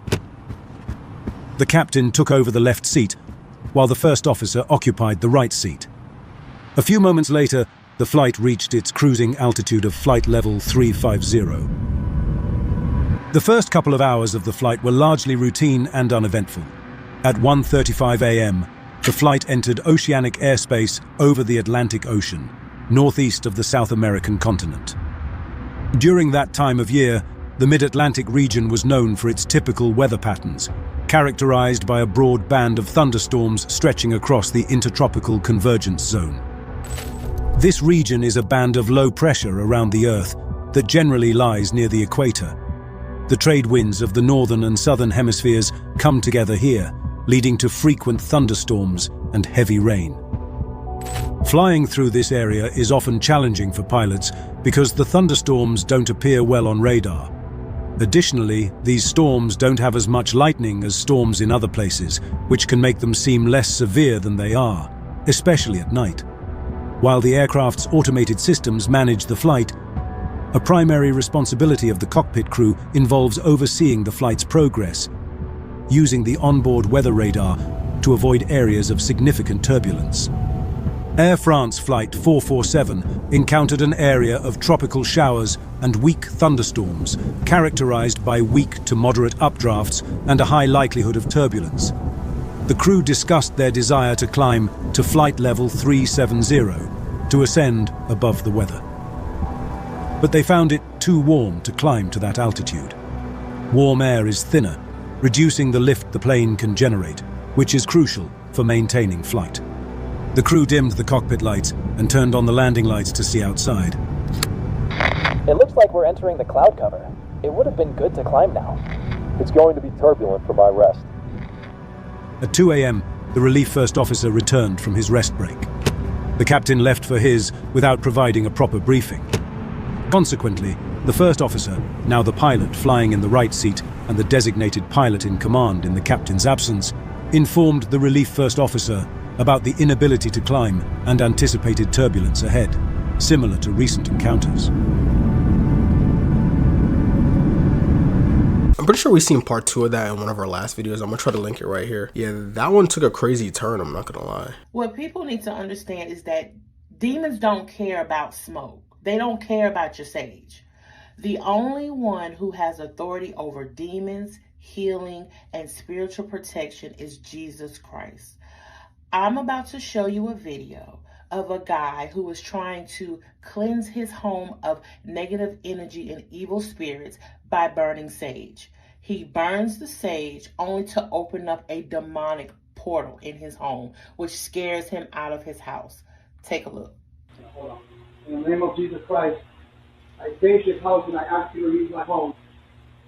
The captain took over the left seat, while the first officer occupied the right seat. A few moments later, the flight reached its cruising altitude of flight level 350. The first couple of hours of the flight were largely routine and uneventful. At 1:35 a.m., the flight entered oceanic airspace over the Atlantic Ocean, northeast of the South American continent. During that time of year, the mid-Atlantic region was known for its typical weather patterns, characterized by a broad band of thunderstorms stretching across the intertropical convergence zone. This region is a band of low pressure around the Earth that generally lies near the equator. The trade winds of the northern and southern hemispheres come together here, leading to frequent thunderstorms and heavy rain. Flying through this area is often challenging for pilots because the thunderstorms don't appear well on radar. Additionally, these storms don't have as much lightning as storms in other places, which can make them seem less severe than they are, especially at night. While the aircraft's automated systems manage the flight, a primary responsibility of the cockpit crew involves overseeing the flight's progress, using the onboard weather radar to avoid areas of significant turbulence. Air France Flight 447 encountered an area of tropical showers and weak thunderstorms, characterized by weak to moderate updrafts and a high likelihood of turbulence. The crew discussed their desire to climb to flight level 370 to ascend above the weather. But they found it too warm to climb to that altitude. Warm air is thinner, reducing the lift the plane can generate, which is crucial for maintaining flight. The crew dimmed the cockpit lights and turned on the landing lights to see outside. It looks like we're entering the cloud cover. It would have been good to climb now. It's going to be turbulent for my rest. At 2 a.m., the relief first officer returned from his rest break. The captain left for his without providing a proper briefing. Consequently, the first officer, now the pilot flying in the right seat and the designated pilot in command in the captain's absence, informed the relief first officer about the inability to climb and anticipated turbulence ahead, similar to recent encounters. I'm pretty sure we've seen part 2 of that in one of our last videos. I'm gonna try to link it right here. Yeah, that one took a crazy turn, I'm not gonna lie. What people need to understand is that demons don't care about smoke. They don't care about your sage. The only one who has authority over demons, healing, and spiritual protection is Jesus Christ. I'm about to show you a video of a guy who is trying to cleanse his home of negative energy and evil spirits by burning sage. He burns the sage only to open up a demonic portal in his home, which scares him out of his house. Take a look. Hold on. In the name of Jesus Christ, I base this house and I ask you to leave my home.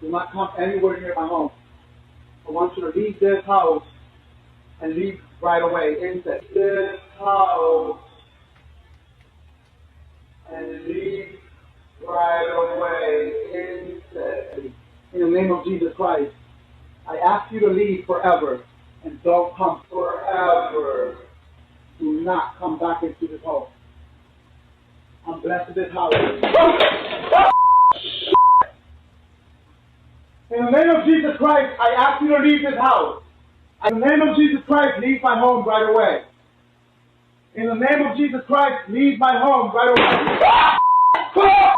Do not come anywhere near my home. I want you to leave this house and leave right away. Inside this house and leave right away. Inside. In the name of Jesus Christ, I ask you to leave forever and don't come forever. Do not come back into this home. I'm blessed this house. In the name of Jesus Christ, I ask you to leave this house. In the name of Jesus Christ, leave my home right away. In the name of Jesus Christ, leave my home right away.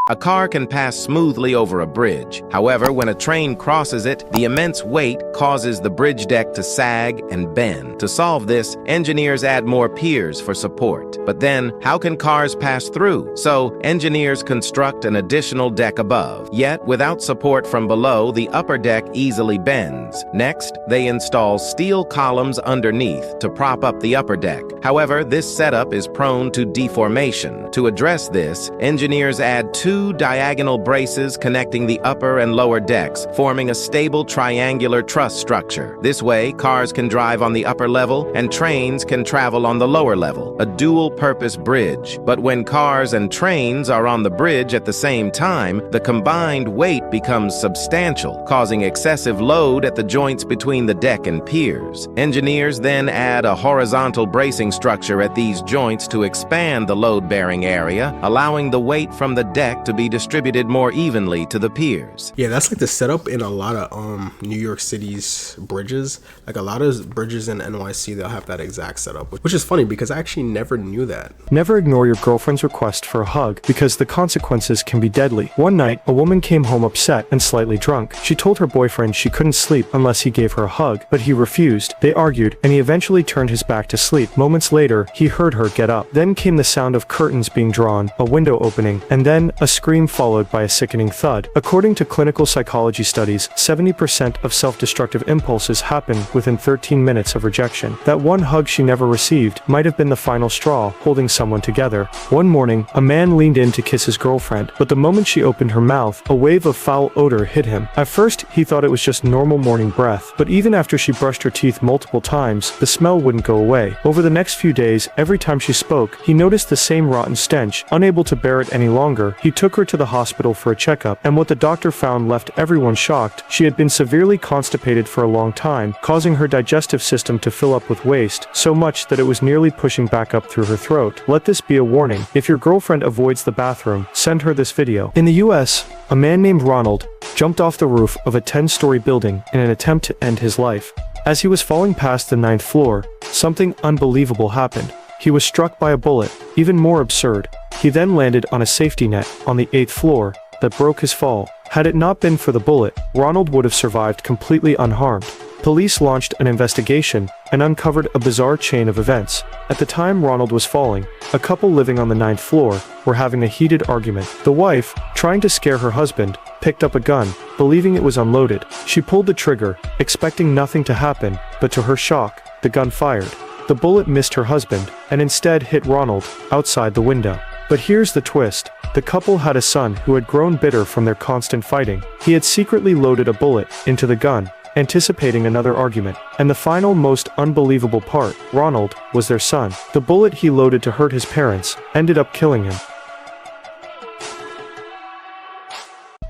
A car can pass smoothly over a bridge. However, when a train crosses it, the immense weight causes the bridge deck to sag and bend. To solve this, engineers add more piers for support. But then, how can cars pass through? So, engineers construct an additional deck above. Yet, without support from below, the upper deck easily bends. Next, they install steel columns underneath to prop up the upper deck. However, this setup is prone to deformation. To address this, engineers add 2 2 diagonal braces connecting the upper and lower decks, forming a stable triangular truss structure. This way, cars can drive on the upper level and trains can travel on the lower level, a dual-purpose bridge. But when cars and trains are on the bridge at the same time, the combined weight becomes substantial, causing excessive load at the joints between the deck and piers. Engineers then add a horizontal bracing structure at these joints to expand the load-bearing area, allowing the weight from the deck to be distributed more evenly to the piers. Yeah, that's like the setup in a lot of New York City's bridges. Like a lot of bridges in NYC, they'll have that exact setup, which is funny because I actually never knew that. Never ignore your girlfriend's request for a hug because the consequences can be deadly. One night, a woman came home upset and slightly drunk. She told her boyfriend she couldn't sleep unless he gave her a hug, but he refused. They argued, and he eventually turned his back to sleep. Moments later, he heard her get up. Then came the sound of curtains being drawn, a window opening, and then a scream followed by a sickening thud. According to clinical psychology studies, 70% of self-destructive impulses happen within 13 minutes of rejection. That one hug she never received might have been the final straw holding someone together. One morning, a man leaned in to kiss his girlfriend, but the moment she opened her mouth, a wave of foul odor hit him. At first, he thought it was just normal morning breath, but even after she brushed her teeth multiple times, the smell wouldn't go away. Over the next few days, every time she spoke, he noticed the same rotten stench. Unable to bear it any longer, he took her to the hospital for a checkup, and what the doctor found left everyone shocked. She had been severely constipated for a long time, causing her digestive system to fill up with waste, so much that it was nearly pushing back up through her throat. Let this be a warning. If your girlfriend avoids the bathroom, send her this video. In the US, a man named Ronald jumped off the roof of a 10-story building in an attempt to end his life. As he was falling past the 9th floor, something unbelievable happened. He was struck by a bullet. Even more absurd, he then landed on a safety net on the 8th floor that broke his fall. Had it not been for the bullet, Ronald would have survived completely unharmed. Police launched an investigation and uncovered a bizarre chain of events. At the time Ronald was falling, a couple living on the 9th floor were having a heated argument. The wife, trying to scare her husband, picked up a gun, believing it was unloaded. She pulled the trigger, expecting nothing to happen, but to her shock, the gun fired. The bullet missed her husband, and instead hit Ronald, outside the window. But here's the twist. The couple had a son who had grown bitter from their constant fighting. He had secretly loaded a bullet into the gun, anticipating another argument. And the final, most unbelievable part, Ronald was their son. The bullet he loaded to hurt his parents ended up killing him.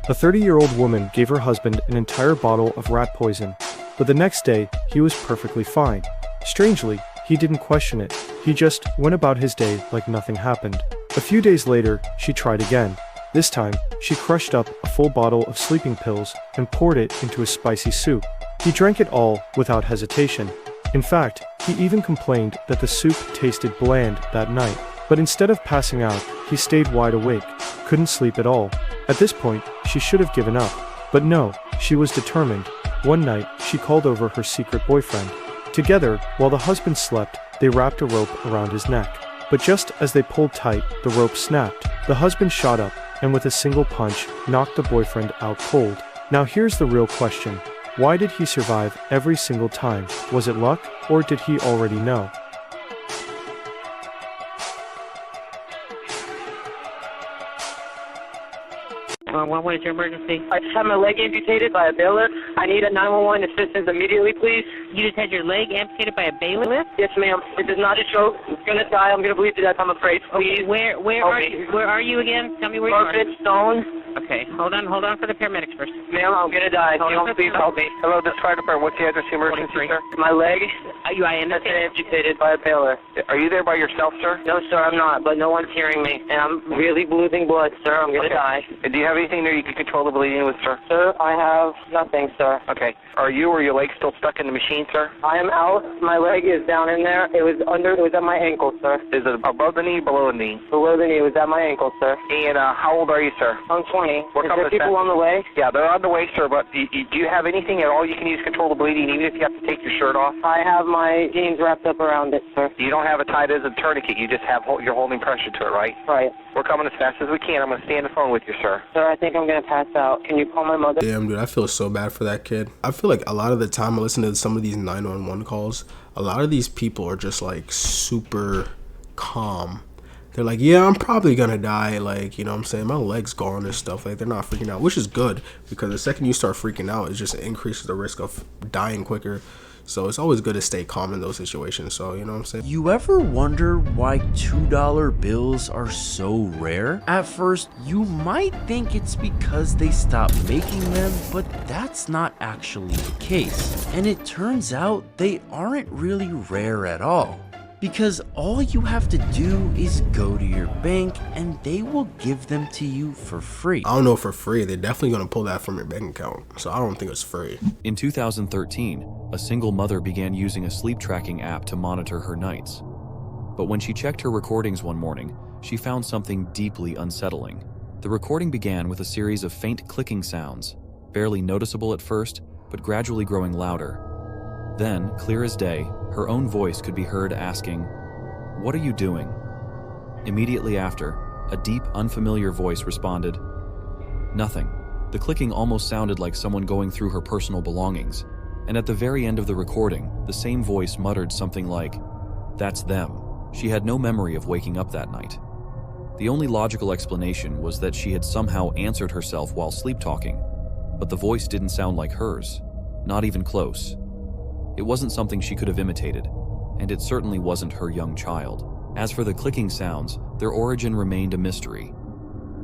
A 30-year-old woman gave her husband an entire bottle of rat poison, but the next day, he was perfectly fine. Strangely, he didn't question it. He just went about his day like nothing happened. A few days later, she tried again. This time, she crushed up a full bottle of sleeping pills and poured it into a spicy soup. He drank it all without hesitation. In fact, he even complained that the soup tasted bland that night. But instead of passing out, he stayed wide awake, couldn't sleep at all. At this point, she should have given up. But no, she was determined. One night, she called over her secret boyfriend. Together, while the husband slept, they wrapped a rope around his neck. But just as they pulled tight, the rope snapped. The husband shot up, and with a single punch, knocked the boyfriend out cold. Now here's the real question. Why did he survive every single time? Was it luck, or did he already know? What is your emergency? I just had my leg amputated by a bailiff. I need a 911 assistance immediately, please. You just had your leg amputated by a bailiff? Yes, ma'am. It is not a joke. I'm gonna die. I'm gonna bleed to death. I'm afraid. Please. Okay, where are you again? Tell me where you are. Cockpit, Stone. Okay, hold on for the paramedics first. Ma'am, I'm gonna die. Please help me. Hello, this fire department. What's the address of emergency, sir? My leg I has been amputated by a bailiff. Are you there by yourself, sir? No, sir, I'm not, but no one's hearing me. And I'm really losing blood, sir. I'm gonna die. And do you have anything there you can control the bleeding with, sir? Sir, I have nothing, sir. Okay. Are you or your leg still stuck in the machine, sir? I am out. My leg is down in there. It was at my ankle, sir. Is it above the knee, below the knee? Below the knee. It was at my ankle, sir. And how old are you, sir? I'm 20. Is there people on the way? Yeah, they're on the way, sir, but do you have anything at all you can use to control the bleeding, even if you have to take your shirt off? I have my jeans wrapped up around it, sir. You don't have it tied as a tourniquet. You just have you're holding pressure to it, right? Right. We're coming as fast as we can. I'm going to stay on the phone with you, sir. Sir, I think I'm going to pass out. Can you call my mother? Damn, dude, I feel so bad for that kid. I feel like a lot of the time I listen to some of these 911 calls, a lot of these people are just like super calm. they're like, yeah, I'm probably gonna die. Like, you know what I'm saying? My leg's gone and stuff. Like, they're not freaking out, which is good, because the second you start freaking out, it just increases the risk of dying quicker. So it's always good to stay calm in those situations. So, you know what I'm saying? You ever wonder why $2 bills are so rare? At first, you might think it's because they stopped making them, but that's not actually the case. And it turns out they aren't really rare at all. Because all you have to do is go to your bank and they will give them to you for free. I don't know for free. They're definitely going to pull that from your bank account. So I don't think it's free. In 2013, a single mother began using a sleep tracking app to monitor her nights. But when she checked her recordings one morning, she found something deeply unsettling. The recording began with a series of faint clicking sounds, barely noticeable at first, but gradually growing louder. Then, clear as day, her own voice could be heard asking, "What are you doing?" Immediately after, a deep, unfamiliar voice responded, "Nothing." The clicking almost sounded like someone going through her personal belongings, and at the very end of the recording, the same voice muttered something like, "That's them." She had no memory of waking up that night. The only logical explanation was that she had somehow answered herself while sleep-talking, but the voice didn't sound like hers, not even close. It wasn't something she could have imitated, and it certainly wasn't her young child. As for the clicking sounds, their origin remained a mystery.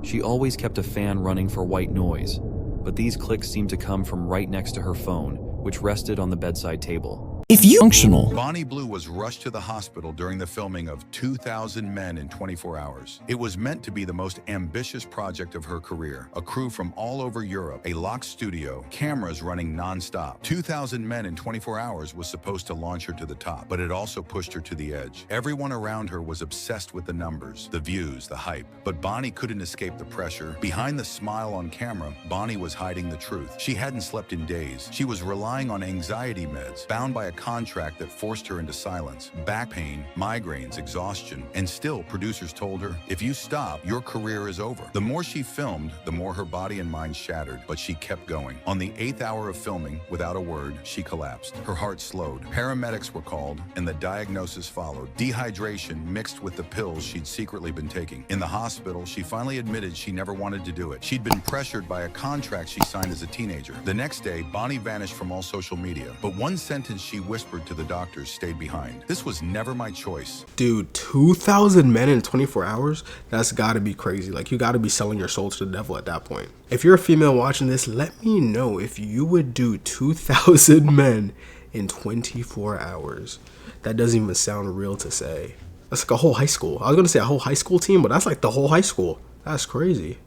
She always kept a fan running for white noise, but these clicks seemed to come from right next to her phone, which rested on the bedside table. If you functional. Bonnie Blue was rushed to the hospital during the filming of 2,000 Men in 24 Hours. It was meant to be the most ambitious project of her career. A crew from all over Europe, a locked studio, cameras running non-stop. 2,000 Men in 24 Hours was supposed to launch her to the top, but it also pushed her to the edge. Everyone around her was obsessed with the numbers, the views, the hype. But Bonnie couldn't escape the pressure. Behind the smile on camera, Bonnie was hiding the truth. She hadn't slept in days. She was relying on anxiety meds, bound by a contract that forced her into silence, back pain, migraines, exhaustion, and still producers told her, if you stop, your career is over. The more she filmed, the more her body and mind shattered, but she kept going. On the 8th hour of filming, without a word, she collapsed. Her heart slowed. Paramedics were called, and the diagnosis followed. Dehydration mixed with the pills she'd secretly been taking. In the hospital, she finally admitted she never wanted to do it. She'd been pressured by a contract she signed as a teenager. The next day, Bonnie vanished from all social media, but one sentence she whispered to the doctors stayed behind. This was never my choice. Dude, 2,000 men in 24 hours? That's gotta be crazy. Like, you gotta be selling your soul to the devil at that point. If you're a female watching this, let me know if you would do 2,000 men in 24 hours. That doesn't even sound real to say. That's like a whole high school. I was gonna say a whole high school team, but that's like the whole high school. That's crazy.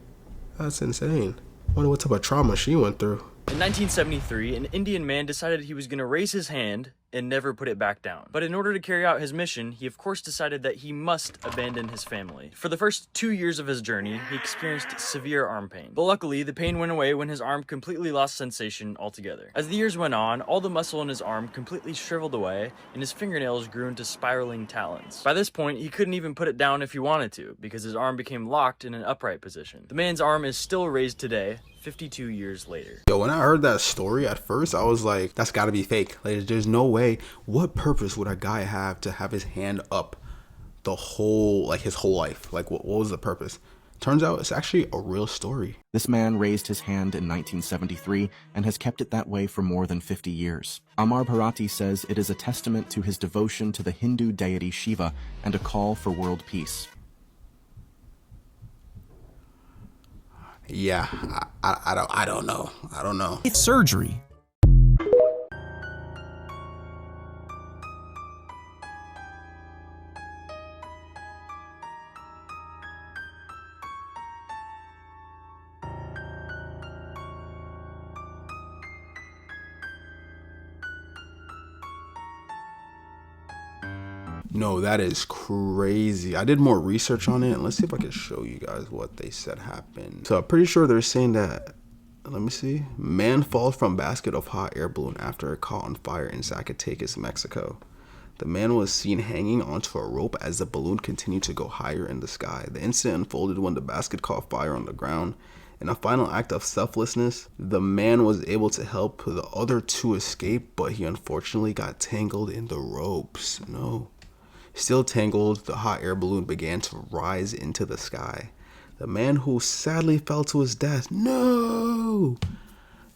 That's insane. I wonder what type of trauma she went through. In 1973, an Indian man decided he was going to raise his hand and never put it back down. But in order to carry out his mission, he of course decided that he must abandon his family. For the first 2 years of his journey, he experienced severe arm pain. But luckily, the pain went away when his arm completely lost sensation altogether. As the years went on, all the muscle in his arm completely shriveled away, and his fingernails grew into spiraling talons. By this point, he couldn't even put it down if he wanted to, because his arm became locked in an upright position. The man's arm is still raised today, 52 years later. Yo, when I heard that story at first, I was like, that's gotta be fake. Like, there's no way. What purpose would a guy have to have his hand up the whole, like, his whole life? Like, what was the purpose? Turns out it's actually a real story. This man raised his hand in 1973 and has kept it that way for more than 50 years. Amar Bharati says it is a testament to his devotion to the Hindu deity Shiva and a call for world peace. Yeah, I don't know. It's surgery. No, that is crazy. I did more research on it, and let's see if I can show you guys what they said happened. So I'm pretty sure they're saying that, let me see. Man falls from basket of hot air balloon after it caught on fire in Zacatecas, Mexico. The man was seen hanging onto a rope as the balloon continued to go higher in the sky. The incident unfolded when the basket caught fire on the ground. In a final act of selflessness, the man was able to help the other two escape, but he unfortunately got tangled in the ropes. No. Still tangled, the hot air balloon began to rise into the sky. The man who sadly fell to his death, no,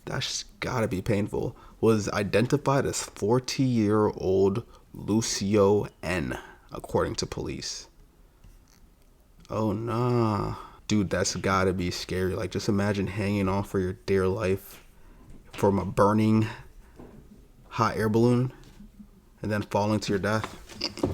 that's gotta be painful, was identified as 40-year-old Lucio N, according to police. Oh nah. Dude, that's gotta be scary. Like, just imagine hanging on for your dear life from a burning hot air balloon and then falling to your death.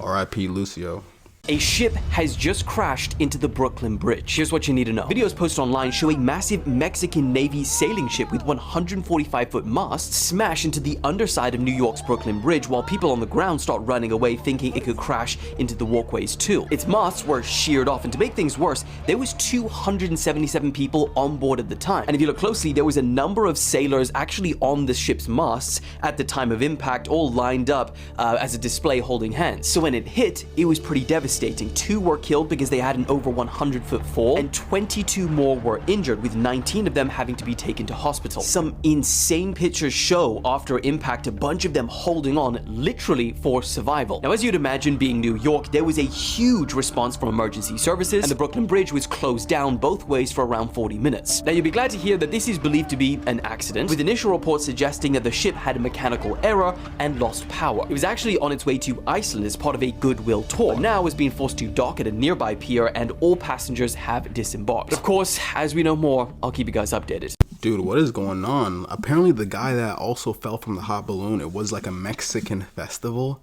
R.I.P. Lucio. A ship has just crashed into the Brooklyn Bridge. Here's what you need to know. Videos posted online show a massive Mexican Navy sailing ship with 145-foot masts smash into the underside of New York's Brooklyn Bridge, while people on the ground start running away thinking it could crash into the walkways too. Its masts were sheared off, and to make things worse, there was 277 people on board at the time. And if you look closely, there was a number of sailors actually on the ship's masts at the time of impact, all lined up as a display holding hands. So when it hit, it was pretty devastating. 2 were killed because they had an over 100-foot fall, and 22 more were injured, with 19 of them having to be taken to hospital. Some insane pictures show after impact a bunch of them holding on literally for survival. Now, as you'd imagine, being New York, there was a huge response from emergency services, and the Brooklyn Bridge was closed down both ways for around 40 minutes. Now, you'll be glad to hear that this is believed to be an accident, with initial reports suggesting that the ship had a mechanical error and lost power. It was actually on its way to Iceland as part of a goodwill tour, but now has been forced to dock at a nearby pier, and all passengers have disembarked. Of course, as we know more, I'll keep you guys updated. Dude, what is going on? Apparently the guy that also fell from the hot balloon, it was like a Mexican festival,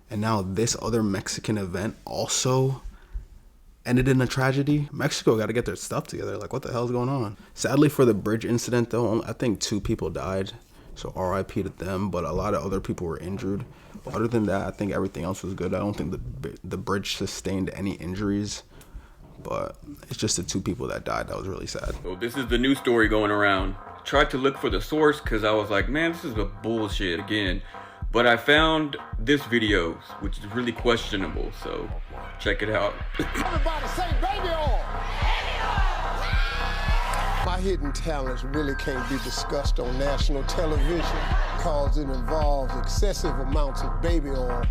and now this other Mexican event also ended in a tragedy. Mexico got to get their stuff together. Like, what the hell is going on? Sadly for the bridge incident though, I think 2 people died, so RIP to them, but a lot of other people were injured. But other than that, I think everything else was good. I don't think the bridge sustained any injuries, but it's just the 2 people that died that was really sad. So this is the new story going around. Tried to look for the source because I was like, man, this is a bullshit again. But I found this video, which is really questionable, so check it out. Everybody say baby oil! My hidden talents really can't be discussed on national television because it involves excessive amounts of baby oil,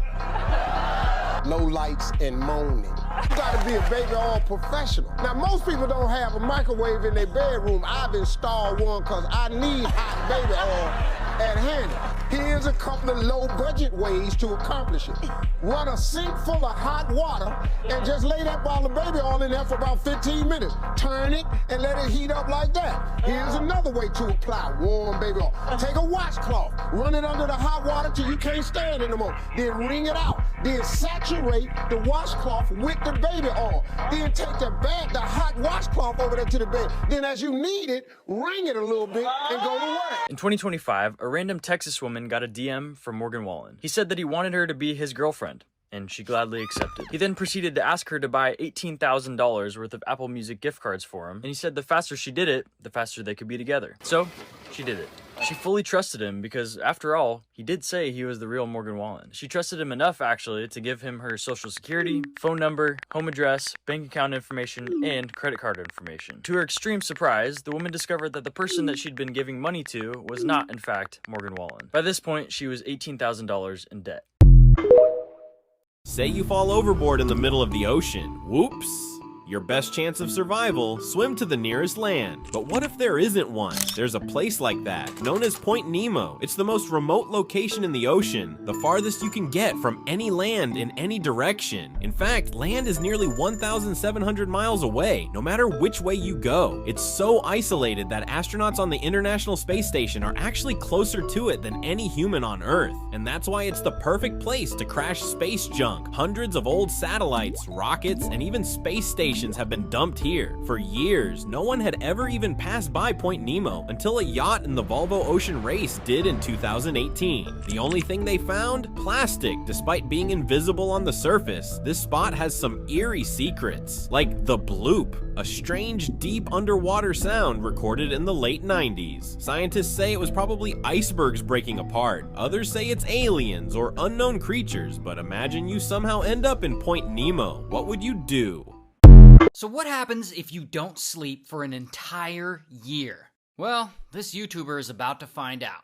low lights, and moaning. You gotta be a baby oil professional. Now, most people don't have a microwave in their bedroom. I've installed one because I need hot baby oil at hand. Here's a couple of low-budget ways to accomplish it. Run a sink full of hot water and just lay that bottle of baby oil in there for about 15 minutes. Turn it and let it heat up like that. Here's another way to apply warm baby oil. Take a washcloth, run it under the hot water till you can't stand it anymore. Then wring it out. Then saturate the washcloth with the baby oil. Then take the hot washcloth over there to the bed. Then as you need it, wring it a little bit and go to work. In 2025, a random Texas woman got a DM from Morgan Wallen. He said that he wanted her to be his girlfriend, and she gladly accepted. He then proceeded to ask her to buy $18,000 worth of Apple Music gift cards for him, and he said the faster she did it, the faster they could be together. So, she did it. She fully trusted him because, after all, he did say he was the real Morgan Wallen. She trusted him enough, actually, to give him her social security, phone number, home address, bank account information, and credit card information. To her extreme surprise, the woman discovered that the person that she'd been giving money to was not, in fact, Morgan Wallen. By this point, she was $18,000 in debt. Say you fall overboard in the middle of the ocean. Whoops! Your best chance of survival, swim to the nearest land. But what if there isn't one? There's a place like that, known as Point Nemo. It's the most remote location in the ocean, the farthest you can get from any land in any direction. In fact, land is nearly 1,700 miles away, no matter which way you go. It's so isolated that astronauts on the International Space Station are actually closer to it than any human on Earth. And that's why it's the perfect place to crash space junk. Hundreds of old satellites, rockets, and even space stations have been dumped here. For years, no one had ever even passed by Point Nemo until a yacht in the Volvo Ocean Race did in 2018. The only thing they found? Plastic, despite being invisible on the surface. This spot has some eerie secrets, like the bloop, a strange, deep underwater sound recorded in the late 90s. Scientists say it was probably icebergs breaking apart. Others say it's aliens or unknown creatures, but imagine you somehow end up in Point Nemo. What would you do? So what happens if you don't sleep for an entire year? Well, this YouTuber is about to find out.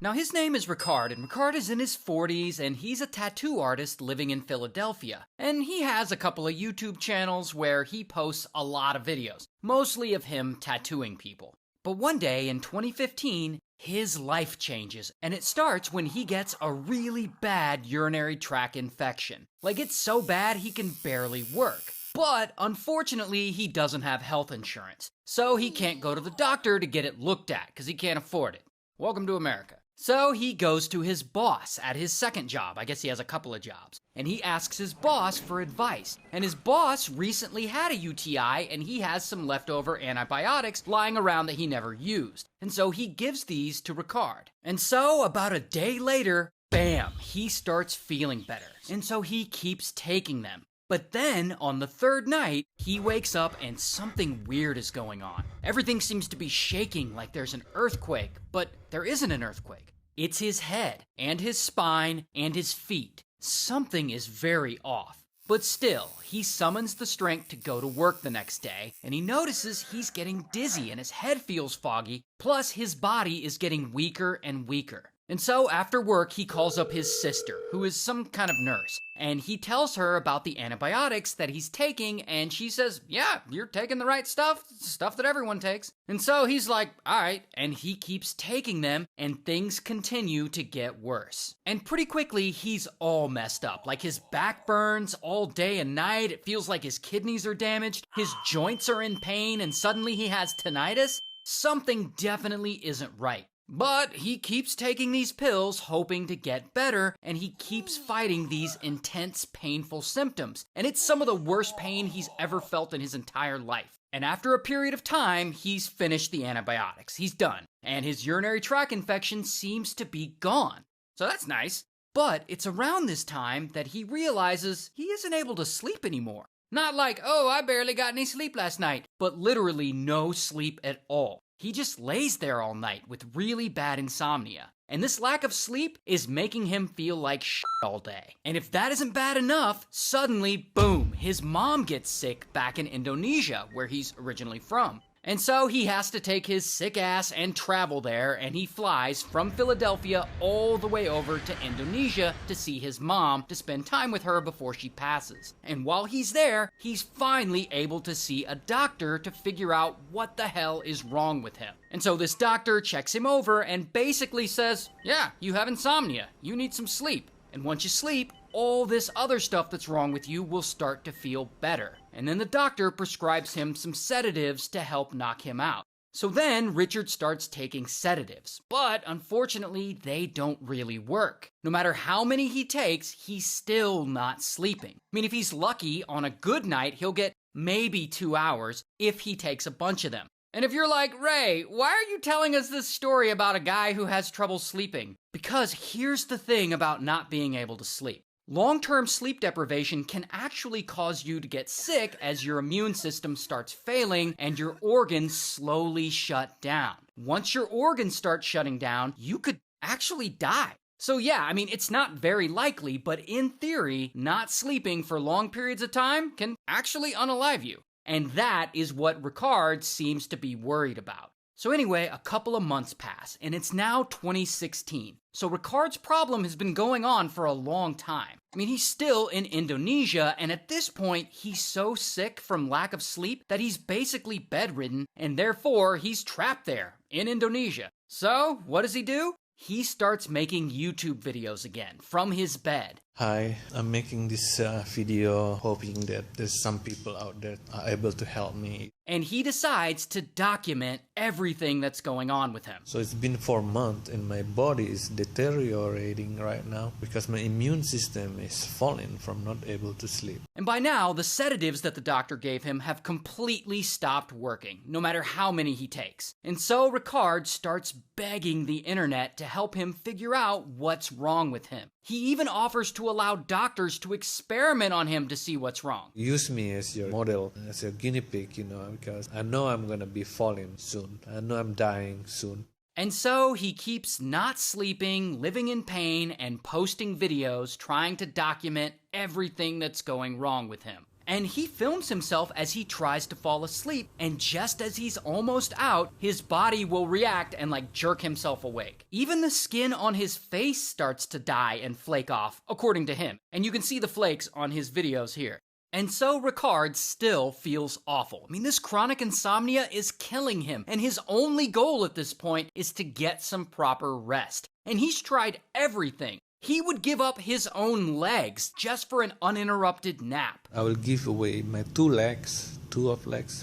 Now his name is Ricard, and Ricard is in his 40s, and he's a tattoo artist living in Philadelphia. And he has a couple of YouTube channels where he posts a lot of videos, mostly of him tattooing people. But one day in 2015, his life changes, and it starts when he gets a really bad urinary tract infection. Like, it's so bad he can barely work. But unfortunately, he doesn't have health insurance, so he can't go to the doctor to get it looked at because he can't afford it. Welcome to America. So he goes to his boss at his second job. I guess he has a couple of jobs. And he asks his boss for advice. And his boss recently had a UTI, and he has some leftover antibiotics lying around that he never used. And so he gives these to Ricard. And so about a day later, bam, he starts feeling better. And so he keeps taking them. But then, on the third night, he wakes up and something weird is going on. Everything seems to be shaking like there's an earthquake, but there isn't an earthquake. It's his head, and his spine, and his feet. Something is very off. But still, he summons the strength to go to work the next day, and he notices he's getting dizzy and his head feels foggy, plus his body is getting weaker and weaker. And so after work, he calls up his sister, who is some kind of nurse, and he tells her about the antibiotics that he's taking, and she says, yeah, you're taking the right stuff that everyone takes. And so he's like, all right, and he keeps taking them, and things continue to get worse. And pretty quickly, he's all messed up. Like, his back burns all day and night, it feels like his kidneys are damaged, his joints are in pain, and suddenly he has tinnitus. Something definitely isn't right. But he keeps taking these pills, hoping to get better, and he keeps fighting these intense, painful symptoms. And it's some of the worst pain he's ever felt in his entire life. And after a period of time, he's finished the antibiotics. He's done. And his urinary tract infection seems to be gone. So that's nice. But it's around this time that he realizes he isn't able to sleep anymore. Not like, oh, I barely got any sleep last night, but literally no sleep at all. He just lays there all night with really bad insomnia. And this lack of sleep is making him feel like shit all day. And if that isn't bad enough, suddenly, boom, his mom gets sick back in Indonesia, where he's originally from. And so he has to take his sick ass and travel there, and he flies from Philadelphia all the way over to Indonesia to see his mom, to spend time with her before she passes. And while he's there, he's finally able to see a doctor to figure out what the hell is wrong with him. And so this doctor checks him over and basically says, yeah, you have insomnia. You need some sleep. And once you sleep, all this other stuff that's wrong with you will start to feel better. And then the doctor prescribes him some sedatives to help knock him out. So then Richard starts taking sedatives, but unfortunately they don't really work. No matter how many he takes, he's still not sleeping. I mean, if he's lucky, on a good night, he'll get maybe 2 hours if he takes a bunch of them. And if you're like, Ray, why are you telling us this story about a guy who has trouble sleeping? Because here's the thing about not being able to sleep. Long-term sleep deprivation can actually cause you to get sick as your immune system starts failing and your organs slowly shut down. Once your organs start shutting down, you could actually die. So yeah, I mean, it's not very likely, but in theory, not sleeping for long periods of time can actually unalive you. And that is what Ricard seems to be worried about. So anyway, a couple of months pass, and it's now 2016. So Ricard's problem has been going on for a long time. I mean, he's still in Indonesia, and at this point, he's so sick from lack of sleep that he's basically bedridden, and therefore, he's trapped there in Indonesia. So, what does he do? He starts making YouTube videos again, from his bed. Hi, I'm making this video hoping that there's some people out there are able to help me. And he decides to document everything that's going on with him. So it's been 4 months and my body is deteriorating right now because my immune system is falling from not able to sleep. And by now, the sedatives that the doctor gave him have completely stopped working, no matter how many he takes. And so Ricard starts begging the internet to help him figure out what's wrong with him. He even offers to allow doctors to experiment on him to see what's wrong. Use me as your model, as a guinea pig, because I know I'm gonna be falling soon. I know I'm dying soon. And so he keeps not sleeping, living in pain, and posting videos trying to document everything that's going wrong with him. And he films himself as he tries to fall asleep, and just as he's almost out, his body will react and like jerk himself awake. Even the skin on his face starts to die and flake off, according to him. And you can see the flakes on his videos here. And so Ricard still feels awful. I mean, this chronic insomnia is killing him, and his only goal at this point is to get some proper rest. And he's tried everything. He would give up his own legs just for an uninterrupted nap. I will give away my two legs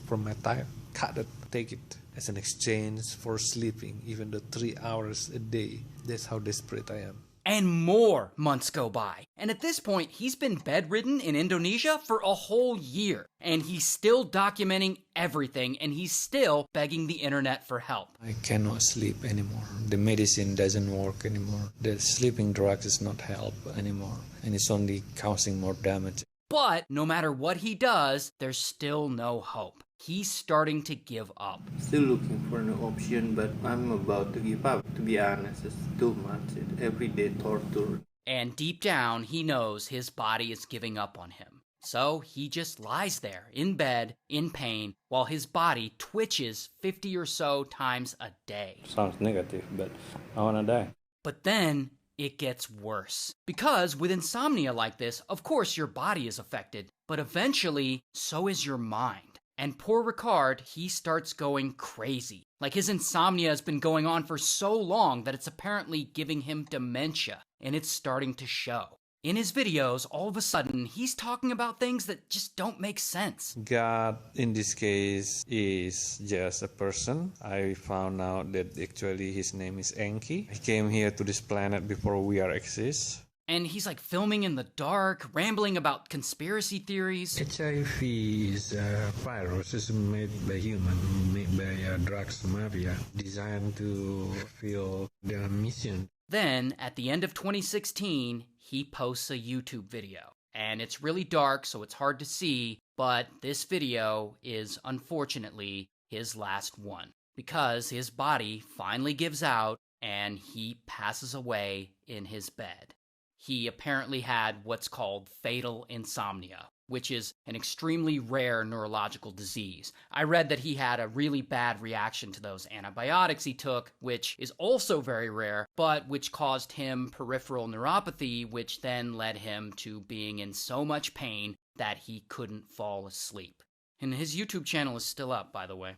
from my thigh, cut it, take it as an exchange for sleeping even though 3 hours a day. That's how desperate I am. And more months go by. And at this point, he's been bedridden in Indonesia for a whole year. And he's still documenting everything, and he's still begging the internet for help. I cannot sleep anymore. The medicine doesn't work anymore. The sleeping drugs is not help anymore. And it's only causing more damage. But no matter what he does, there's still no hope. He's starting to give up. Still looking for an option, but I'm about to give up. To be honest, it's too much. It's everyday torture. And deep down, he knows his body is giving up on him. So he just lies there in bed, in pain, while his body twitches 50 or so times a day. Sounds negative, but I wanna die. But then it gets worse. Because with insomnia like this, of course your body is affected, but eventually, so is your mind. And poor Ricard, he starts going crazy. Like his insomnia has been going on for so long that it's apparently giving him dementia, and it's starting to show. In his videos, all of a sudden, he's talking about things that just don't make sense. God, in this case, is just a person. I found out that actually his name is Enki. He came here to this planet before we are exist. And he's like filming in the dark, rambling about conspiracy theories. HIV is a virus. It's made by human, made by drugs mafia, designed to fulfill their mission. Then, at the end of 2016, he posts a YouTube video. And it's really dark, so it's hard to see, but this video is unfortunately his last one. Because his body finally gives out, and he passes away in his bed. He apparently had what's called fatal insomnia, which is an extremely rare neurological disease. I read that he had a really bad reaction to those antibiotics he took, which is also very rare, but which caused him peripheral neuropathy, which then led him to being in so much pain that he couldn't fall asleep. And his YouTube channel is still up, by the way.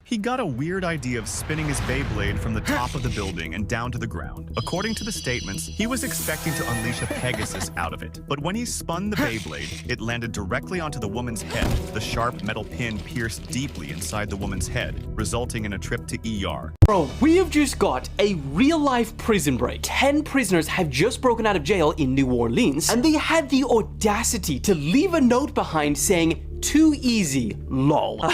He got a weird idea of spinning his Beyblade from the top of the building and down to the ground. According to the statements, he was expecting to unleash a Pegasus out of it. But when he spun the Beyblade, it landed directly onto the woman's head. The sharp metal pin pierced deeply inside the woman's head, resulting in a trip to ER. Bro, we have just got a real-life prison break. 10 prisoners have just broken out of jail in New Orleans, and they had the audacity to leave a note behind saying, "Too easy, lol."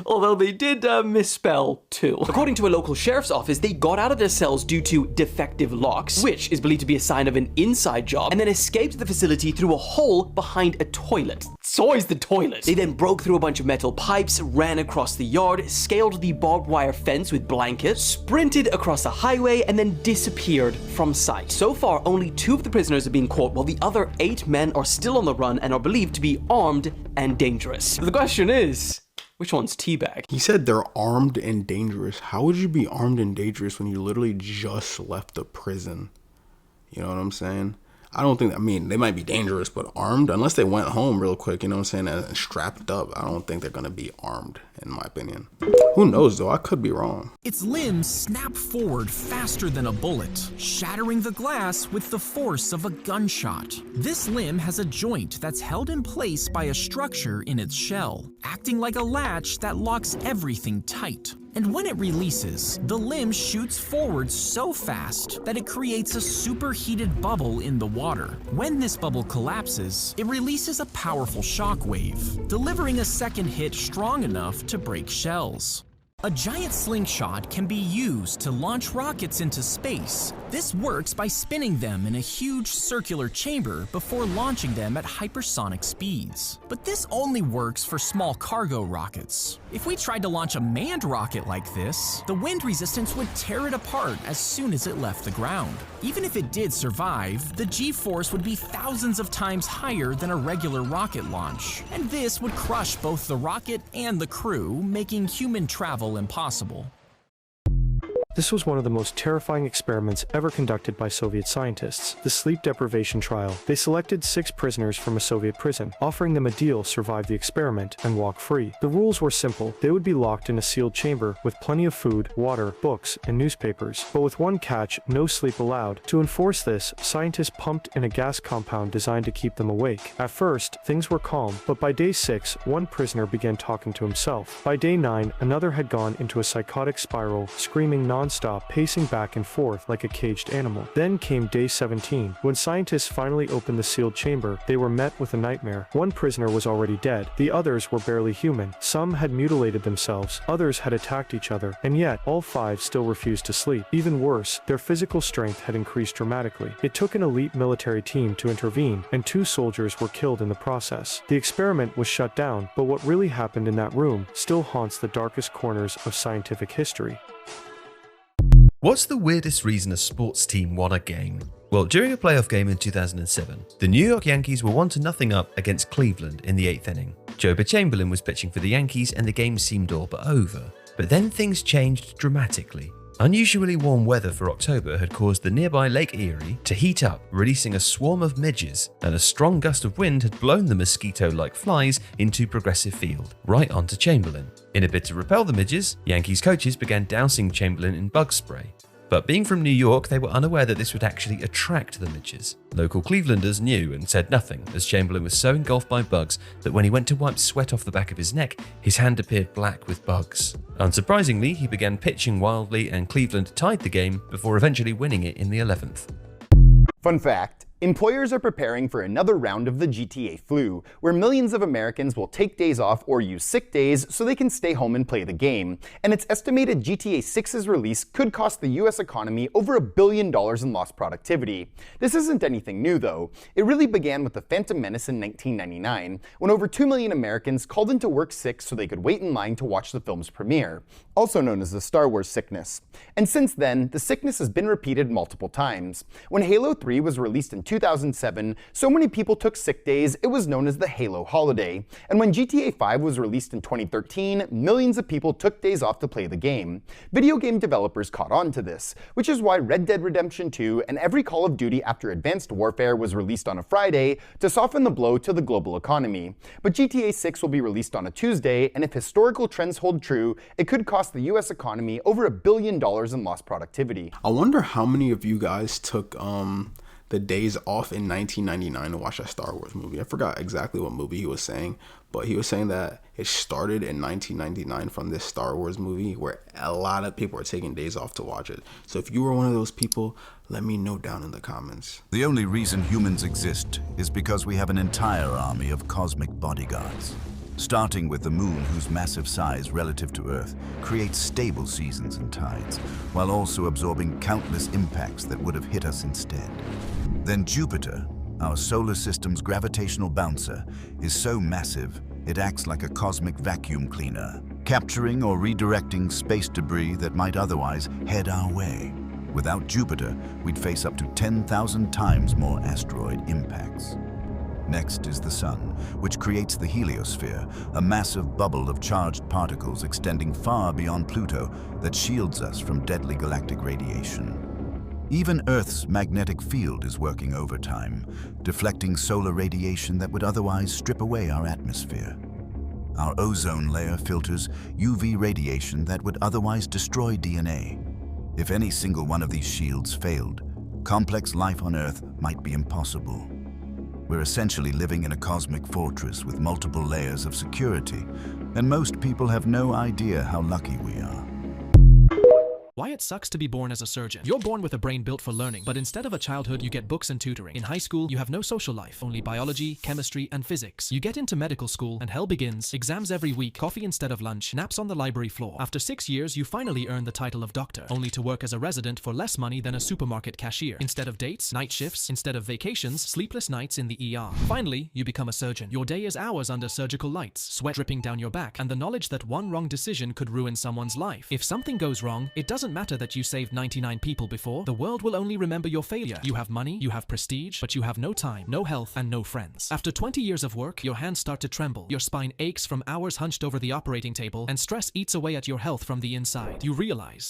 Although they did misspell too. According to a local sheriff's office, they got out of their cells due to defective locks, which is believed to be a sign of an inside job, and then escaped the facility through a hole behind a toilet. It's always the toilet. They then broke through a bunch of metal pipes, ran across the yard, scaled the barbed wire fence with blankets, sprinted across a highway, and then disappeared from sight. So far, only 2 of the prisoners have been caught, while the other 8 men are still on the run and are believed to be armed and dangerous. The question is, which one's Teabag? He said they're armed and dangerous. How would you be armed and dangerous when you literally just left the prison? You know what I'm saying? I don't think, I mean, they might be dangerous, but armed, unless they went home real quick, you know what I'm saying, and strapped up, I don't think they're going to be armed, in my opinion. Who knows, though? I could be wrong. Its limbs snap forward faster than a bullet, shattering the glass with the force of a gunshot. This limb has a joint that's held in place by a structure in its shell, acting like a latch that locks everything tight. And when it releases, the limb shoots forward so fast that it creates a superheated bubble in the water. When this bubble collapses, it releases a powerful shockwave, delivering a second hit strong enough to break shells. A giant slingshot can be used to launch rockets into space. This works by spinning them in a huge circular chamber before launching them at hypersonic speeds. But this only works for small cargo rockets. If we tried to launch a manned rocket like this, the wind resistance would tear it apart as soon as it left the ground. Even if it did survive, the G-force would be thousands of times higher than a regular rocket launch. And this would crush both the rocket and the crew, making human travel impossible. This was one of the most terrifying experiments ever conducted by Soviet scientists, the sleep deprivation trial. They selected 6 prisoners from a Soviet prison, offering them a deal to survive the experiment and walk free. The rules were simple. They would be locked in a sealed chamber with plenty of food, water, books, and newspapers, but with one catch: no sleep allowed. To enforce this, scientists pumped in a gas compound designed to keep them awake. At first, things were calm, but by day 6, one prisoner began talking to himself. By day 9, another had gone into a psychotic spiral, screaming non-stop, pacing back and forth like a caged animal. Then came day 17. When scientists finally opened the sealed chamber, they were met with a nightmare. One prisoner was already dead. The others were barely human. Some had mutilated themselves, others had attacked each other, and yet all 5 still refused to sleep. Even worse, their physical strength had increased dramatically. It took an elite military team to intervene, and 2 soldiers were killed in the process. The experiment was shut down, but what really happened in that room still haunts the darkest corners of scientific history. What's the weirdest reason a sports team won a game? Well, during a playoff game in 2007, the New York Yankees were 1-0 up against Cleveland in the 8th inning. Joba Chamberlain was pitching for the Yankees and the game seemed all but over. But then things changed dramatically. Unusually warm weather for October had caused the nearby Lake Erie to heat up, releasing a swarm of midges, and a strong gust of wind had blown the mosquito-like flies into Progressive Field, right onto Chamberlain. In a bid to repel the midges, Yankees coaches began dousing Chamberlain in bug spray. But being from New York, they were unaware that this would actually attract the midges. Local Clevelanders knew and said nothing, as Chamberlain was so engulfed by bugs that when he went to wipe sweat off the back of his neck, his hand appeared black with bugs. Unsurprisingly, he began pitching wildly and Cleveland tied the game before eventually winning it in the 11th. Fun fact. Employers are preparing for another round of the GTA flu, where millions of Americans will take days off or use sick days so they can stay home and play the game, and it's estimated GTA 6's release could cost the US economy over $1 billion in lost productivity. This isn't anything new though. It really began with the Phantom Menace in 1999, when over 2 million Americans called into work sick so they could wait in line to watch the film's premiere, also known as the Star Wars sickness. And since then, the sickness has been repeated multiple times. When Halo 3 was released in 2007, so many people took sick days, it was known as the Halo holiday. And when GTA 5 was released in 2013, millions of people took days off to play the game. Video game developers caught on to this, which is why Red Dead Redemption 2 and every Call of Duty after Advanced Warfare was released on a Friday to soften the blow to the global economy. But GTA 6 will be released on a Tuesday, and if historical trends hold true, it could cost the US economy over $1 billion in lost productivity. I wonder how many of you guys took the days off in 1999 to watch that Star Wars movie. I forgot exactly what movie he was saying, but he was saying that it started in 1999 from this Star Wars movie where a lot of people are taking days off to watch it. So if you were one of those people, let me know down in the comments. The only reason humans exist is because we have an entire army of cosmic bodyguards. Starting with the moon, whose massive size relative to Earth creates stable seasons and tides, while also absorbing countless impacts that would have hit us instead. Then Jupiter, our solar system's gravitational bouncer, is so massive it acts like a cosmic vacuum cleaner, capturing or redirecting space debris that might otherwise head our way. Without Jupiter, we'd face up to 10,000 times more asteroid impacts. Next is the Sun, which creates the heliosphere, a massive bubble of charged particles extending far beyond Pluto that shields us from deadly galactic radiation. Even Earth's magnetic field is working overtime, deflecting solar radiation that would otherwise strip away our atmosphere. Our ozone layer filters UV radiation that would otherwise destroy DNA. If any single one of these shields failed, complex life on Earth might be impossible. We're essentially living in a cosmic fortress with multiple layers of security, and most people have no idea how lucky we are. Why it sucks to be born as a surgeon. You're born with a brain built for learning, but instead of a childhood, you get books and tutoring. In high school, you have no social life, only biology, chemistry, and physics. You get into medical school, and hell begins. Exams every week, coffee instead of lunch, naps on the library floor. After 6 years, you finally earn the title of doctor, only to work as a resident for less money than a supermarket cashier. Instead of dates, night shifts. Instead of vacations, sleepless nights in the ER. Finally, you become a surgeon. Your day is hours under surgical lights, sweat dripping down your back, and the knowledge that one wrong decision could ruin someone's life. If something goes wrong, it doesn't matter that you saved 99 people before. The world will only remember your failure. You have money, you have prestige, but you have no time, no health, and no friends. After 20 years of work, your hands start to tremble. Your spine aches from hours hunched over the operating table, and stress eats away at your health from the inside. You realize...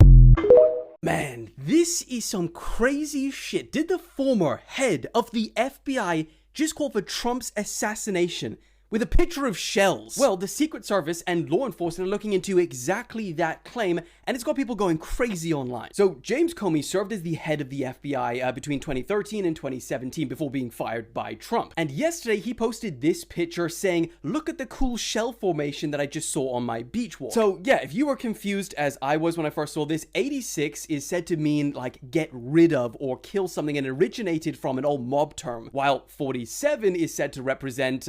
Man, this is some crazy shit. Did the former head of the FBI just call for Trump's assassination with a picture of shells? Well, the Secret Service and law enforcement are looking into exactly that claim, and it's got people going crazy online. So James Comey served as the head of the FBI between 2013 and 2017 before being fired by Trump. And yesterday he posted this picture saying, "Look at the cool shell formation that I just saw on my beach walk." So yeah, if you were confused as I was when I first saw this, 86 is said to mean like get rid of or kill something, and originated from an old mob term, while 47 is said to represent,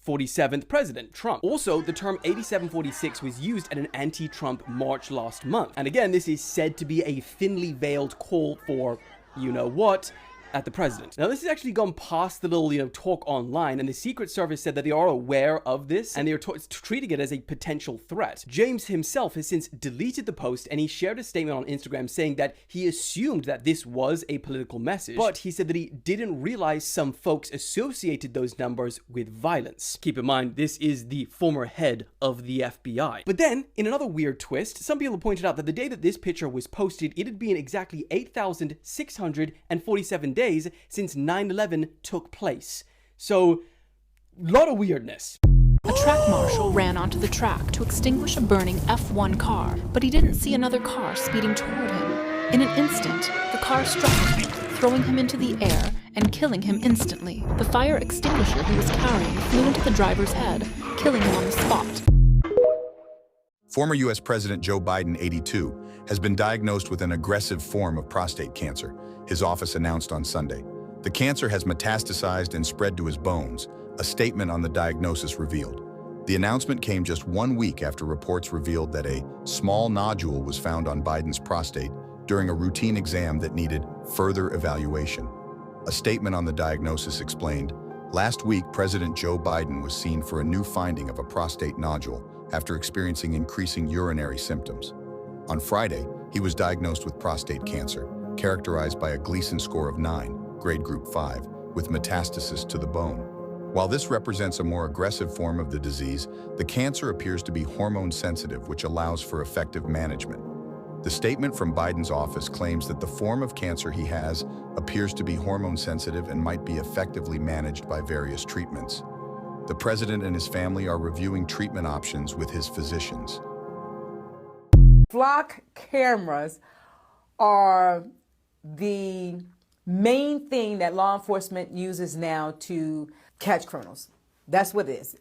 47th President Trump. Also, the term 8746 was used at an anti-Trump march last month. And again, this is said to be a thinly veiled call for you-know-what at the president. Now, this has actually gone past the little, talk online, and the Secret Service said that they are aware of this, and they are treating it as a potential threat. James himself has since deleted the post, and he shared a statement on Instagram saying that he assumed that this was a political message, but he said that he didn't realize some folks associated those numbers with violence. Keep in mind, this is the former head of the FBI. But then, in another weird twist, some people pointed out that the day that this picture was posted, it had been exactly 8,647 days since 9/11 took place. So, lot of weirdness. A track marshal ran onto the track to extinguish a burning F1 car, but he didn't see another car speeding toward him. In an instant, the car struck him, throwing him into the air and killing him instantly. The fire extinguisher he was carrying flew into the driver's head, killing him on the spot. Former U.S. President Joe Biden, 82, has been diagnosed with an aggressive form of prostate cancer, his office announced on Sunday. The cancer has metastasized and spread to his bones, a statement on the diagnosis revealed. The announcement came just 1 week after reports revealed that a small nodule was found on Biden's prostate during a routine exam that needed further evaluation. A statement on the diagnosis explained, "Last week, President Joe Biden was seen for a new finding of a prostate nodule after experiencing increasing urinary symptoms. On Friday, he was diagnosed with prostate cancer, characterized by a Gleason score of 9, grade group 5, with metastasis to the bone. While this represents a more aggressive form of the disease, the cancer appears to be hormone sensitive, which allows for effective management. The statement from Biden's office claims that the form of cancer he has appears to be hormone sensitive and might be effectively managed by various treatments. The president and his family are reviewing treatment options with his physicians." Flock cameras are the main thing that law enforcement uses now to catch criminals. That's what it is.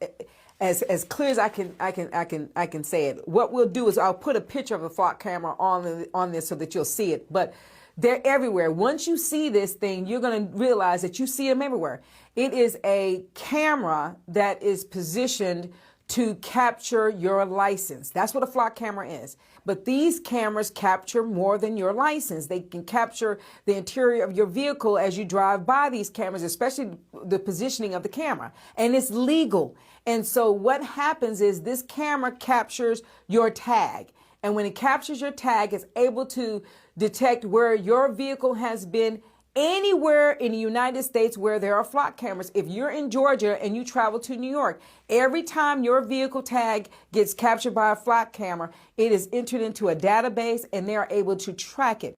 As clear as I can say it. What we'll do is I'll put a picture of a flock camera on this so that you'll see it. But they're everywhere. Once you see this thing, you're going to realize that you see them everywhere. It is a camera that is positioned to capture your license. That's what a flock camera is. But these cameras capture more than your license. They can capture the interior of your vehicle as you drive by these cameras, especially the positioning of the camera. And it's legal. And so what happens is this camera captures your tag. And when it captures your tag, it's able to detect where your vehicle has been anywhere in the United States where there are flock cameras. If you're in Georgia and you travel to New York, every time your vehicle tag gets captured by a flock camera, it is entered into a database and they're able to track it.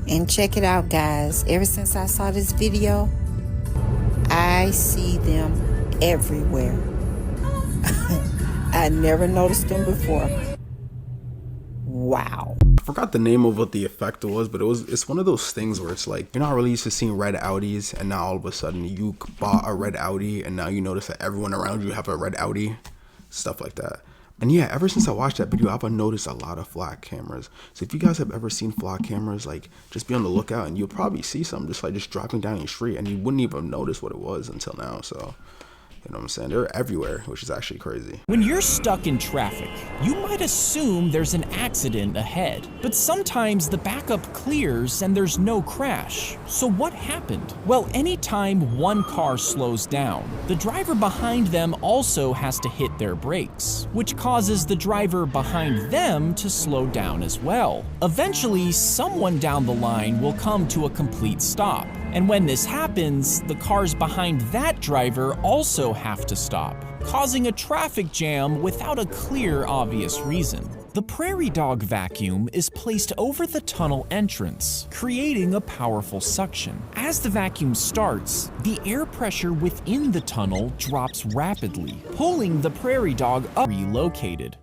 And check it out, guys. Ever since I saw this video, I see them everywhere. I never noticed them before. Wow. I forgot the name of what the effect was, but it's one of those things where it's like you're not really used to seeing red Audis, and now all of a sudden you bought a red Audi and now you notice that everyone around you have a red Audi, stuff like that. And yeah, ever since I watched that video, I've noticed a lot of flock cameras. So if you guys have ever seen flock cameras, like, just be on the lookout, and you'll probably see some just dropping down your street, and you wouldn't even notice what it was until now. So, you know what I'm saying? They're everywhere, which is actually crazy. When you're stuck in traffic, you might assume there's an accident ahead. But sometimes the backup clears and there's no crash. So what happened? Well, anytime one car slows down, the driver behind them also has to hit their brakes, which causes the driver behind them to slow down as well. Eventually, someone down the line will come to a complete stop. And when this happens, the cars behind that driver also have to stop, causing a traffic jam without a clear, obvious reason. The prairie dog vacuum is placed over the tunnel entrance, creating a powerful suction. As the vacuum starts, the air pressure within the tunnel drops rapidly, pulling the prairie dog up relocated.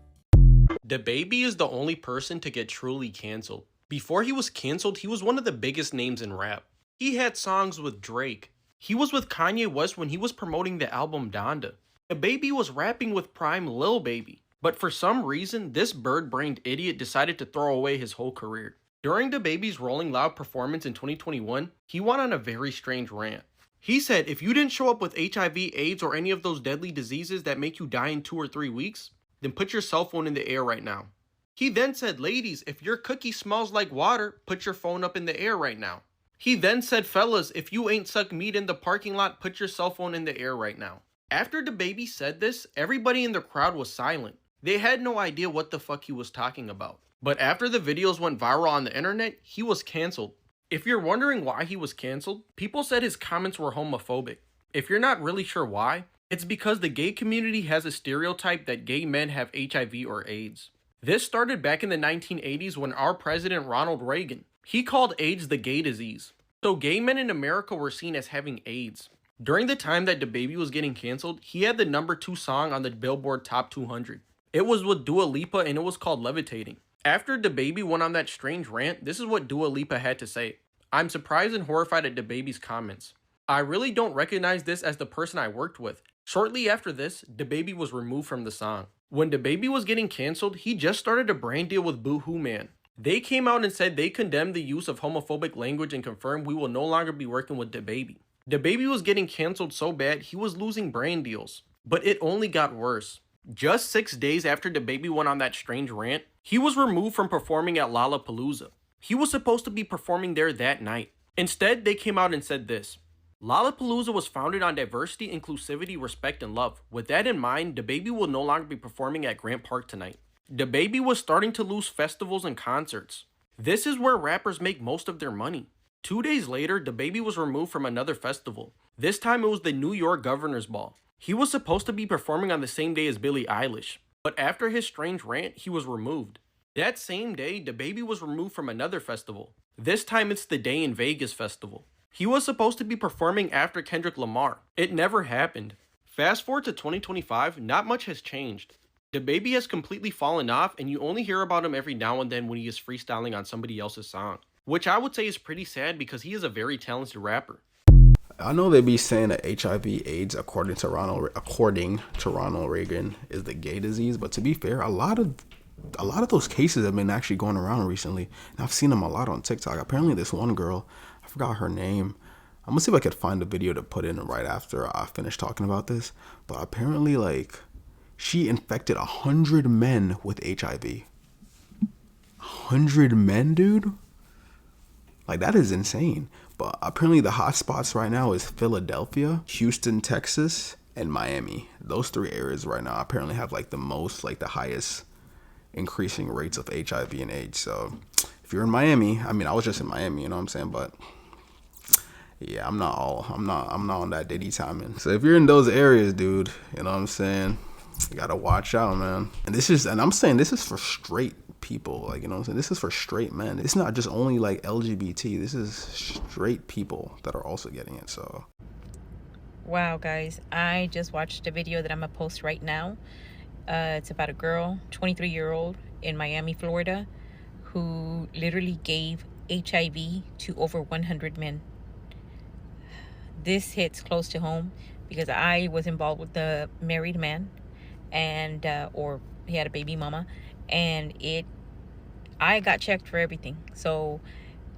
DaBaby is the only person to get truly canceled. Before he was canceled, he was one of the biggest names in rap. He had songs with Drake. He was with Kanye West when he was promoting the album Donda. DaBaby was rapping with Prime Lil Baby. But for some reason, this bird-brained idiot decided to throw away his whole career. During DaBaby's Rolling Loud performance in 2021, he went on a very strange rant. He said, if you didn't show up with HIV, AIDS, or any of those deadly diseases that make you die in 2 or 3 weeks, then put your cell phone in the air right now. He then said, ladies, if your cookie smells like water, put your phone up in the air right now. He then said, fellas, if you ain't sucked meat in the parking lot, put your cell phone in the air right now. After DaBaby said this, everybody in the crowd was silent. They had no idea what the fuck he was talking about. But after the videos went viral on the internet, he was canceled. If you're wondering why he was canceled, people said his comments were homophobic. If you're not really sure why, it's because the gay community has a stereotype that gay men have HIV or AIDS. This started back in the 1980s when our president Ronald Reagan, he called AIDS the gay disease. So gay men in America were seen as having AIDS. During the time that DaBaby was getting canceled, he had the #2 song on the Billboard Top 200. It was with Dua Lipa and it was called Levitating. After DaBaby went on that strange rant, this is what Dua Lipa had to say. I'm surprised and horrified at DaBaby's comments. I really don't recognize this as the person I worked with. Shortly after this, DaBaby was removed from the song. When DaBaby was getting canceled, he just started a brand deal with Boohoo Man. They came out and said they condemned the use of homophobic language and confirmed we will no longer be working with DaBaby. DaBaby was getting canceled so bad he was losing brand deals. But it only got worse. Just 6 days after DaBaby went on that strange rant, he was removed from performing at Lollapalooza. He was supposed to be performing there that night. Instead, they came out and said this. Lollapalooza was founded on diversity, inclusivity, respect, and love. With that in mind, DaBaby will no longer be performing at Grant Park tonight. DaBaby was starting to lose festivals and concerts. This is where rappers make most of their money. 2 days later, DaBaby was removed from another festival. This time it was the New York Governor's Ball. He was supposed to be performing on the same day as Billie Eilish, but after his strange rant, he was removed. That same day, DaBaby was removed from another festival. This time it's the Day in Vegas festival. He was supposed to be performing after Kendrick Lamar. It never happened. Fast forward to 2025, not much has changed. DaBaby has completely fallen off and you only hear about him every now and then when he is freestyling on somebody else's song. Which I would say is pretty sad because he is a very talented rapper. I know they be saying that HIV/AIDS, according to Ronald Reagan, is the gay disease. But to be fair, a lot of those cases have been actually going around recently, and I've seen them a lot on TikTok. Apparently, this one girl, I forgot her name. I'm gonna see if I could find a video to put in right after I finish talking about this. But apparently, like, she infected 100 men with HIV. 100 men, dude. Like, that is insane. But apparently the hot spots right now is Philadelphia, Houston, Texas, and Miami. Those 3 areas right now apparently have like the most, like the highest increasing rates of HIV and AIDS. So if you're in Miami, I mean, I was just in Miami, you know what I'm saying? But yeah, I'm not on that Diddy timing. So if you're in those areas, dude, you know what I'm saying? You gotta watch out, man. And I'm saying this is for straight people, like, you know what I'm saying? This is for straight men. It's not just only like LGBT. This is straight people that are also getting it. So wow, guys, I just watched a video that I'm gonna post right now. It's about a girl, 23-year-old in Miami, Florida, who literally gave HIV to over 100 men. This hits close to home because I was involved with the married man and or He had a baby mama, and I got checked for everything. So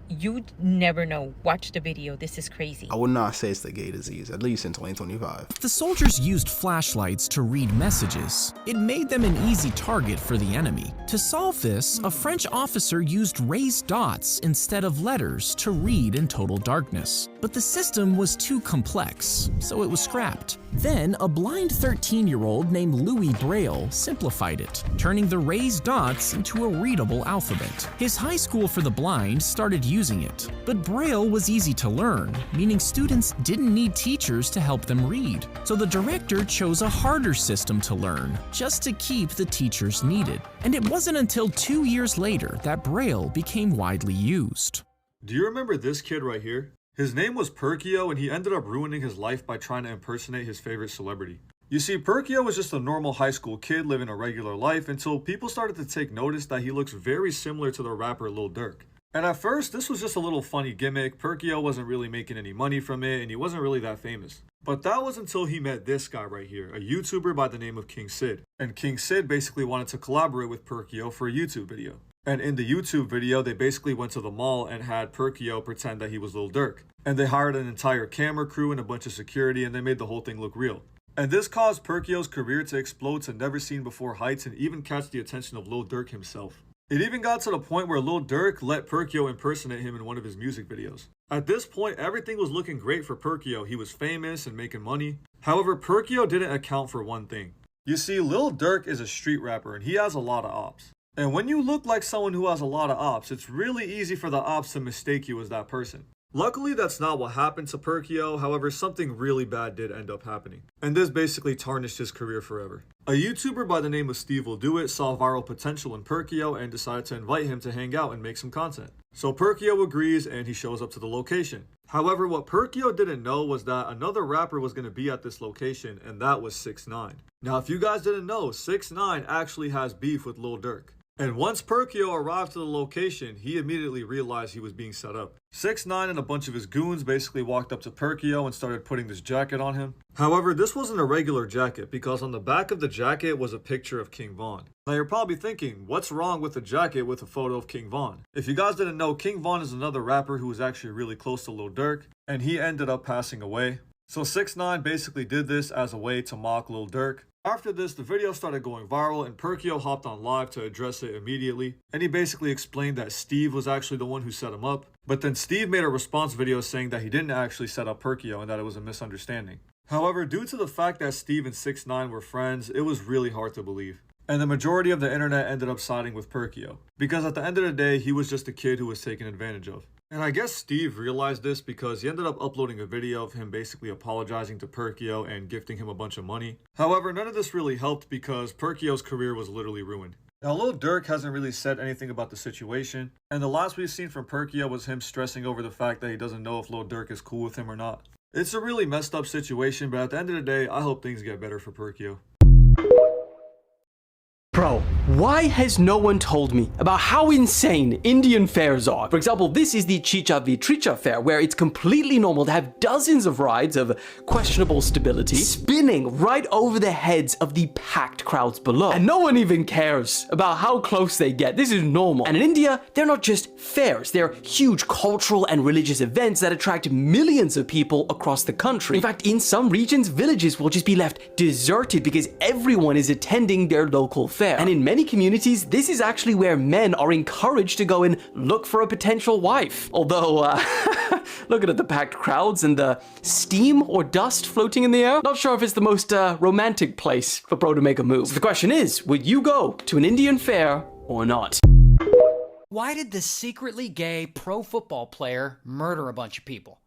you never know. Watch the video. This is crazy. I would not say it's the gay disease, at least in 2025. The soldiers used flashlights to read messages. It made them an easy target for the enemy. To solve this, a French officer used raised dots instead of letters to read in total darkness. But the system was too complex, so it was scrapped. Then, a blind 13-year-old named Louis Braille simplified it, turning the raised dots into a readable alphabet. His high school for the blind started using it, but Braille was easy to learn, meaning students didn't need teachers to help them read. So the director chose a harder system to learn, just to keep the teachers needed. And it wasn't until 2 years later that Braille became widely used. Do you remember this kid right here? His name was Perkio, and he ended up ruining his life by trying to impersonate his favorite celebrity. You see, Perkio was just a normal high school kid living a regular life until people started to take notice that he looks very similar to the rapper Lil Durk. And at first, this was just a little funny gimmick. Perkio wasn't really making any money from it, and he wasn't really that famous. But that was until he met this guy right here, a YouTuber by the name of King Sid. And King Sid basically wanted to collaborate with Perkio for a YouTube video. And in the YouTube video, they basically went to the mall and had Perkio pretend that he was Lil Durk. And they hired an entire camera crew and a bunch of security, and they made the whole thing look real. And this caused Perkio's career to explode to never-seen-before heights and even catch the attention of Lil Durk himself. It even got to the point where Lil Durk let Perkio impersonate him in one of his music videos. At this point, everything was looking great for Perkio. He was famous and making money. However, Perkio didn't account for one thing. You see, Lil Durk is a street rapper and he has a lot of ops. And when you look like someone who has a lot of ops, it's really easy for the ops to mistake you as that person. Luckily, that's not what happened to Perkio. However, something really bad did end up happening. And this basically tarnished his career forever. A YouTuber by the name of Steve Will Do It saw viral potential in Perkio and decided to invite him to hang out and make some content. So Perkio agrees and he shows up to the location. However, what Perkio didn't know was that another rapper was going to be at this location, and that was 6ix9ine. Now, if you guys didn't know, 6ix9ine actually has beef with Lil Durk. And once Perkio arrived to the location, he immediately realized he was being set up. 6ix9ine and a bunch of his goons basically walked up to Perkio and started putting this jacket on him. However, this wasn't a regular jacket because on the back of the jacket was a picture of King Von. Now you're probably thinking, what's wrong with a jacket with a photo of King Von? If you guys didn't know, King Von is another rapper who was actually really close to Lil Durk, and he ended up passing away. So 6ix9ine basically did this as a way to mock Lil Durk. After this, the video started going viral and Perkio hopped on live to address it immediately. And he basically explained that Steve was actually the one who set him up. But then Steve made a response video saying that he didn't actually set up Perkio and that it was a misunderstanding. However, due to the fact that Steve and 6ix9ine were friends, it was really hard to believe. And the majority of the internet ended up siding with Perkio. Because at the end of the day, he was just a kid who was taken advantage of. And I guess Steve realized this because he ended up uploading a video of him basically apologizing to Perkio and gifting him a bunch of money. However, none of this really helped because Perkio's career was literally ruined. Now, Lil Durk hasn't really said anything about the situation, and the last we've seen from Perkio was him stressing over the fact that he doesn't know if Lil Durk is cool with him or not. It's a really messed up situation, but at the end of the day, I hope things get better for Perkio. Bro, why has no one told me about how insane Indian fairs are? For example, this is the Chicha Vitricha fair, where it's completely normal to have dozens of rides of questionable stability spinning right over the heads of the packed crowds below. And no one even cares about how close they get. This is normal. And in India, they're not just fairs. They're huge cultural and religious events that attract millions of people across the country. In fact, in some regions, villages will just be left deserted because everyone is attending their local fair. And in many communities, this is actually where men are encouraged to go and look for a potential wife. Although, looking at the packed crowds and the steam or dust floating in the air, not sure if it's the most romantic place for bro to make a move. So the question is, would you go to an Indian fair or not? Why did the secretly gay pro football player murder a bunch of people?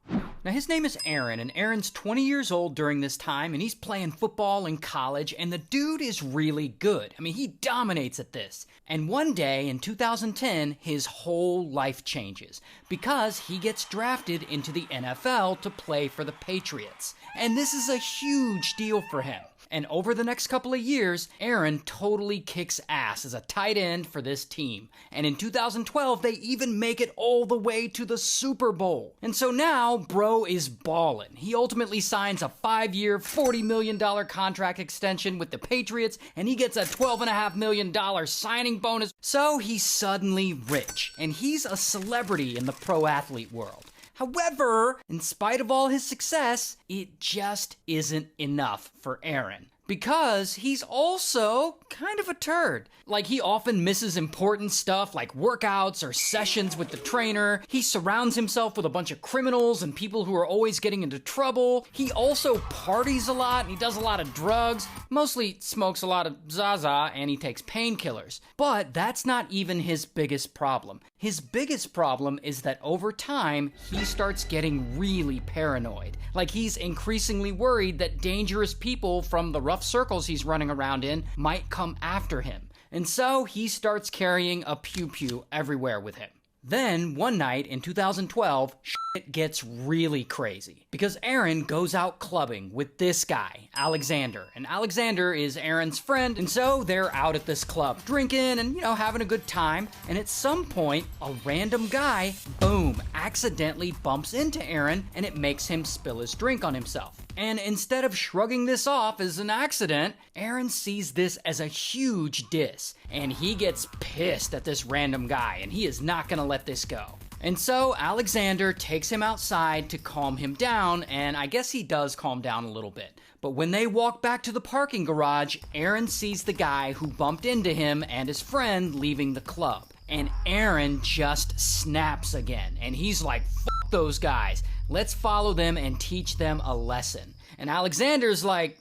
Now, his name is Aaron, and Aaron's 20 years old during this time, and he's playing football in college, and the dude is really good. I mean, he dominates at this. And one day in 2010, his whole life changes because he gets drafted into the NFL to play for the Patriots. And this is a huge deal for him. And over the next couple of years, Aaron totally kicks ass as a tight end for this team. And in 2012, they even make it all the way to the Super Bowl. And so now, bro is ballin'. He ultimately signs a 5-year, $40 million contract extension with the Patriots, and he gets a $12.5 million signing bonus. So he's suddenly rich, and he's a celebrity in the pro athlete world. However, in spite of all his success, it just isn't enough for Aaron. Because he's also kind of a turd. Like, he often misses important stuff like workouts or sessions with the trainer. He surrounds himself with a bunch of criminals and people who are always getting into trouble. He also parties a lot and he does a lot of drugs. Mostly smokes a lot of Zaza and he takes painkillers. But that's not even his biggest problem. His biggest problem is that over time, he starts getting really paranoid. Like, he's increasingly worried that dangerous people from the rough circles he's running around in might come after him. And so he starts carrying a pew-pew everywhere with him. Then, one night in 2012, shit gets really crazy because Aaron goes out clubbing with this guy, Alexander. And Alexander is Aaron's friend, and so they're out at this club drinking and, having a good time. And at some point, a random guy, boom, accidentally bumps into Aaron and it makes him spill his drink on himself. And instead of shrugging this off as an accident, Aaron sees this as a huge diss. And he gets pissed at this random guy, and he is not gonna let this go. And so Alexander takes him outside to calm him down, and I guess he does calm down a little bit. But when they walk back to the parking garage, Aaron sees the guy who bumped into him and his friend leaving the club. And Aaron just snaps again, and he's like, "Fuck those guys. Let's follow them and teach them a lesson." And Alexander's like,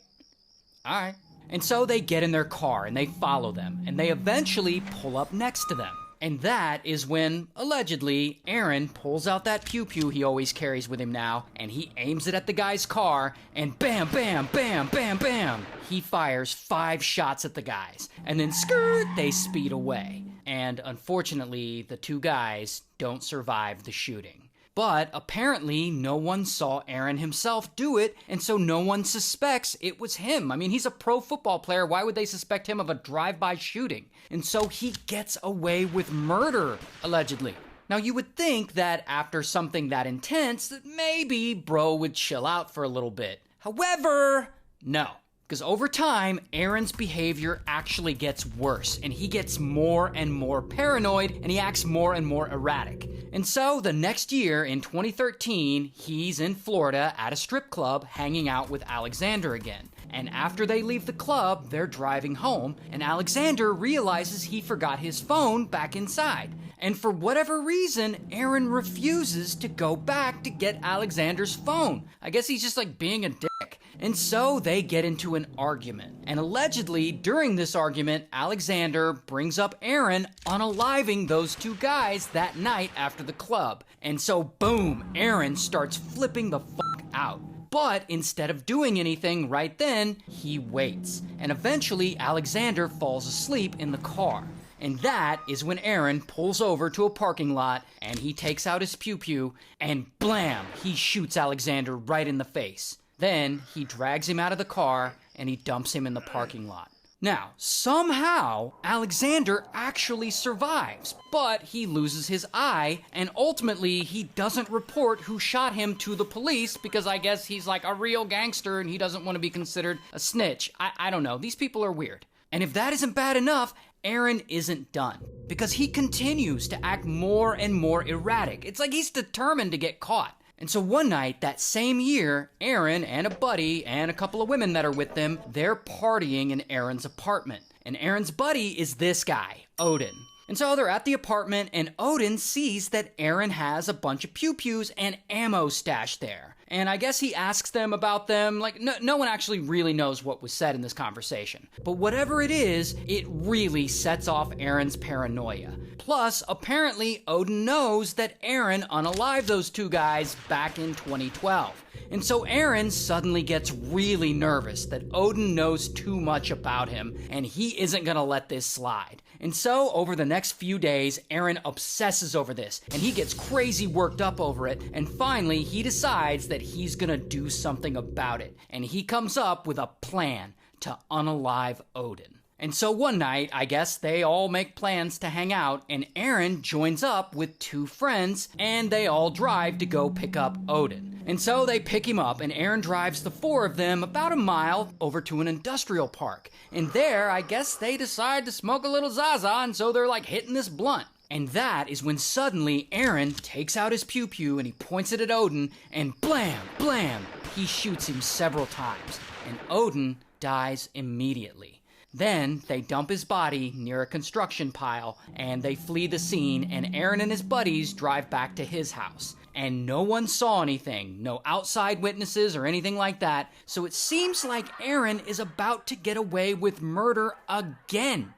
"All right." And so they get in their car and they follow them, and they eventually pull up next to them. And that is when, allegedly, Aaron pulls out that pew-pew he always carries with him now, and he aims it at the guy's car, and bam, bam, bam, bam, bam, he fires 5 shots at the guys. And then skirt, they speed away. And unfortunately, the 2 guys don't survive the shooting. But apparently no one saw Aaron himself do it, and so no one suspects it was him. I mean, he's a pro football player. Why would they suspect him of a drive-by shooting? And so he gets away with murder, allegedly. Now, you would think that after something that intense, that maybe bro would chill out for a little bit. However, no. Because over time, Aaron's behavior actually gets worse, and he gets more and more paranoid, and he acts more and more erratic. And so, the next year, in 2013, he's in Florida at a strip club hanging out with Alexander again. And after they leave the club, they're driving home, and Alexander realizes he forgot his phone back inside. And for whatever reason, Aaron refuses to go back to get Alexander's phone. I guess he's just like being a dick. And so they get into an argument. And allegedly, during this argument, Alexander brings up Aaron unaliving those 2 guys that night after the club. And so boom, Aaron starts flipping the fuck out. But instead of doing anything right then, he waits. And eventually, Alexander falls asleep in the car. And that is when Aaron pulls over to a parking lot and he takes out his pew-pew and blam, he shoots Alexander right in the face. Then he drags him out of the car and he dumps him in the parking lot. Now, somehow, Alexander actually survives, but he loses his eye, and ultimately he doesn't report who shot him to the police because I guess he's like a real gangster and he doesn't want to be considered a snitch. I don't know, these people are weird. And if that isn't bad enough, Aaron isn't done, because he continues to act more and more erratic. It's like he's determined to get caught. And so one night, that same year, Aaron and a buddy and a couple of women that are with them, they're partying in Aaron's apartment. And Aaron's buddy is this guy, Odin. And so they're at the apartment, and Odin sees that Aaron has a bunch of pew-pews and ammo stashed there. And I guess he asks them about them. Like, no one actually really knows what was said in this conversation. But whatever it is, it really sets off Aaron's paranoia. Plus, apparently, Odin knows that Aaron unalived those 2 guys back in 2012. And so Aaron suddenly gets really nervous that Odin knows too much about him, and he isn't gonna let this slide. And so, over the next few days, Aaron obsesses over this, and he gets crazy worked up over it, and finally, he decides that he's gonna do something about it. And he comes up with a plan to unalive Odin. And so one night, I guess they all make plans to hang out, and Aaron joins up with 2 friends, and they all drive to go pick up Odin. And so they pick him up, and Aaron drives the 4 of them about a mile over to an industrial park. And there, I guess they decide to smoke a little Zaza, and so they're like hitting this blunt. And that is when suddenly Aaron takes out his pew-pew and he points it at Odin, and blam, blam, he shoots him several times. And Odin dies immediately. Then they dump his body near a construction pile and they flee the scene, and Aaron and his buddies drive back to his house. And no one saw anything, no outside witnesses or anything like that, so it seems like Aaron is about to get away with murder again.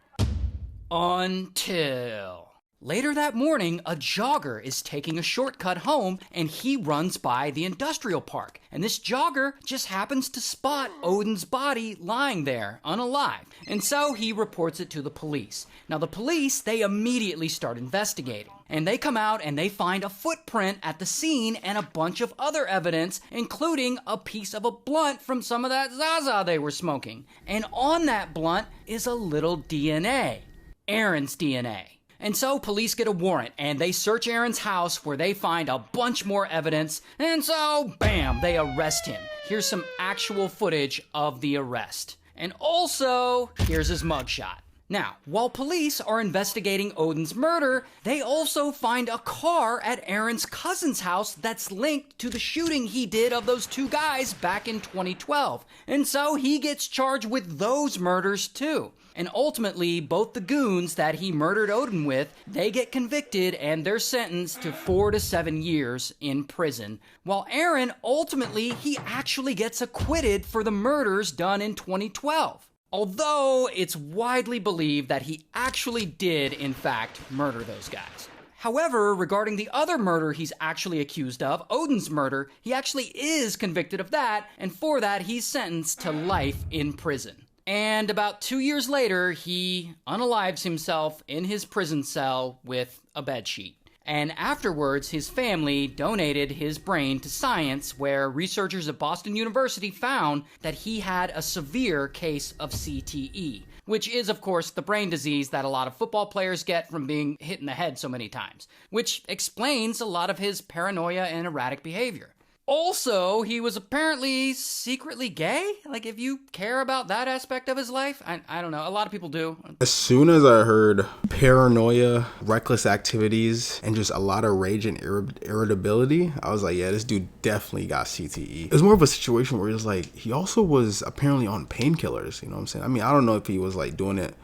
Until... later that morning, a jogger is taking a shortcut home, and he runs by the industrial park. And this jogger just happens to spot Odin's body lying there, unalive. And so he reports it to the police. Now the police, they immediately start investigating. And they come out and they find a footprint at the scene and a bunch of other evidence, including a piece of a blunt from some of that Zaza they were smoking. And on that blunt is a little DNA. Aaron's DNA. And so police get a warrant, and they search Aaron's house, where they find a bunch more evidence, and so, bam, they arrest him. Here's some actual footage of the arrest. And also, here's his mugshot. Now, while police are investigating Odin's murder, they also find a car at Aaron's cousin's house that's linked to the shooting he did of those 2 guys back in 2012. And so he gets charged with those murders too. And ultimately, both the goons that he murdered Odin with, they get convicted and they're sentenced to 4 to 7 years in prison. While Aaron, ultimately, he actually gets acquitted for the murders done in 2012. Although it's widely believed that he actually did, in fact, murder those guys. However, regarding the other murder he's actually accused of, Odin's murder, he actually is convicted of that, and for that he's sentenced to life in prison. And about 2 years later, he unalives himself in his prison cell with a bedsheet. And afterwards, his family donated his brain to science, where researchers at Boston University found that he had a severe case of CTE, which is, of course, the brain disease that a lot of football players get from being hit in the head so many times, which explains a lot of his paranoia and erratic behavior. Also, he was apparently secretly gay? Like, if you care about that aspect of his life, I don't know, a lot of people do. As soon as I heard paranoia, reckless activities, and just a lot of rage and irritability, I was like, yeah, this dude definitely got CTE. It was more of a situation where he was like, he also was apparently on painkillers, you know what I'm saying? I mean, I don't know if he was like doing it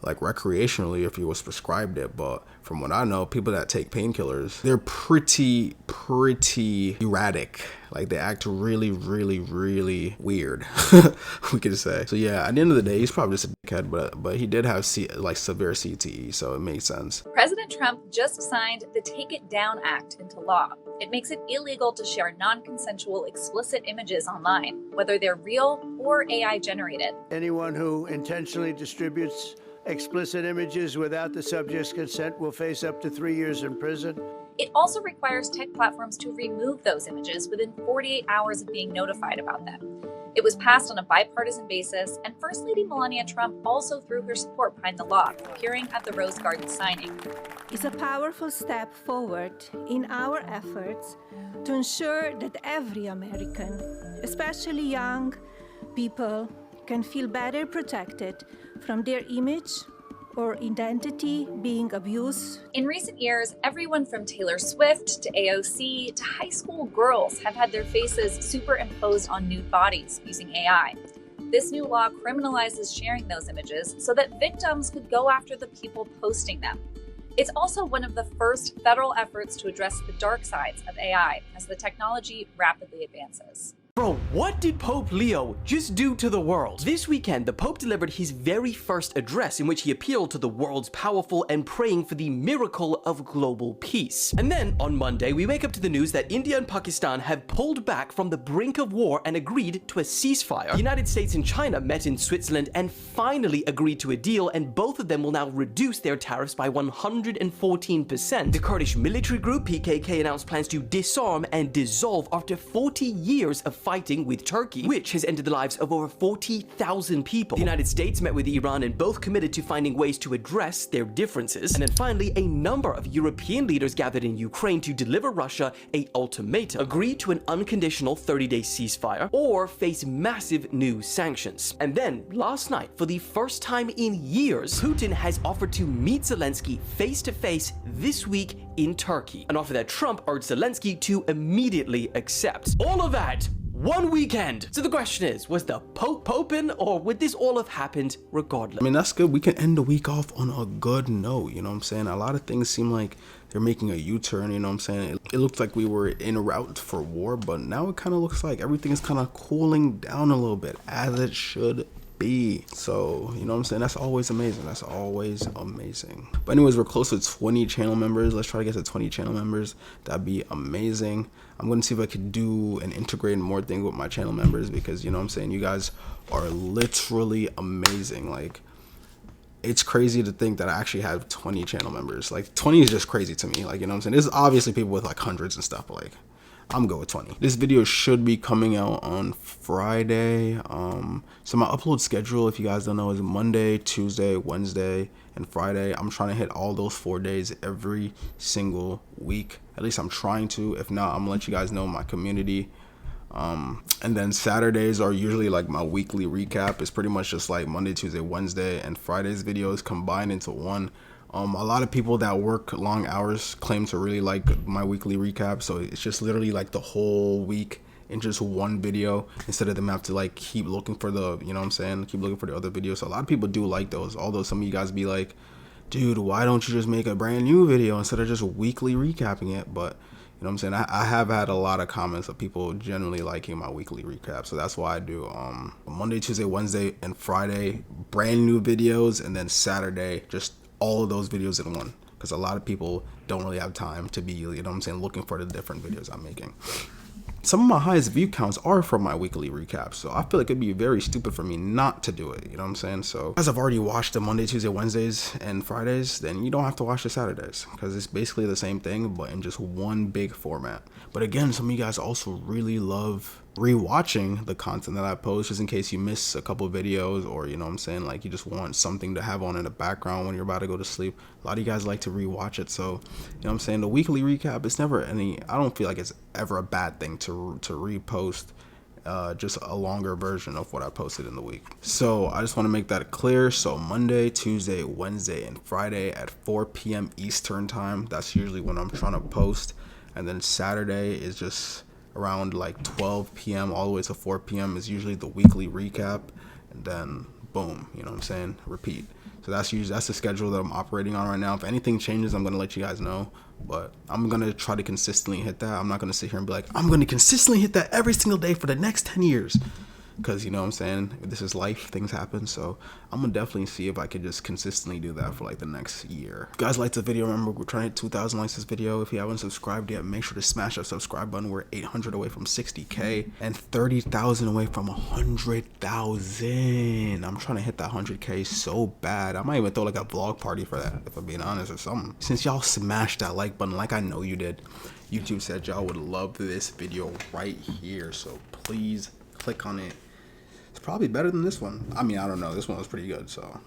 like recreationally, if he was prescribed it, but from what I know, people that take painkillers, they're pretty erratic. Like, they act really weird, we could say. So yeah, at the end of the day, he's probably just a dickhead, but he did have severe CTE, so it makes sense. President Trump just signed the Take It Down Act into law. It makes it illegal to share non-consensual explicit images online, whether they're real or AI generated. Anyone who intentionally distributes explicit images without the subject's consent will face up to 3 years in prison. It also requires tech platforms to remove those images within 48 hours of being notified about them. It was passed on a bipartisan basis, and First Lady Melania Trump also threw her support behind the law, appearing at the Rose Garden signing. It's a powerful step forward in our efforts to ensure that every American, especially young people, can feel better protected from their image or identity being abused. In recent years, everyone from Taylor Swift to AOC to high school girls have had their faces superimposed on nude bodies using AI. This new law criminalizes sharing those images so that victims could go after the people posting them. It's also one of the first federal efforts to address the dark sides of AI as the technology rapidly advances. Bro, what did Pope Leo just do to the world? This weekend, the Pope delivered his very first address in which he appealed to the world's powerful and praying for the miracle of global peace. And then, on Monday, we wake up to the news that India and Pakistan have pulled back from the brink of war and agreed to a ceasefire. The United States and China met in Switzerland and finally agreed to a deal, and both of them will now reduce their tariffs by 114%. The Kurdish military group PKK announced plans to disarm and dissolve after 40 years of fighting with Turkey, which has ended the lives of over 40,000 people. The United States met with Iran and both committed to finding ways to address their differences. And then finally, a number of European leaders gathered in Ukraine to deliver Russia an ultimatum: agree to an unconditional 30-day ceasefire or face massive new sanctions. And then last night, for the first time in years, Putin has offered to meet Zelensky face-to-face this week in Turkey, an offer that Trump urged Zelensky to immediately accept. All of that one weekend. So the question is, was the Pope poping, or would this all have happened regardless? I mean, that's good. We can end the week off on a good note, you know what I'm saying? A lot of things seem like they're making a U-turn, you know what I'm saying? It looked like we were en route for war, but now it kind of looks like everything is kind of cooling down a little bit, as it should be. So, you know what I'm saying? That's always amazing. That's always amazing. But anyways, we're close to 20 channel members. Let's try to get to 20 channel members. That'd be amazing. I'm going to see if I could do and integrate more things with my channel members, because, you know what I'm saying, you guys are literally amazing. Like, it's crazy to think that I actually have 20 channel members. Like, 20 is just crazy to me. Like, you know what I'm saying? There's obviously people with like hundreds and stuff, but like, I'm good with 20. This video should be coming out on Friday. So my upload schedule, if you guys don't know, is Monday, Tuesday, Wednesday, and Friday. I'm trying to hit all those 4 days every single week. At least I'm trying to. If not, I'm gonna let you guys know in my community. And then Saturdays are usually like my weekly recap. It's pretty much just like Monday, Tuesday, Wednesday, and Friday's videos combined into one. A lot of people that work long hours claim to really like my weekly recap, so it's just literally like the whole week in just one video, instead of them have to like keep looking for the, you know what I'm saying, keep looking for the other videos. So a lot of people do like those, although some of you guys be like, dude, why don't you just make a brand new video instead of just weekly recapping it? But you know what I'm saying, I have had a lot of comments of people generally liking my weekly recap, so that's why I do Monday, Tuesday, Wednesday, and Friday brand new videos, and then Saturday just all of those videos in one, because a lot of people don't really have time to be, you know what I'm saying, looking for the different videos I'm making. Some of my highest view counts are from my weekly recaps, so I feel like it'd be very stupid for me not to do it, you know what I'm saying? So as I've already watched the Monday, Tuesday, Wednesdays, and Fridays, then you don't have to watch the Saturdays, because it's basically the same thing but in just one big format. But again, some of you guys also really love rewatching the content that I post, just in case you miss a couple videos, or you know what I'm saying, like you just want something to have on in the background when you're about to go to sleep. A lot of you guys like to rewatch it, so you know what I'm saying, the weekly recap, it's never any, I don't feel like it's ever a bad thing to repost just a longer version of what I posted in the week. So I just want to make that clear. So Monday, Tuesday, Wednesday, and Friday at 4 p.m. Eastern time, that's usually when I'm trying to post. And then Saturday is just around like 12 p.m. all the way to 4 p.m. is usually the weekly recap, and then boom, you know what I'm saying, repeat. So that's the schedule that I'm operating on right now. If anything changes, I'm gonna let you guys know, but I'm gonna try to consistently hit that. I'm not gonna sit here and be like, I'm gonna consistently hit that every single day for the next 10 years. Because, you know what I'm saying, this is life, things happen. So I'm gonna definitely see if I can just consistently do that for like the next year. If you guys liked the video, remember we're trying to hit 2,000 likes this video. If you haven't subscribed yet, make sure to smash that subscribe button. We're 800 away from 60k and 30,000 away from 100,000. I'm trying to hit that 100k so bad. I might even throw like a vlog party for that, if I'm being honest, or something. Since y'all smashed that like button like I know you did, YouTube said y'all would love this video right here, so please click on it. It's probably better than this one. I mean, I don't know, this one was pretty good, so